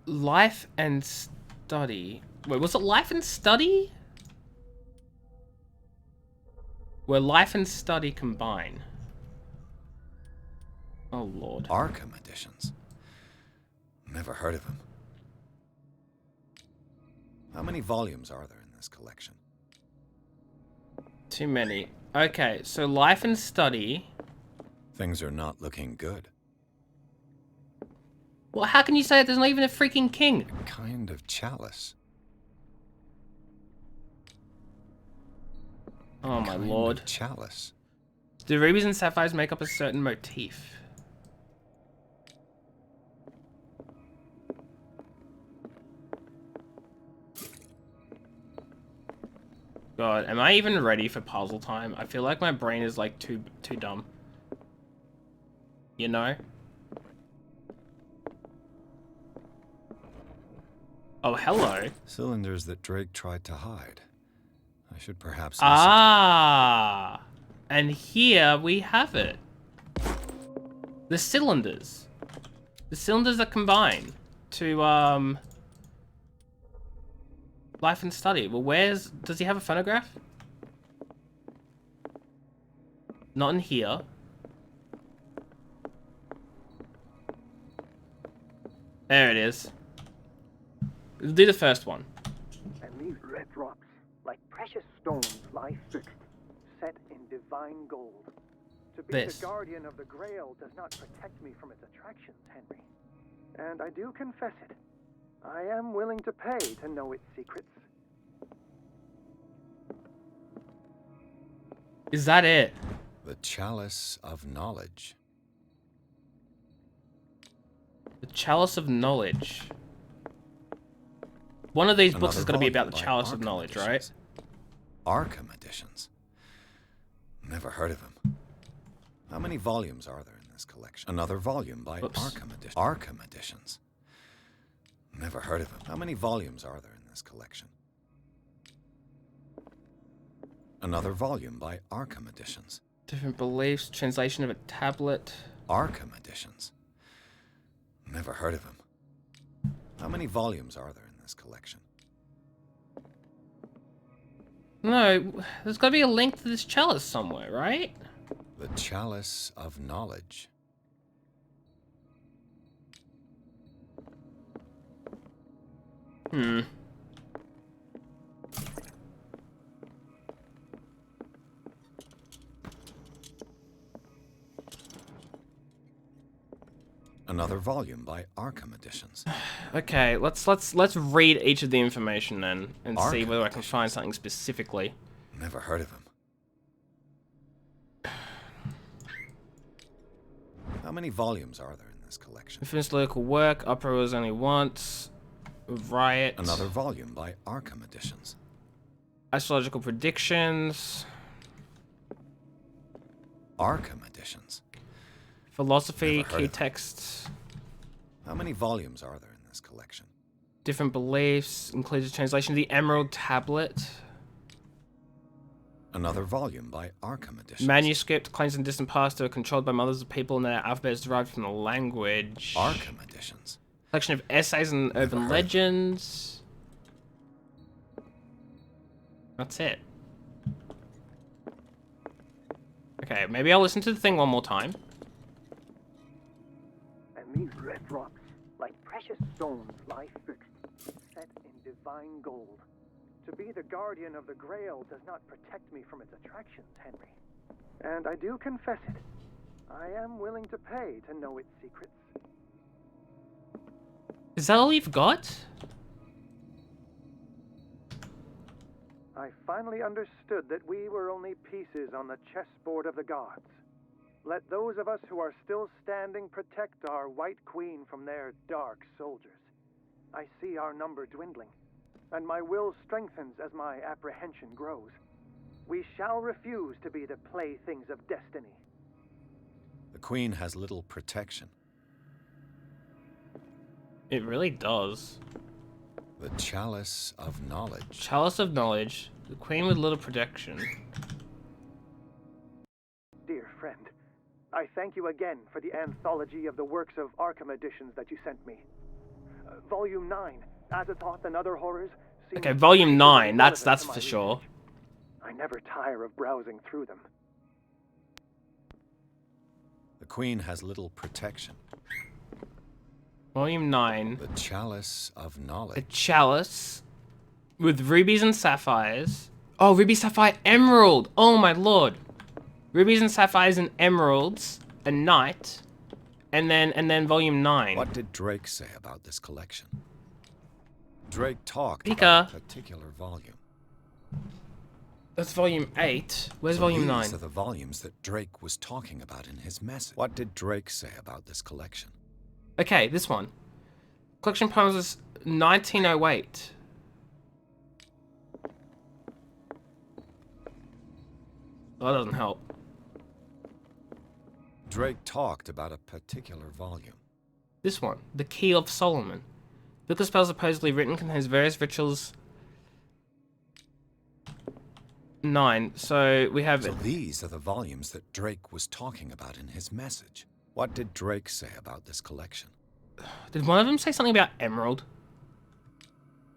Life and Study. Wait, was it Life and Study? Where life and study combine. Oh, Lord. Arkham Editions. Never heard of him. How many volumes are there in this collection? Too many. Okay, so life and study. Things are not looking good. Well, how can you say that there's not even a freaking king? A kind of chalice. Oh my lord. Chalice. Do rubies and sapphires make up a certain motif? God, am I even ready for puzzle time? I feel like my brain is like too dumb. You know? Oh, hello. Cylinders that Drake tried to hide. I should perhaps... Ah! And here we have it. The cylinders. The cylinders that combine to, life and study. Well, does he have a phonograph? Not in here. There it is. We'll do the first one. And these red rocks, like precious stones, lie fixed, set in divine gold. To be This. the guardian of the Grail does not protect me from its attractions, Henry. And I do confess it. I am willing to pay to know its secrets. Is that it? The Chalice of Knowledge. The Chalice of Knowledge. One of these books is going to be about the Chalice of Knowledge, right? Arkham Editions. Never heard of him. How many volumes are there in this collection? Another volume by Arkham Editions. Arkham Editions. Never heard of him. How many volumes are there in this collection? Another volume by Arkham Editions. Different beliefs, translation of a tablet. Arkham Editions. Never heard of him. How many volumes are there in this collection? No, there's got to be a link to this chalice somewhere, right? The Chalice of Knowledge. Hmm. Another volume by Arkham Editions. Okay, let's read each of the information then and see Arkham whether I can find something specifically. Never heard of him. How many volumes are there in this collection? Finished local work. Opera was only once. Riot. Another volume by Arkham Editions. Astrological predictions. Arkham Editions. Philosophy, Never heard key of it. texts. How many volumes are there in this collection? Different beliefs. Includes a translation of the Emerald Tablet. Another volume by Arkham Editions. Manuscript. Claims in distant past are controlled by mothers of people and their alphabets derived from the language. Arkham Editions. Collection of essays and urban legends. That's it. Okay, maybe I'll listen to the thing one more time. And these red rocks, like precious stones, lie fixed, set in divine gold. To be the guardian of the Grail does not protect me from its attractions, Henry. And I do confess it. I am willing to pay to know its secrets. Is that all you've got? I finally understood that we were only pieces on the chessboard of the gods. Let those of us who are still standing protect our White Queen from their dark soldiers. I see our number dwindling, and my will strengthens as my apprehension grows. We shall refuse to be the playthings of destiny. The Queen has little protection. It really does. The Chalice of Knowledge. Chalice of Knowledge. The Queen with little protection. Dear friend, I thank you again for the anthology of the works of Arkham editions that you sent me. Volume 9, Azathoth and Other Horrors. Okay, Volume 9, that's for sure. I never tire of browsing through them. The Queen has little protection. Volume 9. The Chalice of Knowledge. A chalice with rubies and sapphires. Oh, ruby, sapphire, emerald. Oh my lord. Rubies and sapphires and emeralds. A knight. And then volume 9. What did Drake say about this collection? Drake talked Pika. about a particular volume. That's volume 8. Where's volume 9? These are the volumes that Drake was talking about in his message. What did Drake say about this collection? Okay, this one. Collection poems is 1908. Oh, that doesn't help. Drake talked about a particular volume. This one, The Key of Solomon. Book of spells supposedly written contains various rituals. 9. So we have. So these are the volumes that Drake was talking about in his message. What did Drake say about this collection? Did one of them say something about emerald?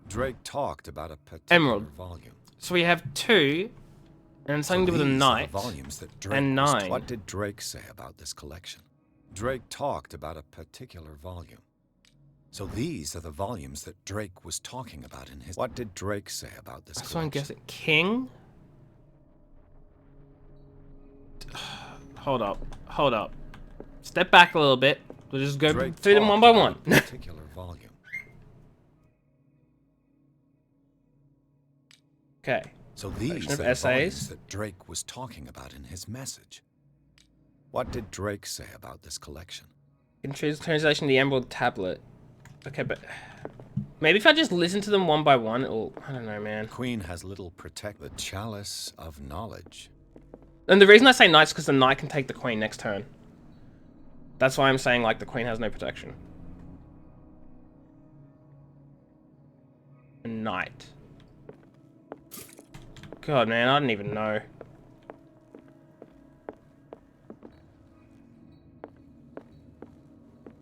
Drake talked about a particular Emerald. volume. So we have 2, and something to do with a these are knight, the volumes that Drake and was 9. What did Drake say about this collection? Drake talked about a particular volume. So these are the volumes that Drake was talking about in his. What did Drake say about this So I'm collection? guessing King. Hold up. Step back a little bit. We'll just go Drake through them one by one. talked about a particular volume. Okay. So these Collection are of the essays. volumes that Drake was talking about in his message. What did Drake say about this collection? In translation of the Emerald Tablet. Okay, but maybe if I just listen to them one by one, it'll. I don't know, man. Queen has little protect. The Chalice of Knowledge. And the reason I say knight's because the knight can take the queen next turn. That's why I'm saying, like, the queen has no protection. A knight. God, man, I didn't even know.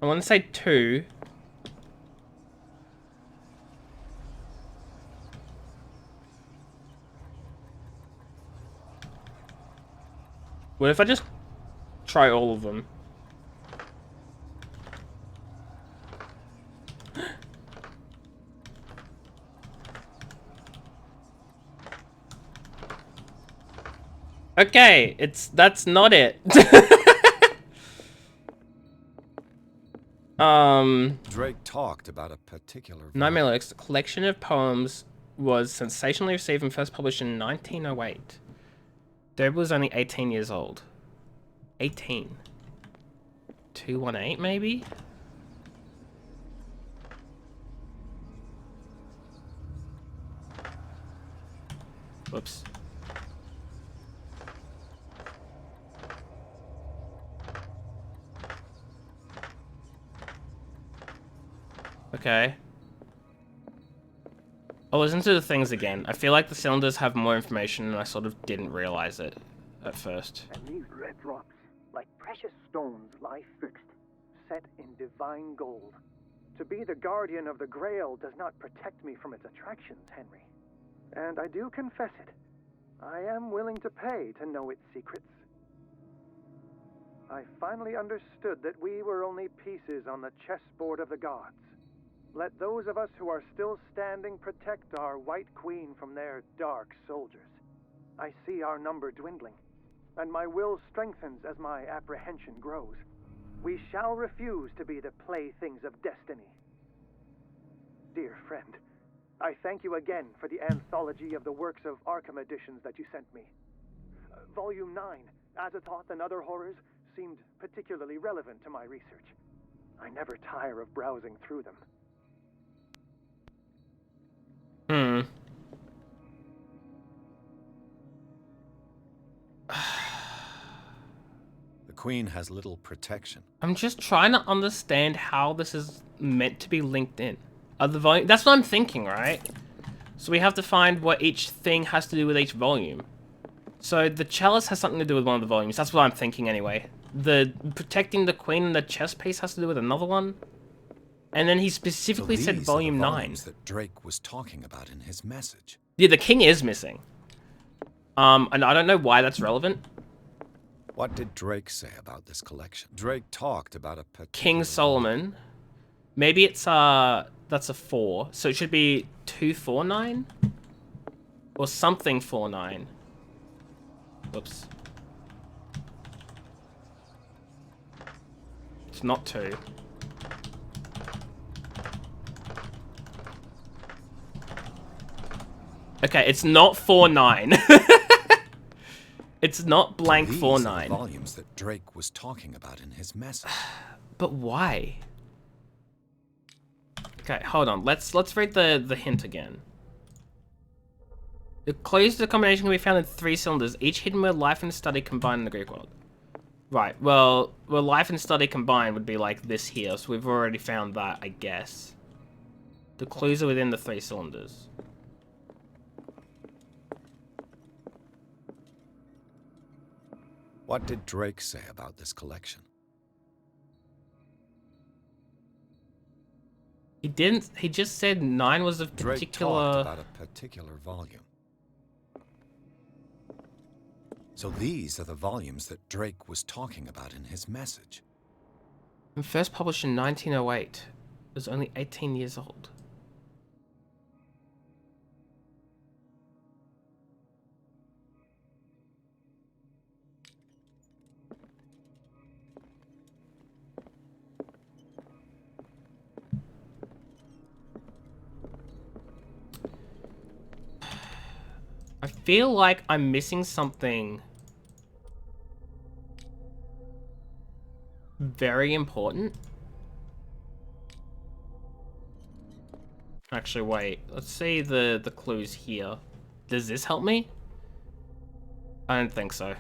I want to say 2. What if I just try all of them? Okay, that's not it. Drake talked about a particular volume. Nightmare Lyrics, the collection of poems was sensationally received and first published in 1908. Deb was only 18 years old. 18. 218, maybe? Whoops. Okay. I'll listen to the things again. I feel like the cylinders have more information and I sort of didn't realize it at first. And these red drops, like precious stones, lie fixed, set in divine gold. To be the guardian of the Grail does not protect me from its attractions, Henry. And I do confess it. I am willing to pay to know its secrets. I finally understood that we were only pieces on the chessboard of the gods. Let those of us who are still standing protect our White Queen from their dark soldiers. I see our number dwindling, and my will strengthens as my apprehension grows. We shall refuse to be the playthings of destiny. Dear friend, I thank you again for the anthology of the works of Arkham editions that you sent me. Volume 9, Azathoth and Other Horrors, seemed particularly relevant to my research. I never tire of browsing through them. The Queen has little protection. I'm just trying to understand how this is meant to be linked in. The volume, that's what I'm thinking, right? So we have to find what each thing has to do with each volume. So the chalice has something to do with one of the volumes. That's what I'm thinking anyway. The protecting the Queen and the chest piece has to do with another one. And then he specifically said volume 9. That Drake was talking about in his message. Yeah, the king is missing. And I don't know why that's relevant. What did Drake say about this collection? Drake talked about a King Solomon. Maybe it's that's a 4. So it should be 249 or something 49. Whoops. It's not 2. Okay, it's not 49. It's not blank 49. Volumes that Drake was talking about in his message. But why? Okay, hold on. Let's read the hint again. The clues to the combination can be found in 3 cylinders, each hidden where life and study combined in the Greek world. Right. Well, life and study combined would be like this here, so we've already found that, I guess. The clues are within the 3 cylinders. What did Drake say about this collection? He didn't. He just said 9 was a particular. Drake talked about a particular volume. So these are the volumes that Drake was talking about in his message. And first published in 1908. It was only 18 years old. I feel like I'm missing something very important. Actually, wait. Let's see the clues here. Does this help me? I don't think so.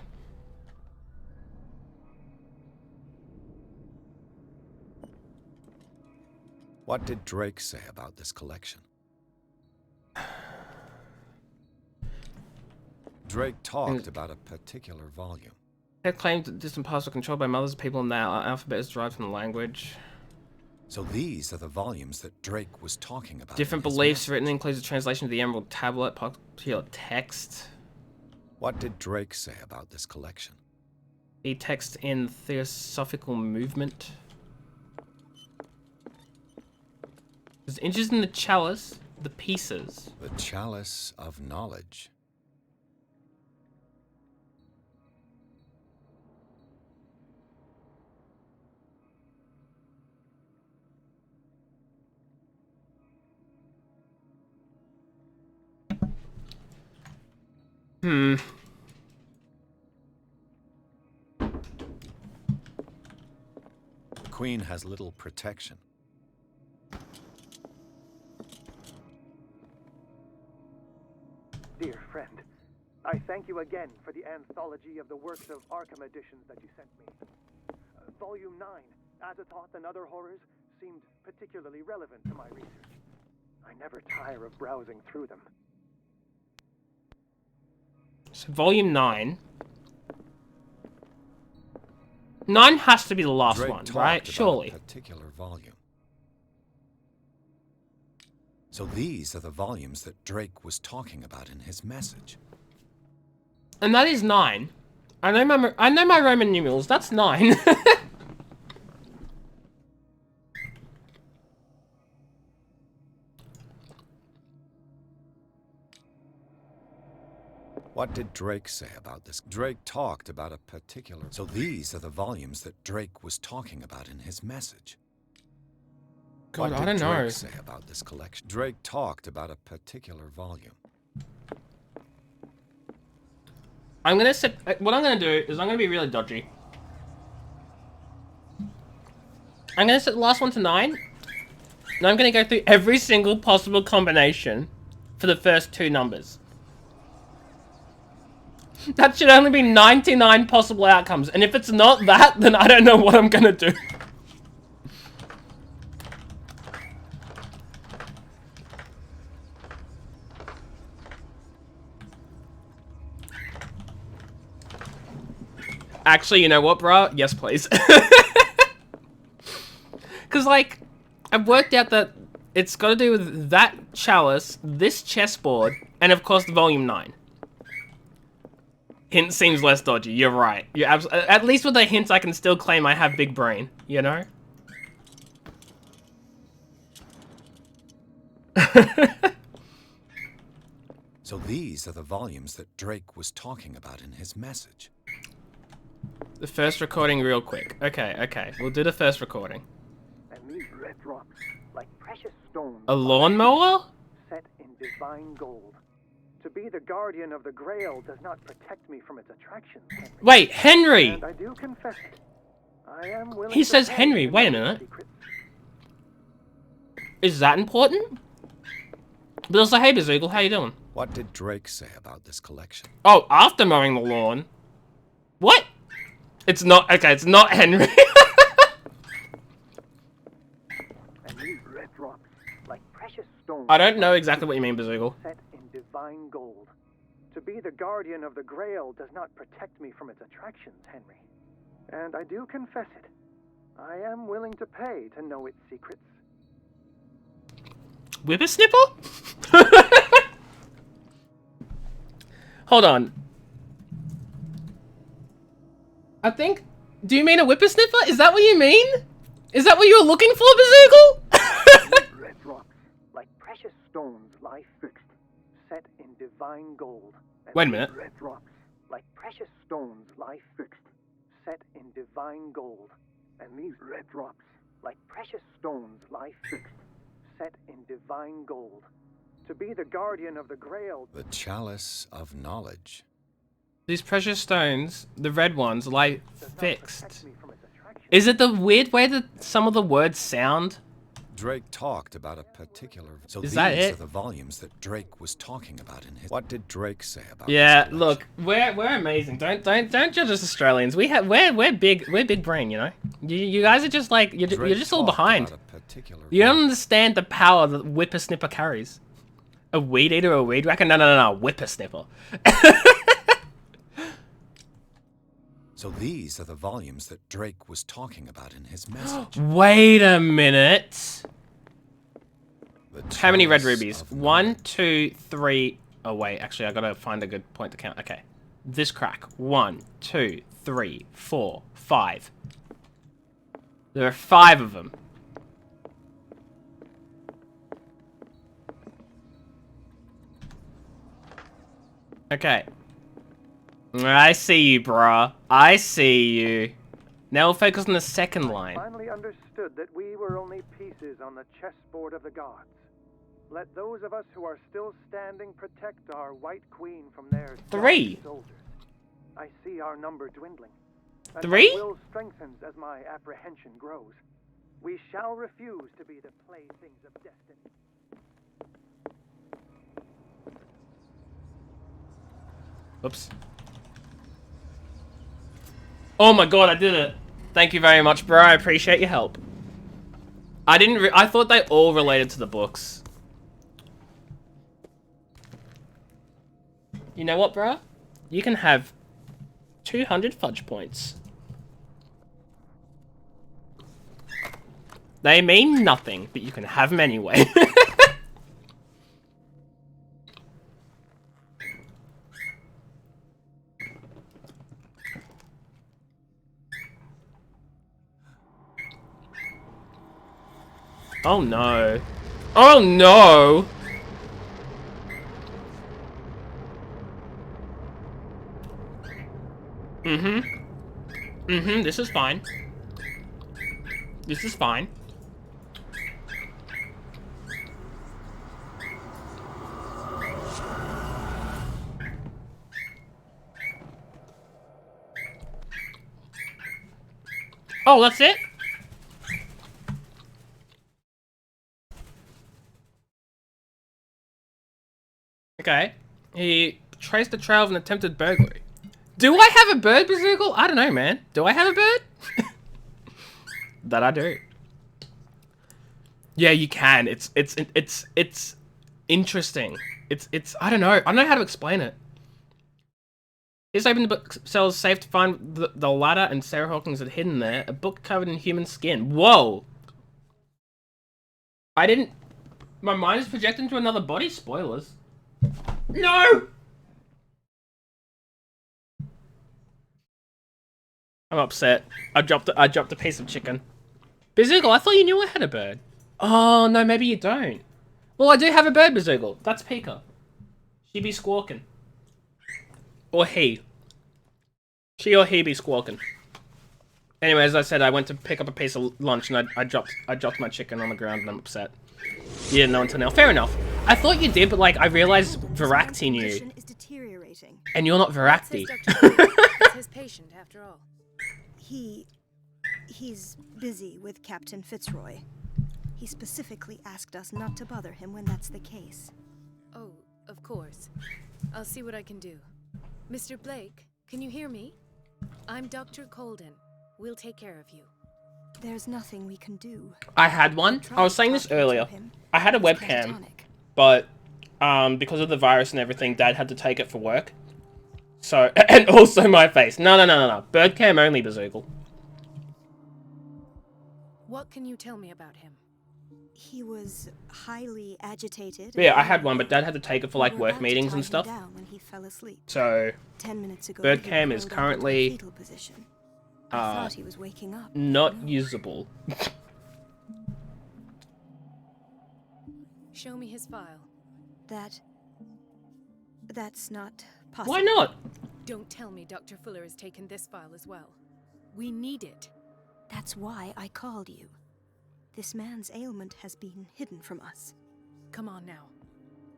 What did Drake say about this collection? Drake talked about a particular volume. They claimed that distant past were controlled by mothers, people, and now our alphabet is derived from the language. So these are the volumes that Drake was talking about. Different beliefs written includes a translation of the Emerald Tablet, popular text. What did Drake say about this collection? The text in Theosophical Movement. There's interest in the chalice, the pieces. The chalice of knowledge. The Queen has little protection. Dear friend, I thank you again for the anthology of the works of Arkham editions that you sent me. Volume 9, Azathoth and Other Horrors, seemed particularly relevant to my research. I never tire of browsing through them. So volume 9. 9 has to be the last Drake one, talked right? about Surely. a particular volume. So these are the volumes that Drake was talking about in his message. And that is 9. I know my Roman numerals. That's 9. What did Drake say about this? Drake talked about a particular... So these are the volumes that Drake was talking about in his message. God, what I did don't know. Drake say about this collection? Drake talked about a particular volume. I'm gonna set. What I'm gonna do is I'm gonna be really dodgy. I'm gonna set the last one to 9. And I'm gonna go through every single possible combination for the first 2 numbers. That should only be 99 possible outcomes. And if it's not that, then I don't know what I'm gonna do. Actually, you know what, bro? Yes, please. Because, like, I've worked out that it's got to do with that chalice, this chessboard, and, of course, the volume 9. Hint seems less dodgy. You're right. You're at least with the hints, I can still claim I have big brain, you know? So these are the volumes that Drake was talking about in his message. The first recording real quick. Okay. We'll do the first recording. And these red rocks, like precious stones, A lawnmower? set in divine gold. To be the guardian of the Grail does not protect me from its attractions, Henry. Wait, Henry! And I do confess it. I am willing He to says pay Henry. to Wait a know minute. secrets. Is that important? But also, hey, Bazoogle, how you doing? What did Drake say about this collection? Oh, after mowing the lawn. What? It's not, okay, it's not Henry. And these red rocks, like precious stones, I don't know exactly what you mean, Bazoogle. set in divine gold. To be the guardian of the Grail does not protect me from its attractions, Henry. And I do confess it. I am willing to pay to know its secrets. Whippersnipper? Hold on. I think... Do you mean a whippersnipper? Is that what you mean? Is that what you were looking for, Bazoogle? Red rocks, like precious stones, lie fixed, set in divine gold. And Wait a minute. Red rocks, like precious stones, lie fixed, set in divine gold. And these red rocks, like precious stones, lie fixed, set in divine gold. To be the guardian of the Grail. The chalice of knowledge. These precious stones, the red ones, lie fixed. Is it the weird way that some of the words sound? Drake talked about a particular... So Is these that it? are the volumes that Drake was talking about in his... What did Drake say about Yeah, look, we're amazing. Don't judge us Australians. We're big brain, you know. You guys are just like you're just all behind. You don't understand the power that whippersnipper carries. A weed eater or a weed whacker? No, whippersnipper. So these are the volumes that Drake was talking about in his message. Wait a minute. The How many red chalice rubies? of 1, 2, 3. Oh wait, actually I gotta find a good point to count. Okay. This crack. 1, 2, 3, 4, 5. There are 5 of them. Okay. I see you, brah. I see you. Now we'll focus on the second line. Finally understood that we were only pieces on the chessboard of the gods. Let those of us who are still standing protect our White Queen from their 3. soldiers. I see our number dwindling. And 3? my will strengthens as my apprehension grows. We shall refuse to be the playthings of destiny. Oops. Oh my god, I did it. Thank you very much, bro. I appreciate your help. I thought they all related to the books. You know what, bro? You can have 200 fudge points. They mean nothing, but you can have them anyway. Oh no. Oh no! This is fine. This is fine. Oh, that's it? Okay. He traced the trail of an attempted burglary. Do I have a bird, Bazoogle? I don't know, man. Do I have a bird? That I do. Yeah, you can. It's interesting. It's I don't know. I don't know how to explain it. Here's open the book cells safe to find the ladder and Sarah Hawkins had hidden there. A book covered in human skin. Whoa! I didn't... My mind is projected into another body? Spoilers. No! I'm upset. I dropped a piece of chicken. Bazoogle, I thought you knew I had a bird. Oh, no, maybe you don't. Well, I do have a bird, Bazoogle. That's Pika. She be squawking. Or he. She or he be squawking. Anyway, as I said, I went to pick up a piece of lunch and I dropped my chicken on the ground and I'm upset. You didn't know until now. Fair enough. I thought you did, but like I realized Virakti knew. And you're not Virakti. It's his patient, after all. He's busy with Captain Fitzroy. He specifically asked us not to bother him when that's the case. Oh, of course. I'll see what I can do. Mr. Blake, can you hear me? I'm Dr. Colden. We'll take care of you. There's nothing we can do. I had one. I was saying this earlier. I had a webcam, but because of the virus and everything, Dad had to take it for work. So, and also my face. No. Birdcam only, Bazoogle. What can you tell me about him? He was highly agitated. Yeah, I had one, but Dad had to take it for like work meetings and stuff. When he fell asleep. So, 10 minutes ago, Birdcam is currently I thought he was waking up. Not usable. Show me his file. That's not possible. Why not? Don't tell me Dr. Fuller has taken this file as well. We need it. That's why I called you. This man's ailment has been hidden from us. Come on now.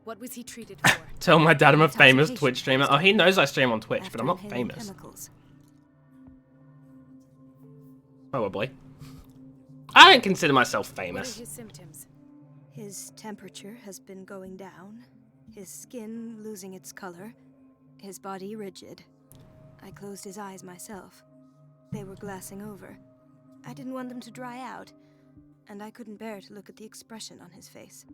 What was he treated for? Tell my dad I'm a famous Twitch streamer. Oh, he knows I stream on Twitch, but I'm not famous. Chemicals. Probably. I don't consider myself famous. What are his symptoms? His temperature has been going down, his skin losing its color, his body rigid. I closed his eyes myself. They were glassing over. I didn't want them to dry out, and I couldn't bear to look at the expression on his face.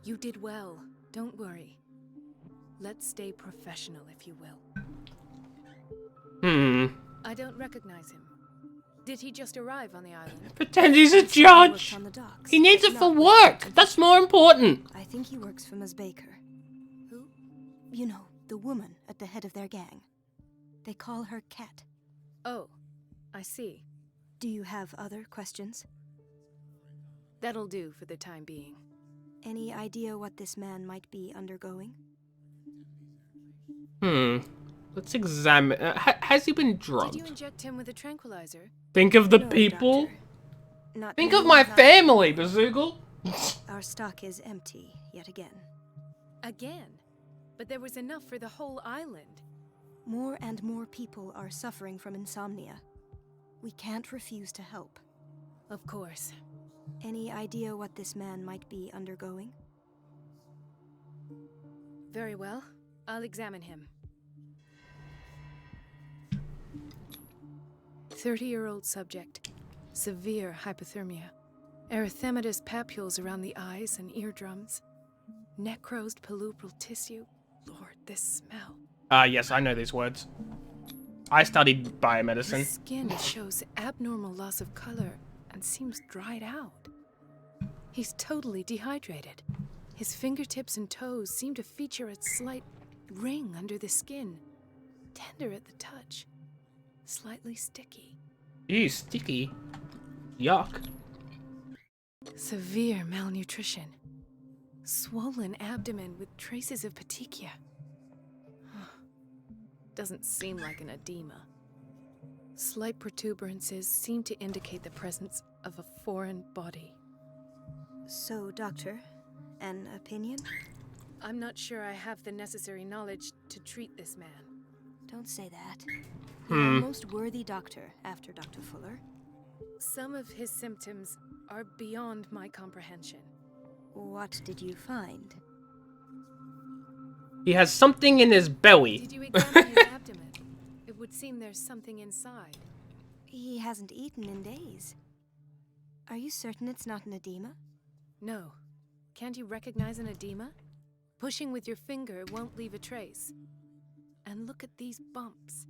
You did well. Don't worry. Let's stay professional, if you will. I don't recognize him. Did he just arrive on the island? Pretend he's a judge. He needs it for work. That's more important. I think he works for Ms. Baker. Who? You know, the woman at the head of their gang. They call her Cat. Oh, I see. Do you have other questions? That'll do for the time being. Any idea what this man might be undergoing? Let's examine. Has he been drugged? Did you inject him with a tranquilizer? Think of the people. Think of my family, Bazoogle. Our stock is empty yet again. Again? But there was enough for the whole island. More and more people are suffering from insomnia. We can't refuse to help. Of course. Any idea what this man might be undergoing? Very well. I'll examine him. 30-year-old subject. Severe hypothermia. Erythematous papules around the eyes and eardrums. Necrosed palpebral tissue. Lord, this smell. Yes, I know these words. I studied biomedicine. His skin shows abnormal loss of color and seems dried out. He's totally dehydrated. His fingertips and toes seem to feature a slight ring under the skin. Tender at the touch. Slightly sticky. Ew, sticky. Yuck. Severe malnutrition. Swollen abdomen with traces of petechia. Doesn't seem like an edema. Slight protuberances seem to indicate the presence of a foreign body. So, Doctor, an opinion? I'm not sure I have the necessary knowledge to treat this man. Don't say that. You're a most worthy doctor after Dr. Fuller. Some of his symptoms are beyond my comprehension. What did you find? He has something in his belly. Did you examine his abdomen? It would seem there's something inside. He hasn't eaten in days. Are you certain it's not an edema? No. Can't you recognize an edema? Pushing with your finger won't leave a trace. And look at these bumps.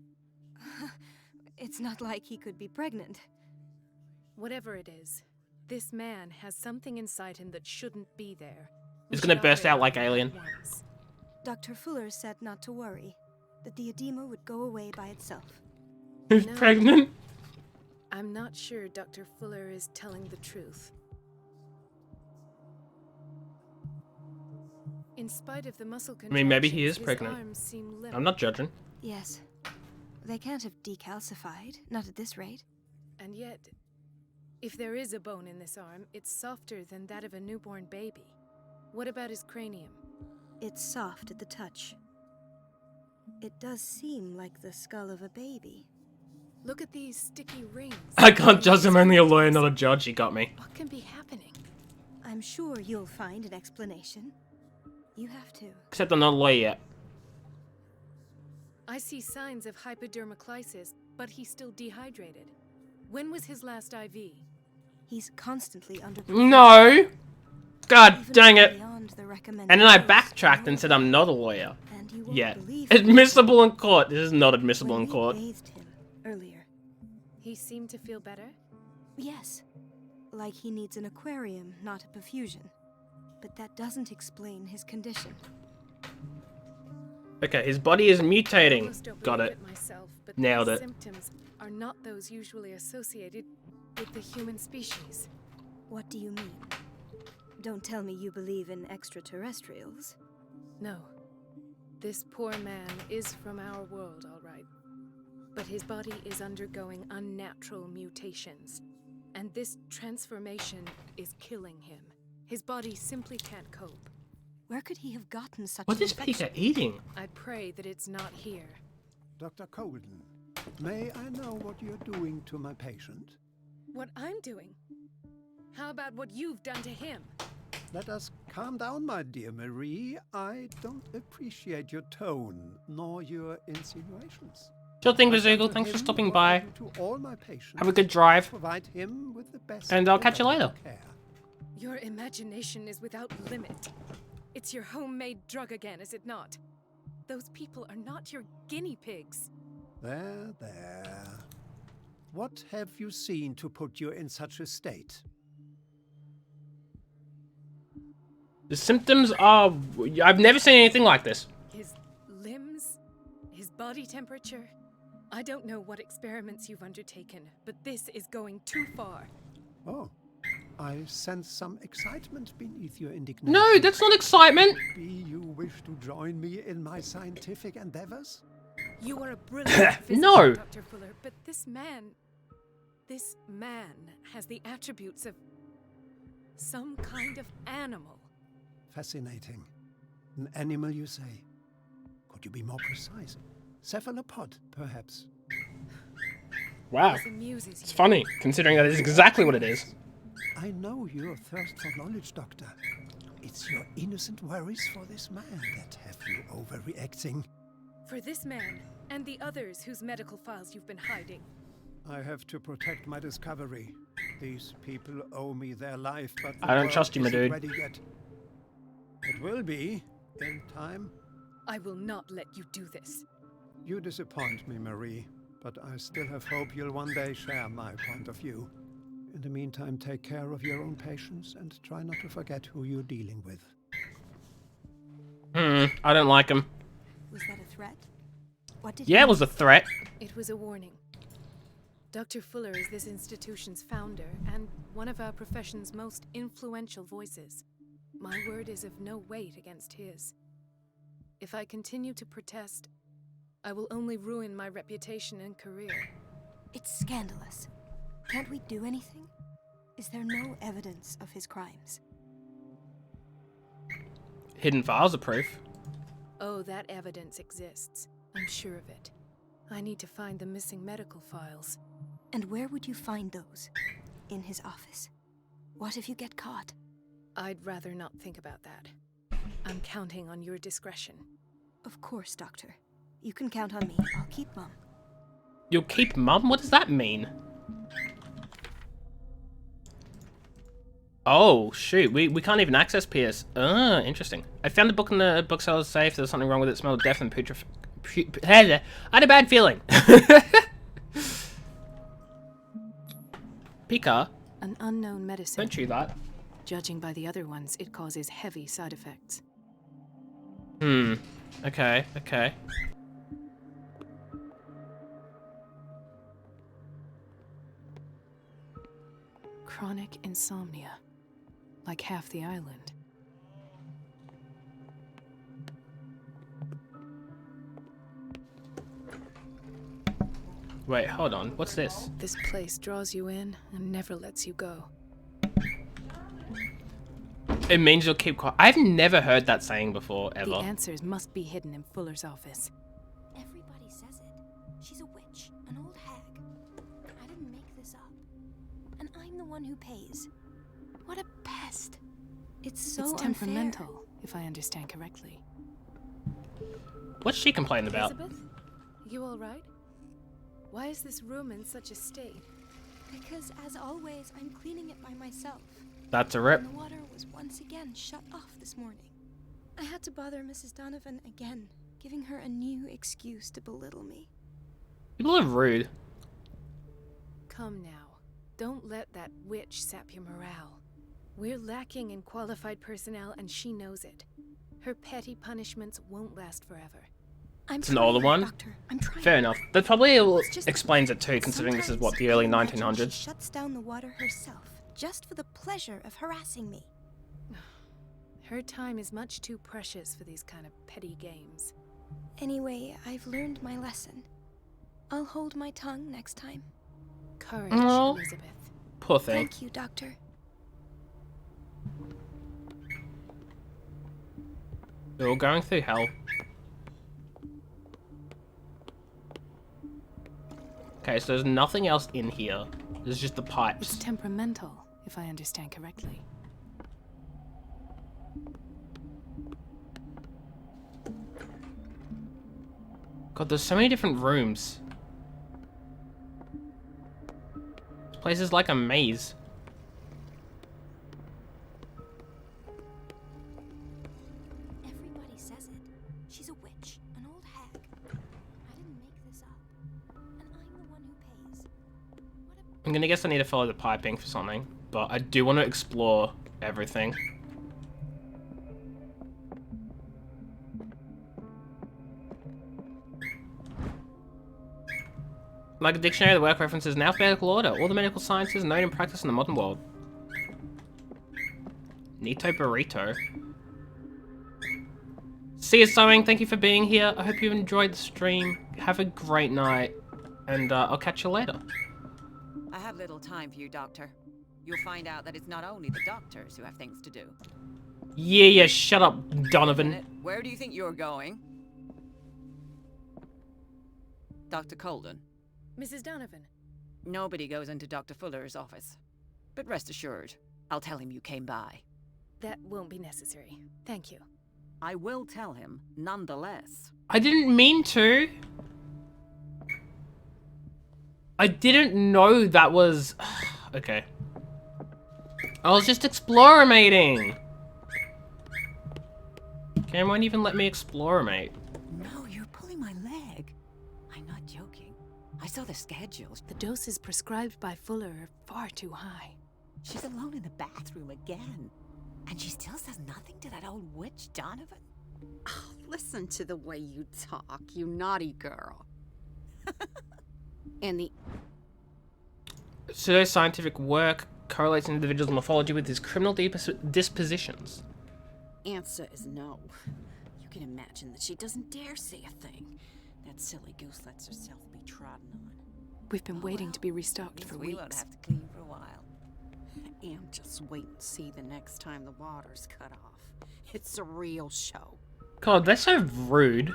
It's not like he could be pregnant. Whatever it is, this man has something inside him that shouldn't be there. It's gonna burst out like Alien. Dr. Fuller said not to worry, that the edema would go away by itself. Who's pregnant? I'm not sure Dr. Fuller is telling the truth. In spite of the muscle I mean, maybe he contractions, is his pregnant. arms seem limp. I'm not judging. Yes. They can't have decalcified, not at this rate. And yet, if there is a bone in this arm, it's softer than that of a newborn baby. What about his cranium? It's soft at the touch. It does seem like the skull of a baby. Look at these sticky rings. I can't judge. I'm only a lawyer, not a judge. He got me. What can be happening? I'm sure you'll find an explanation. You have to. Except I'm not a lawyer yet. I see signs of hypodermoclysis, but he's still dehydrated. When was his last IV? He's constantly under... No! God Even dang it. beyond the recommended And then I dose. backtracked and said I'm not a lawyer. And you won't Yeah. believe it. Admissible in court. This is not admissible When in we court. bathed him earlier. He seemed to feel better? Yes. Like he needs an aquarium, not a perfusion. But that doesn't explain his condition. Okay, his body is I mutating. almost don't Got believe it. myself, but Nailed these it. symptoms are not those usually associated with the human species. What do you mean? Don't tell me you believe in extraterrestrials. No. This poor man is from our world, all right. But his body is undergoing unnatural mutations. And this transformation is killing him. His body simply can't cope. Where could he have gotten such What an is infection? Peter eating? I pray that it's not here. Dr. Colden, may I know what you're doing to my patient? What I'm doing? How about what you've done to him? Let us calm down, my dear Marie. I don't appreciate your tone, nor your insinuations. Sure thing, I've done Vizugal. to Thanks for him stopping what I by. do to all my patients. Have a good drive. Provide him with the best And I'll catch you later. available care. Your imagination is without limit. It's your homemade drug again, is it not? Those people are not your guinea pigs. There, there. What have you seen to put you in such a state? The symptoms are... I've never seen anything like this. His limbs? His body temperature? I don't know what experiments you've undertaken, but this is going too far. Oh, I sense some excitement beneath your indignation. No, that's not excitement. Maybe you wish to join me in my scientific endeavors? You are a brilliant physician, No. Dr. Fuller, but this man has the attributes of some kind of animal. Fascinating. An animal, you say? Could you be more precise? Cephalopod, perhaps? Wow. This amuses It's you. funny, considering that is exactly what it is. I know your thirst for knowledge, Doctor. It's your innocent worries for this man that have you overreacting. For this man, and the others whose medical files you've been hiding. I have to protect my discovery. These people owe me their life, but the I don't world trust you, my isn't dude. ready yet. It will be, in time. I will not let you do this. You disappoint me, Marie, but I still have hope you'll one day share my point of view. In the meantime, take care of your own patients and try not to forget who you're dealing with. I don't like him. Was that a threat? What did Yeah, he it was a threat. It was a warning. Dr. Fuller is this institution's founder and one of our profession's most influential voices. My word is of no weight against his. If I continue to protest, I will only ruin my reputation and career. It's scandalous. Can't we do anything? Is there no evidence of his crimes? Hidden files are proof. Oh, that evidence exists. I'm sure of it. I need to find the missing medical files. And where would you find those? In his office. What if you get caught? I'd rather not think about that. I'm counting on your discretion. Of course, Doctor. You can count on me. I'll keep Mum. You'll keep Mum? What does that mean? Oh, shoot. We can't even access Pierce. Interesting. I found the book in the bookseller's safe. There's something wrong with it. It smelled of death and I had a bad feeling. Pika. An unknown medicine. Don't chew that. Judging by the other ones, it causes heavy side effects. Okay, okay. Chronic insomnia. Like half the island. Wait, hold on. What's this? This place draws you in and never lets you go. It means you'll keep quiet. I've never heard that saying before, ever. The answers must be hidden in Fuller's office. Everybody says it. She's a witch, an old hag. I didn't make this up. And I'm the one who pays. What a pest. It's so It's temperamental, unfair. if I understand correctly. What's she complaining about? Elizabeth? You alright? Why is this room in such a state? Because, as always, I'm cleaning it by myself. That's a rip. And the water was once again shut off this morning. I had to bother Mrs. Donovan again, giving her a new excuse to belittle me. People are rude. Come now. Don't let that witch sap your morale. We're lacking in qualified personnel, and she knows it. Her petty punishments won't last forever. It's an older one. Doctor. I'm trying. Fair enough. That probably explains it too, considering this is what, the early Sometimes 1900s. She shuts down the water herself, just for the pleasure of harassing me. Her time is much too precious for these kind of petty games. Anyway, I've learned my lesson. I'll hold my tongue next time. Courage, Oh. Elizabeth. Poor thing. Thank you, Doctor. We're all going through hell. Okay, so there's nothing else in here. There's just the It's pipes. temperamental, if I understand correctly. God, there's so many different rooms. This place is like a maze. Everybody says it. She's a witch, an old hag. I didn't make this up. And I'm the one who pays. I'm gonna guess I need to follow the piping for something, but I do want to explore everything. Like a dictionary, the work references in alphabetical order. All the medical sciences known in practice in the modern world. Nito Burrito. See you, Sewing. Thank you for being here. I hope you enjoyed the stream. Have a great night, and I'll catch you later. I have little time for you, Doctor. You'll find out that it's not only the doctors who have things to do. Yeah, shut up, Donovan. Where do you think you're going? Dr. Colden. Mrs. Donovan. Nobody goes into Dr. Fuller's office. But rest assured, I'll tell him you came by. That won't be necessary. Thank you. I will tell him, nonetheless. I didn't mean to. I didn't know that was... Okay. I was just exploramating. Cam won't even let me explorate. No, you're pulling my leg. I'm not joking. I saw the schedules. The doses prescribed by Fuller are far too high. She's alone in the bathroom again. And she still says nothing to that old witch, Donovan? Oh, listen to the way you talk, you naughty girl. And the Pseudoscientific work correlates an individual's morphology with his criminal dispositions. answer is no. You can imagine that she doesn't dare say a thing. That silly goose lets herself be trodden on. We've been waiting to be restocked for We weeks. won't have to clean for a while. And just wait and see the next time the water's cut off. It's a real show. God, they're so rude.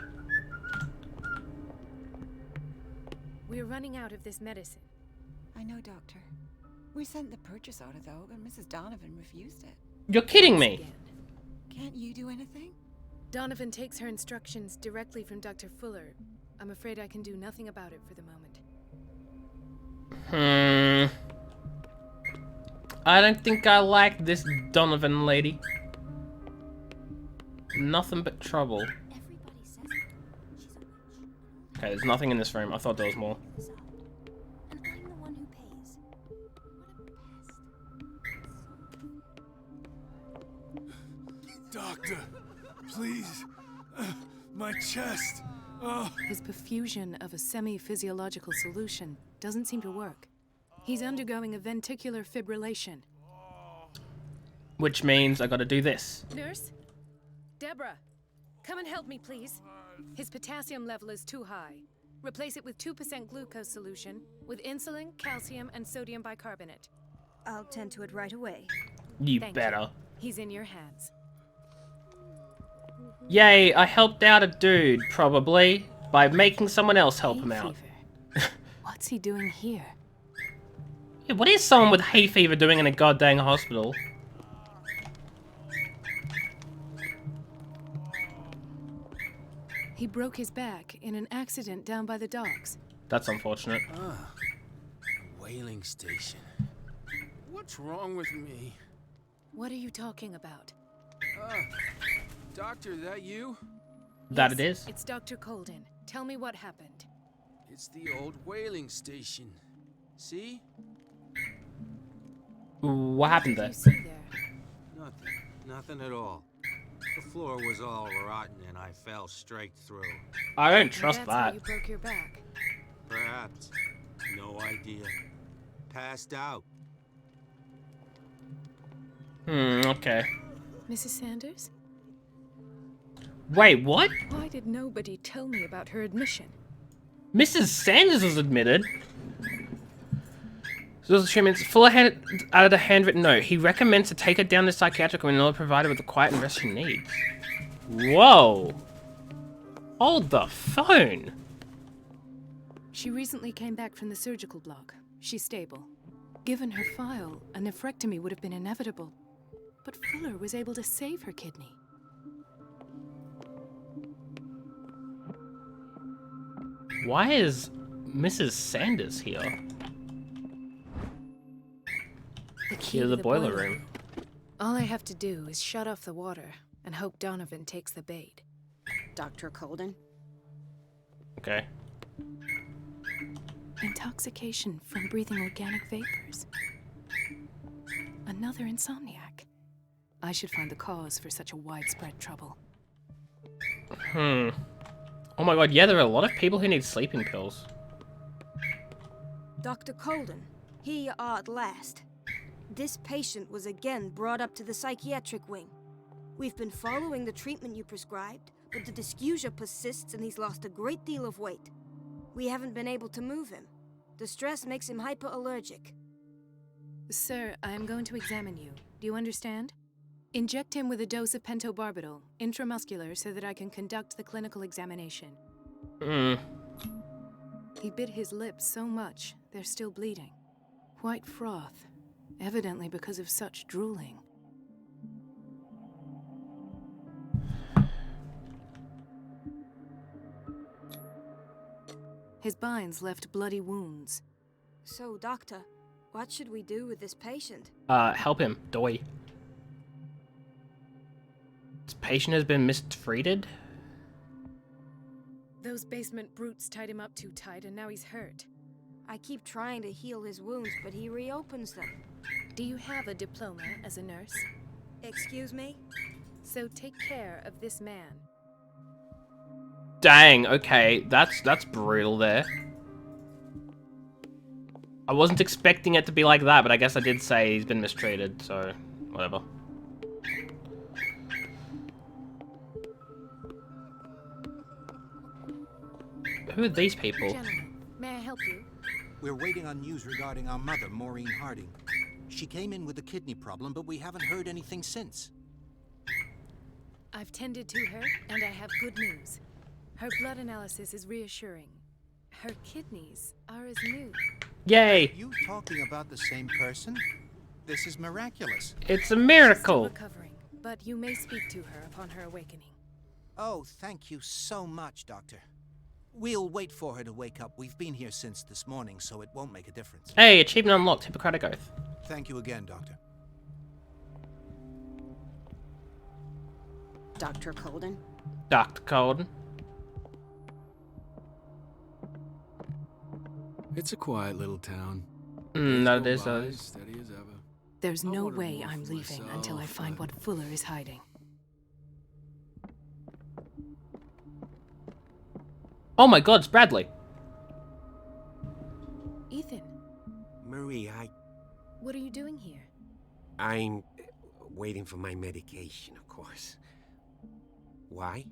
We're running out of this medicine. I know, Doctor. We sent the purchase order, though, but Mrs. Donovan refused it. You're kidding me. Can't you do anything? Donovan takes her instructions directly from Dr. Fuller. I'm afraid I can do nothing about it for the moment. I don't think I like this Donovan lady. Nothing but trouble. Okay, there's nothing in this room. I thought there was more. Doctor, please. My chest. Oh. His perfusion of a semi-physiological solution doesn't seem to work. He's undergoing a ventricular fibrillation. Which means I gotta do this. Nurse? Deborah, come and help me, please. His potassium level is too high. Replace it with 2% glucose solution with insulin, calcium, and sodium bicarbonate. I'll tend to it right away. You Thank better. you. He's in your hands. Yay, I helped out a dude, probably, by making someone else help him out. What's he doing here? Yeah, what is someone with hay fever doing in a goddamn hospital? He broke his back in an accident down by the docks. That's unfortunate. Ah, a whaling station. What's wrong with me? What are you talking about? Doctor, that you? That Yes, it is. It's Dr. Colden. Tell me what happened. It's the old whaling station. See? What happened there? Nothing at all. The floor was all rotten and I fell straight through. I don't trust That's how that. you broke your back. Perhaps. No idea. Passed out. Okay. Mrs. Sanders? Wait, what? Why did nobody tell me about her admission? Mrs. Sanders was admitted. So those treatments. Fuller added a handwritten note. He recommends to take her down to psychiatric when all provided with the quiet and rest she needs. Whoa. Hold the phone. She recently came back from the surgical block. She's stable. Given her file, a nephrectomy would have been inevitable. But Fuller was able to save her kidney. Why is Mrs. Sanders here? The key Here to the boiler room. All I have to do is shut off the water and hope Donovan takes the bait. Dr. Colden? Okay. Intoxication from breathing organic vapors. Another insomniac. I should find the cause for such a widespread trouble. Oh my god, yeah, there are a lot of people who need sleeping pills. Dr. Colden, here you are at last. This patient was again brought up to the psychiatric wing. We've been following the treatment you prescribed, but the dysgeusia persists and he's lost a great deal of weight. We haven't been able to move him. The stress makes him hyperallergic. Sir, I am going to examine you. Do you understand? Inject him with a dose of pentobarbital, intramuscular, so that I can conduct the clinical examination. He bit his lips so much, they're still bleeding. White froth, evidently because of such drooling. His binds left bloody wounds. So, Doctor, what should we do with this patient? Help him, doy. This patient has been mistreated? Those basement brutes tied him up too tight and now he's hurt. I keep trying to heal his wounds, but he reopens them. Do you have a diploma as a nurse? Excuse me? So take care of this man. Dang, okay, that's brutal there. I wasn't expecting it to be like that, but I guess I did say he's been mistreated, so whatever. Who are these people? Gentlemen, may I help you? We're waiting on news regarding our mother, Maureen Harding. She came in with a kidney problem, but we haven't heard anything since. I've tended to her, and I have good news. Her blood analysis is reassuring. Her kidneys are as new. Yay! Are you talking about the same person? This is miraculous. It's a She's miracle. still recovering, but you may speak to her upon her awakening. Oh, thank you so much, Doctor. We'll wait for her to wake up. We've been here since this morning, so it won't make a difference. Hey, achievement unlocked. Hippocratic Oath. Thank you again, Doctor. Dr. Colden? Dr. Colden. It's a quiet little town. No, it is. Steady as ever. There's no way I'm leaving until I find what Fuller is hiding. Oh my god, it's Bradley. Ethan, Marie, what are you doing here? I'm waiting for my medication, of course. Why?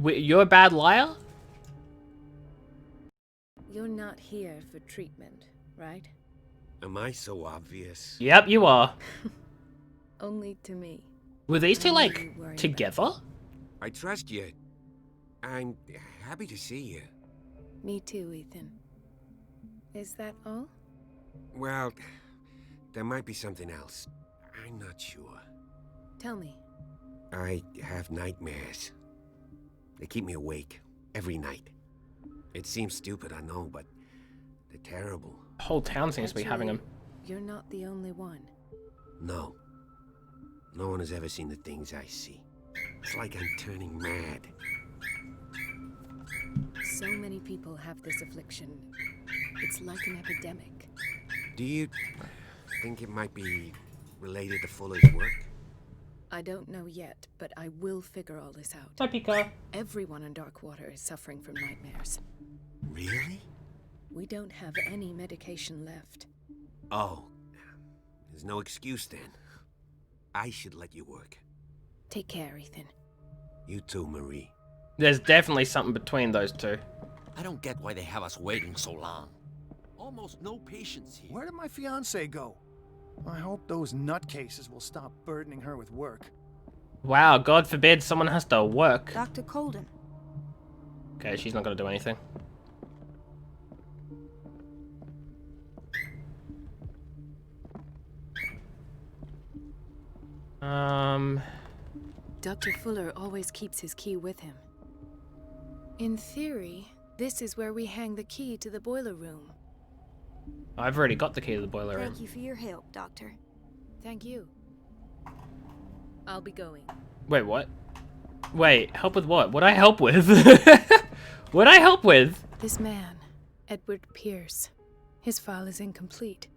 You're a bad liar? You're not here for treatment, right? Am I so obvious? Yep, you are. Only to me. Were these two, I know like, you worry together? I trust you. I'm happy to see you. Me too, Ethan. Is that all? Well, there might be something else. I'm not sure. Tell me. I have nightmares. They keep me awake every night. It seems stupid, I know, but they're terrible. The whole town seems to be having them. You're not the only one. No. No one has ever seen the things I see. It's like I'm turning mad. So many people have this affliction. It's like an epidemic. Do you think it might be related to Fuller's work? I don't know yet, but I will figure all this out. Hi, Pika. Everyone in Darkwater is suffering from nightmares. Really? We don't have any medication left. Oh. There's no excuse then. I should let you work. Take care, Ethan. You too, Marie. There's definitely something between those two. I don't get why they have us waiting so long. Almost no patients here. Where did my fiancée go? I hope those nutcases will stop burdening her with work. Wow, God forbid someone has to work. Dr. Colden. Okay, she's not gonna do anything. Dr. Fuller always keeps his key with him. In theory, this is where we hang the key to the boiler room. I've already got the key to the boiler room. Thank you for your help, Doctor. Thank you. I'll be going. Wait, what? Wait, help with what? What'd I help with? What'd I help with? This man, Edward Pierce, his file is incomplete.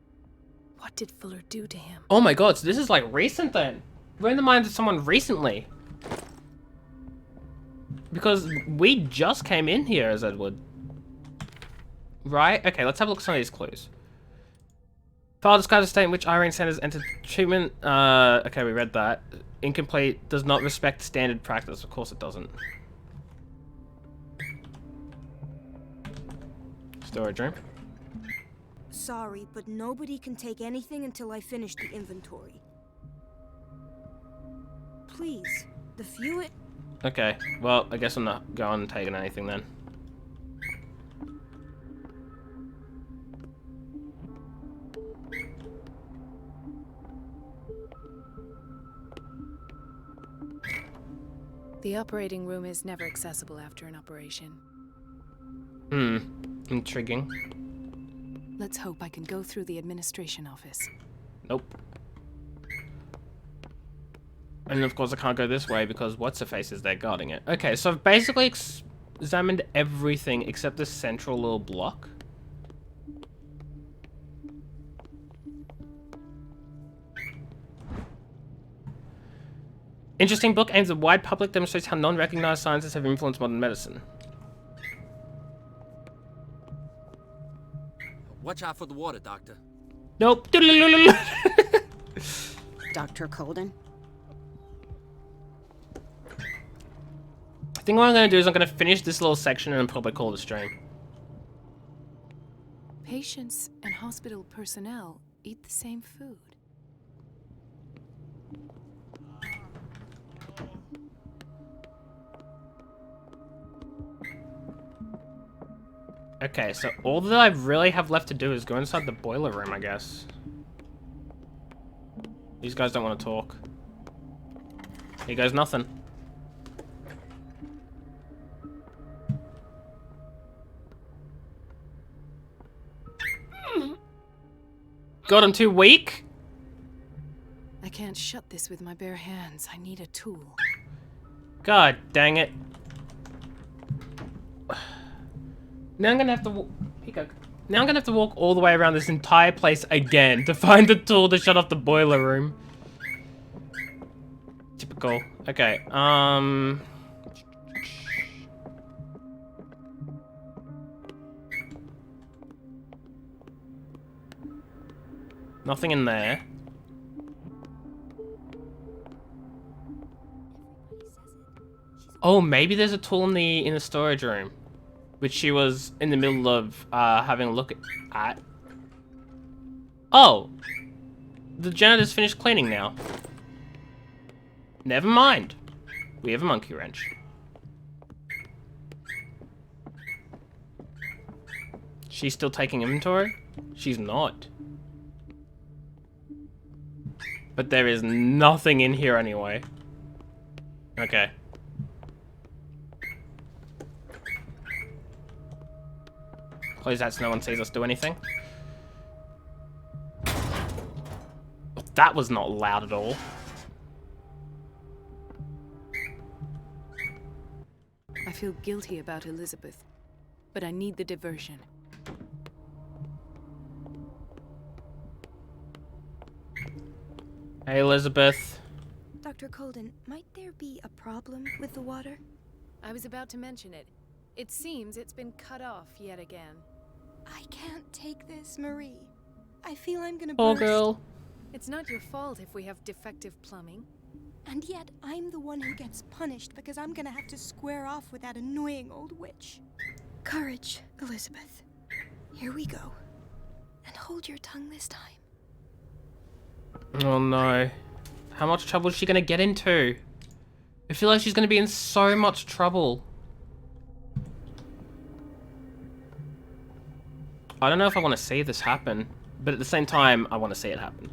What did Fuller do to him? Oh my god, so this is like recent then. We're in the minds of someone recently. Because we just came in here as Edward. Right? Okay, let's have a look at some of these clues. File describes the state in which Irene Sanders entered treatment. Okay, we read that. Incomplete, does not respect standard practice. Of course it doesn't. Storage room. Sorry, but nobody can take anything until I finish the inventory. Please, the few it... Okay, well, I guess I'm not going and taking anything then. The operating room is never accessible after an operation. Intriguing. Let's hope I can go through the administration office. Nope. And of course I can't go this way because what's-her-face is there guarding it. Okay, so I've basically examined everything except this central little block. Interesting book, aims at wide public, demonstrates how non-recognized sciences have influenced modern medicine. Watch out for the water, Doctor. Nope. Dr. Colden? I think what I'm going to do is I'm going to finish this little section and probably call the stream. Patients and hospital personnel eat the same food. Okay, so all that I really have left to do is go inside the boiler room, I guess. These guys don't want to talk. Here goes nothing. God, I'm too weak? I can't shut this with my bare hands. I need a tool. God dang it. Now I'm gonna have to Now I'm gonna have to walk all the way around this entire place again to find the tool to shut off the boiler room. Typical. Okay, nothing in there. Oh, maybe there's a tool in the storage room, which she was in the middle of having a look at. Oh, the janitor's finished cleaning now. Never mind. We have a monkey wrench. She's still taking inventory? She's not. But there is nothing in here anyway. Okay. Close that so no one sees us do anything. That was not loud at all. I feel guilty about Elizabeth, but I need the diversion. Hey, Elizabeth. Dr. Colden, might there be a problem with the water? I was about to mention it. It seems it's been cut off yet again. I can't take this, Marie. I feel I'm gonna Poor burst. girl. It's not your fault if we have defective plumbing. And yet, I'm the one who gets punished because I'm gonna have to square off with that annoying old witch. Courage, Elizabeth. Here we go. And hold your tongue this time. Oh no. How much trouble is she gonna get into? I feel like she's gonna be in so much trouble. I don't know if I want to see this happen, but at the same time, I want to see it happen.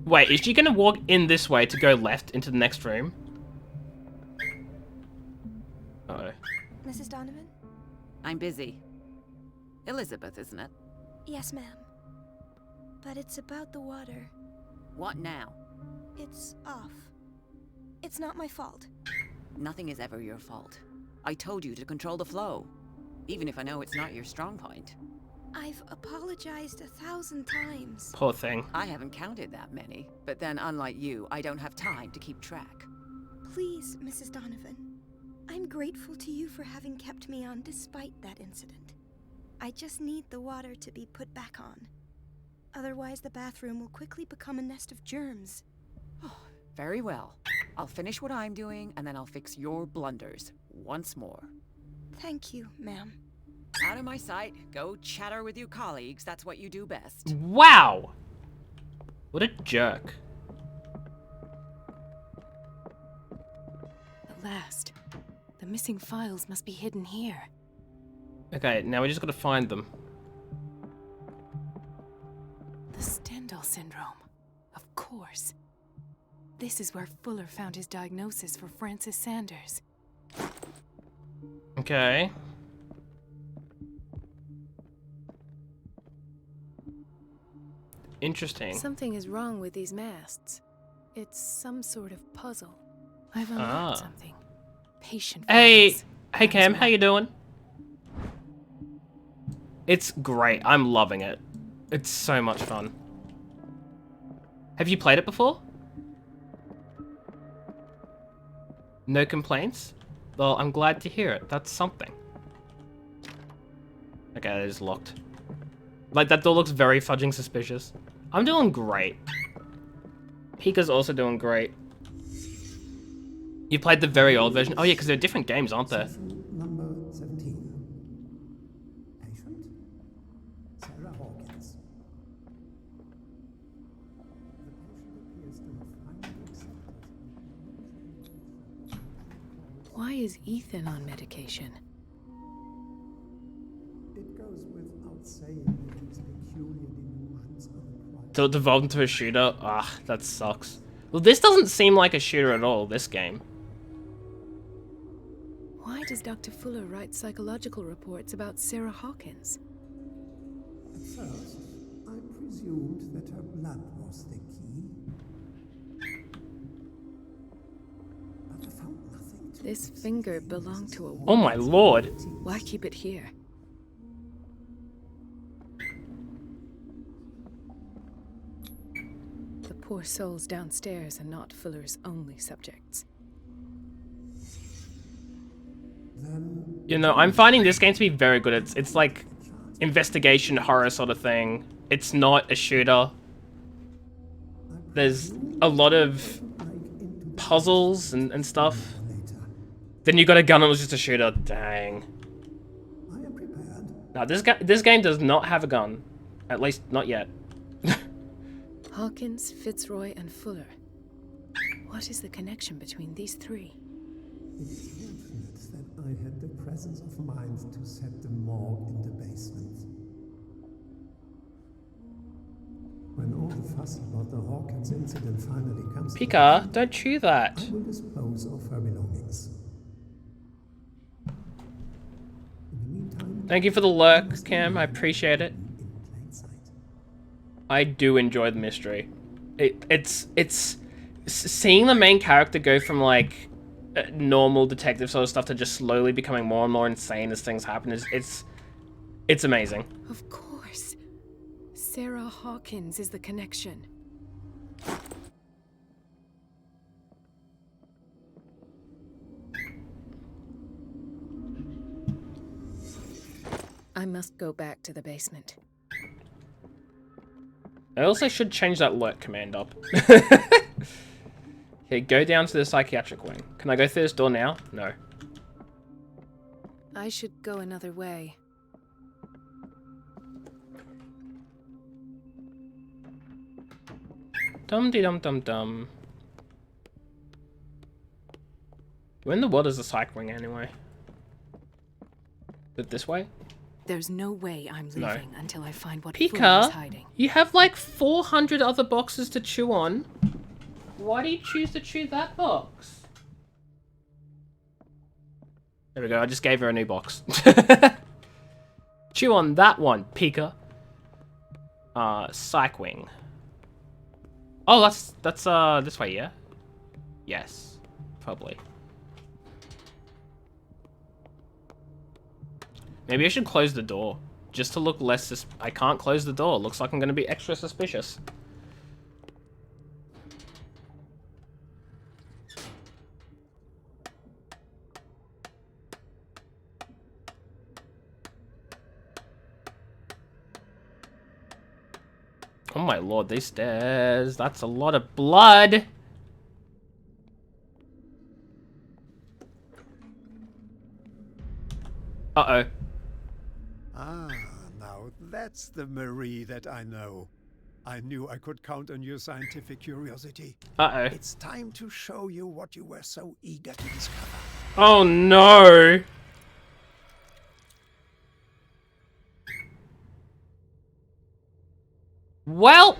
Wait, is she gonna walk in this way to go left into the next room? Uh-oh. Mrs. Donovan? I'm busy. Elizabeth, isn't it? Yes, ma'am. But it's about the water. What now? It's off. It's not my fault. Nothing is ever your fault. I told you to control the flow, even if I know it's not your strong point. I've apologized 1,000 times. Poor thing. I haven't counted that many, but then unlike you, I don't have time to keep track. Please, Mrs. Donovan. I'm grateful to you for having kept me on despite that incident. I just need the water to be put back on. Otherwise, the bathroom will quickly become a nest of germs. Oh, very well. I'll finish what I'm doing, and then I'll fix your blunders once more. Thank you, ma'am. Out of my sight. Go chatter with your colleagues. That's what you do best. Wow! What a jerk. At last. The missing files must be hidden here. Okay, now we just gotta find them. The Stendhal syndrome. Of course. This is where Fuller found his diagnosis for Francis Sanders. Okay. Interesting. Something is wrong with these masts. It's some sort of puzzle. I've unlocked something. Patient files. Hey Cam, how you doing? It's great. I'm loving it. It's so much fun. Have you played it before? No complaints? Well, I'm glad to hear it. That's something. Okay, that is locked. Like, that door looks very fudging suspicious. I'm doing great. Pika's also doing great. You played the very old version? Oh yeah, because they're different games, aren't there? Number 17. Patient? Sarah Hawkins. The patient appears to have finally accepted. Why is Ethan on medication? So it devolved into a shooter? Ah, that sucks. Well, this doesn't seem like a shooter at all, this game. Why does Dr. Fuller write psychological reports about Sarah Hawkins? At first, I presumed that her blood was the key. But I found nothing to This finger belonged to a woman. Oh my lord. Why keep it here? The poor souls downstairs are not Fuller's only subjects. You know, I'm finding this game to be very good. It's like investigation horror sort of thing. It's not a shooter. There's a lot of puzzles and stuff. Then you got a gun and it was just a shooter. Dang. Now this game does not have a gun. At least not yet. Hawkins, Fitzroy, and Fuller. What is the connection between these three? It's fortunate that I had the presence of mind to set the morgue in the basement. When all the fuss about the Hawkins incident finally comes Pika, don't chew that. I will dispose of her belongings. In the meantime, Thank you for the lurk, Cam. I appreciate it. I do enjoy the mystery. It's seeing the main character go from like normal detective sort of stuff to just slowly becoming more and more insane as things happen. It's amazing. Of course. Sarah Hawkins is the connection. I must go back to the basement. I also should change that alert command up. Okay, go down to the psychiatric wing. Can I go through this door now? No. I should go another way. Dum-de-dum-dum-dum. Where in the world is the psych wing anyway? Is it this way? There's no way I'm leaving until I find what Fuller is Pika, hiding. you have like 400 other boxes to chew on. Why do you choose to chew that box? There we go, I just gave her a new box. Chew on that one, Pika. Psych wing. Oh, that's this way, yeah? Yes, probably. Maybe I should close the door, just to look less I can't close the door. Looks like I'm gonna be extra suspicious. Oh my lord, these stairs. That's a lot of blood. Uh-oh. Ah, now that's the Marie that I know. I knew I could count on your scientific curiosity. Uh-oh. It's time to show you what you were so eager to discover. Oh no! Well...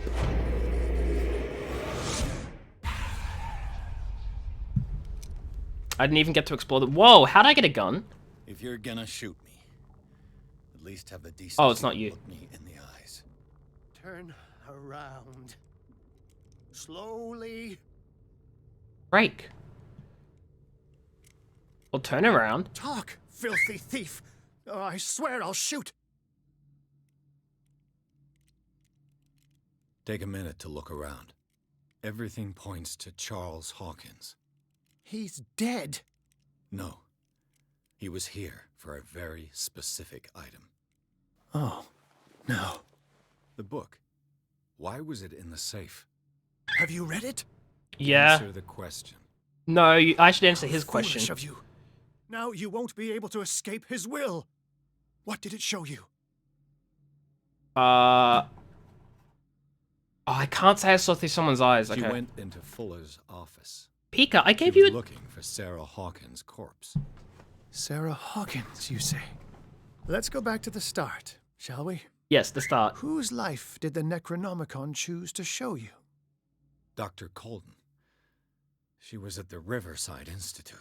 I didn't even get to explore the... Whoa, how'd I get a gun? If you're gonna shoot me, at least have the decency Oh, it's not to you. look me in the eyes. Turn around. Slowly. Break. Well, turn around. Talk, filthy thief. Oh, I swear I'll shoot. Take a minute to look around. Everything points to Charles Hawkins. He's dead. No. He was here for a very specific item. Oh, no. The book. Why was it in the safe? Have you read it? Yeah. Answer the question. No, I should answer his question. Foolish of you. Now you won't be able to escape his will. What did it show you? Oh, I can't say I saw through someone's eyes. She Okay. went into Fuller's office. Pika, I gave She you was a... looking for Sarah Hawkins' corpse. Sarah Hawkins, you say? Let's go back to the start, shall we? Yes, the start. Whose life did the Necronomicon choose to show you? Dr. Colden. She was at the Riverside Institute.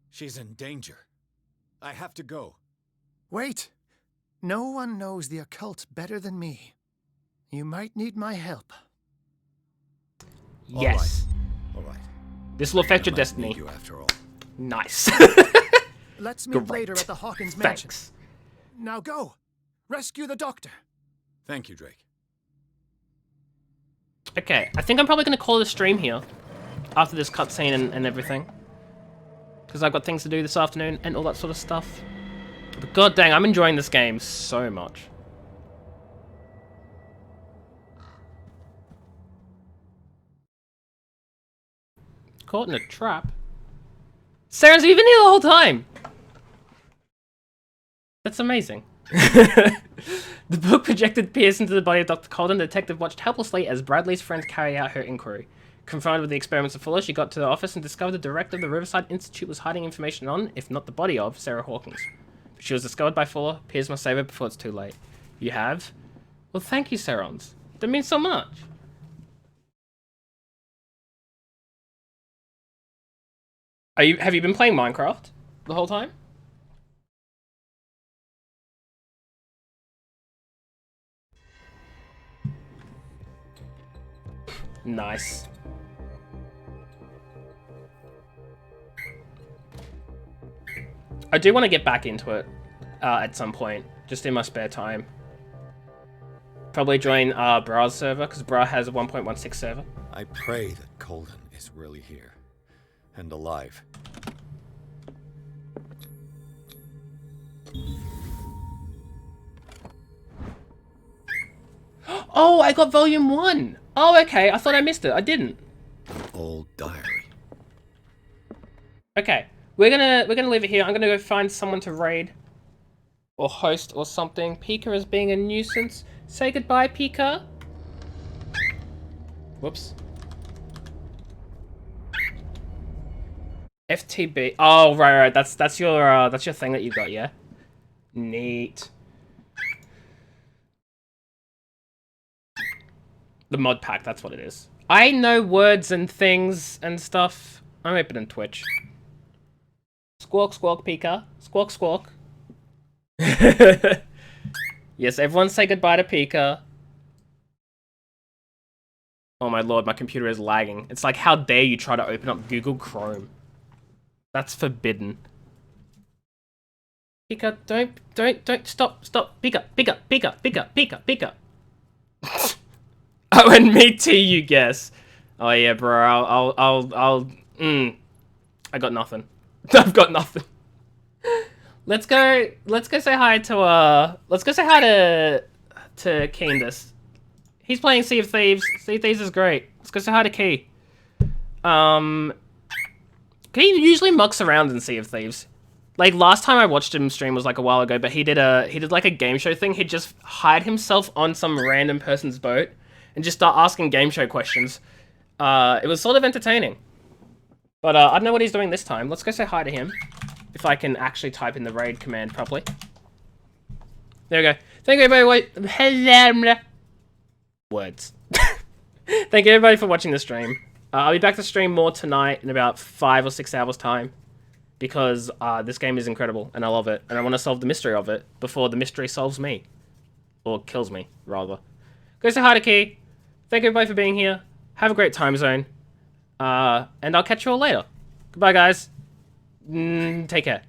She's in danger. I have to go. Wait. No one knows the occult better than me. You might need my help. Yes. All right. This will affect I your might destiny. need you after all. Nice. Let's meet Great. later at the Hawkins mansion. Thanks. Now go. Rescue the doctor. Thank you, Drake. Okay, I think I'm probably going to call the stream here after this cutscene and everything. Because I've got things to do this afternoon and all that sort of stuff. But god dang, I'm enjoying this game so much. Caught in a trap? Sarah's even here the whole time! That's amazing. The book projected Pierce into the body of Dr. Colden. The detective watched helplessly as Bradley's friends carry out her inquiry. Confronted with the experiments of Fuller, she got to the office and discovered the director of the Riverside Institute was hiding information on, if not the body of, Sarah Hawkins. But she was discovered by Fuller. Pierce must save her before it's too late. You have? Well, thank you, Sarons. That means so much. Have you been playing Minecraft the whole time? Nice. I do want to get back into it at some point, just in my spare time. Probably join Bra's server, because Bra has a 1.16 server. I pray that Colden is really here. And alive. Oh, I got volume 1! Oh, okay, I thought I missed it. I didn't. An old diary. Okay, we're gonna leave it here. I'm gonna go find someone to raid. Or host or something. Pika is being a nuisance. Say goodbye, Pika. Whoops. FTB. Oh, right. That's your thing that you got, yeah? Neat. The mod pack, that's what it is. I know words and things and stuff. I'm opening Twitch. Squawk, squawk, Pika. Squawk, squawk. Yes, everyone say goodbye to Pika. Oh my lord, my computer is lagging. It's like, how dare you try to open up Google Chrome. That's forbidden. Pika, don't, stop, Pika. Oh, and me too, you guess. Oh yeah, bro, I got nothing. I've got nothing. Let's go say hi to, to Candace. He's playing Sea of Thieves. Sea of Thieves is great. Let's go say hi to Key. He usually mucks around in Sea of Thieves. Like, last time I watched him stream was like a while ago, but he did like a game show thing. He'd just hide himself on some random person's boat and just start asking game show questions. It was sort of entertaining. But I don't know what he's doing this time. Let's go say hi to him. If I can actually type in the raid command properly. There we go. Thank you everybody. Words. Thank you everybody for watching the stream. I'll be back to stream more tonight in about 5 or 6 hours time. Because this game is incredible and I love it. And I want to solve the mystery of it before the mystery solves me. Or kills me, rather. Go say hi to Key. Thank you everybody for being here. Have a great time zone. And I'll catch you all later. Goodbye guys. Take care.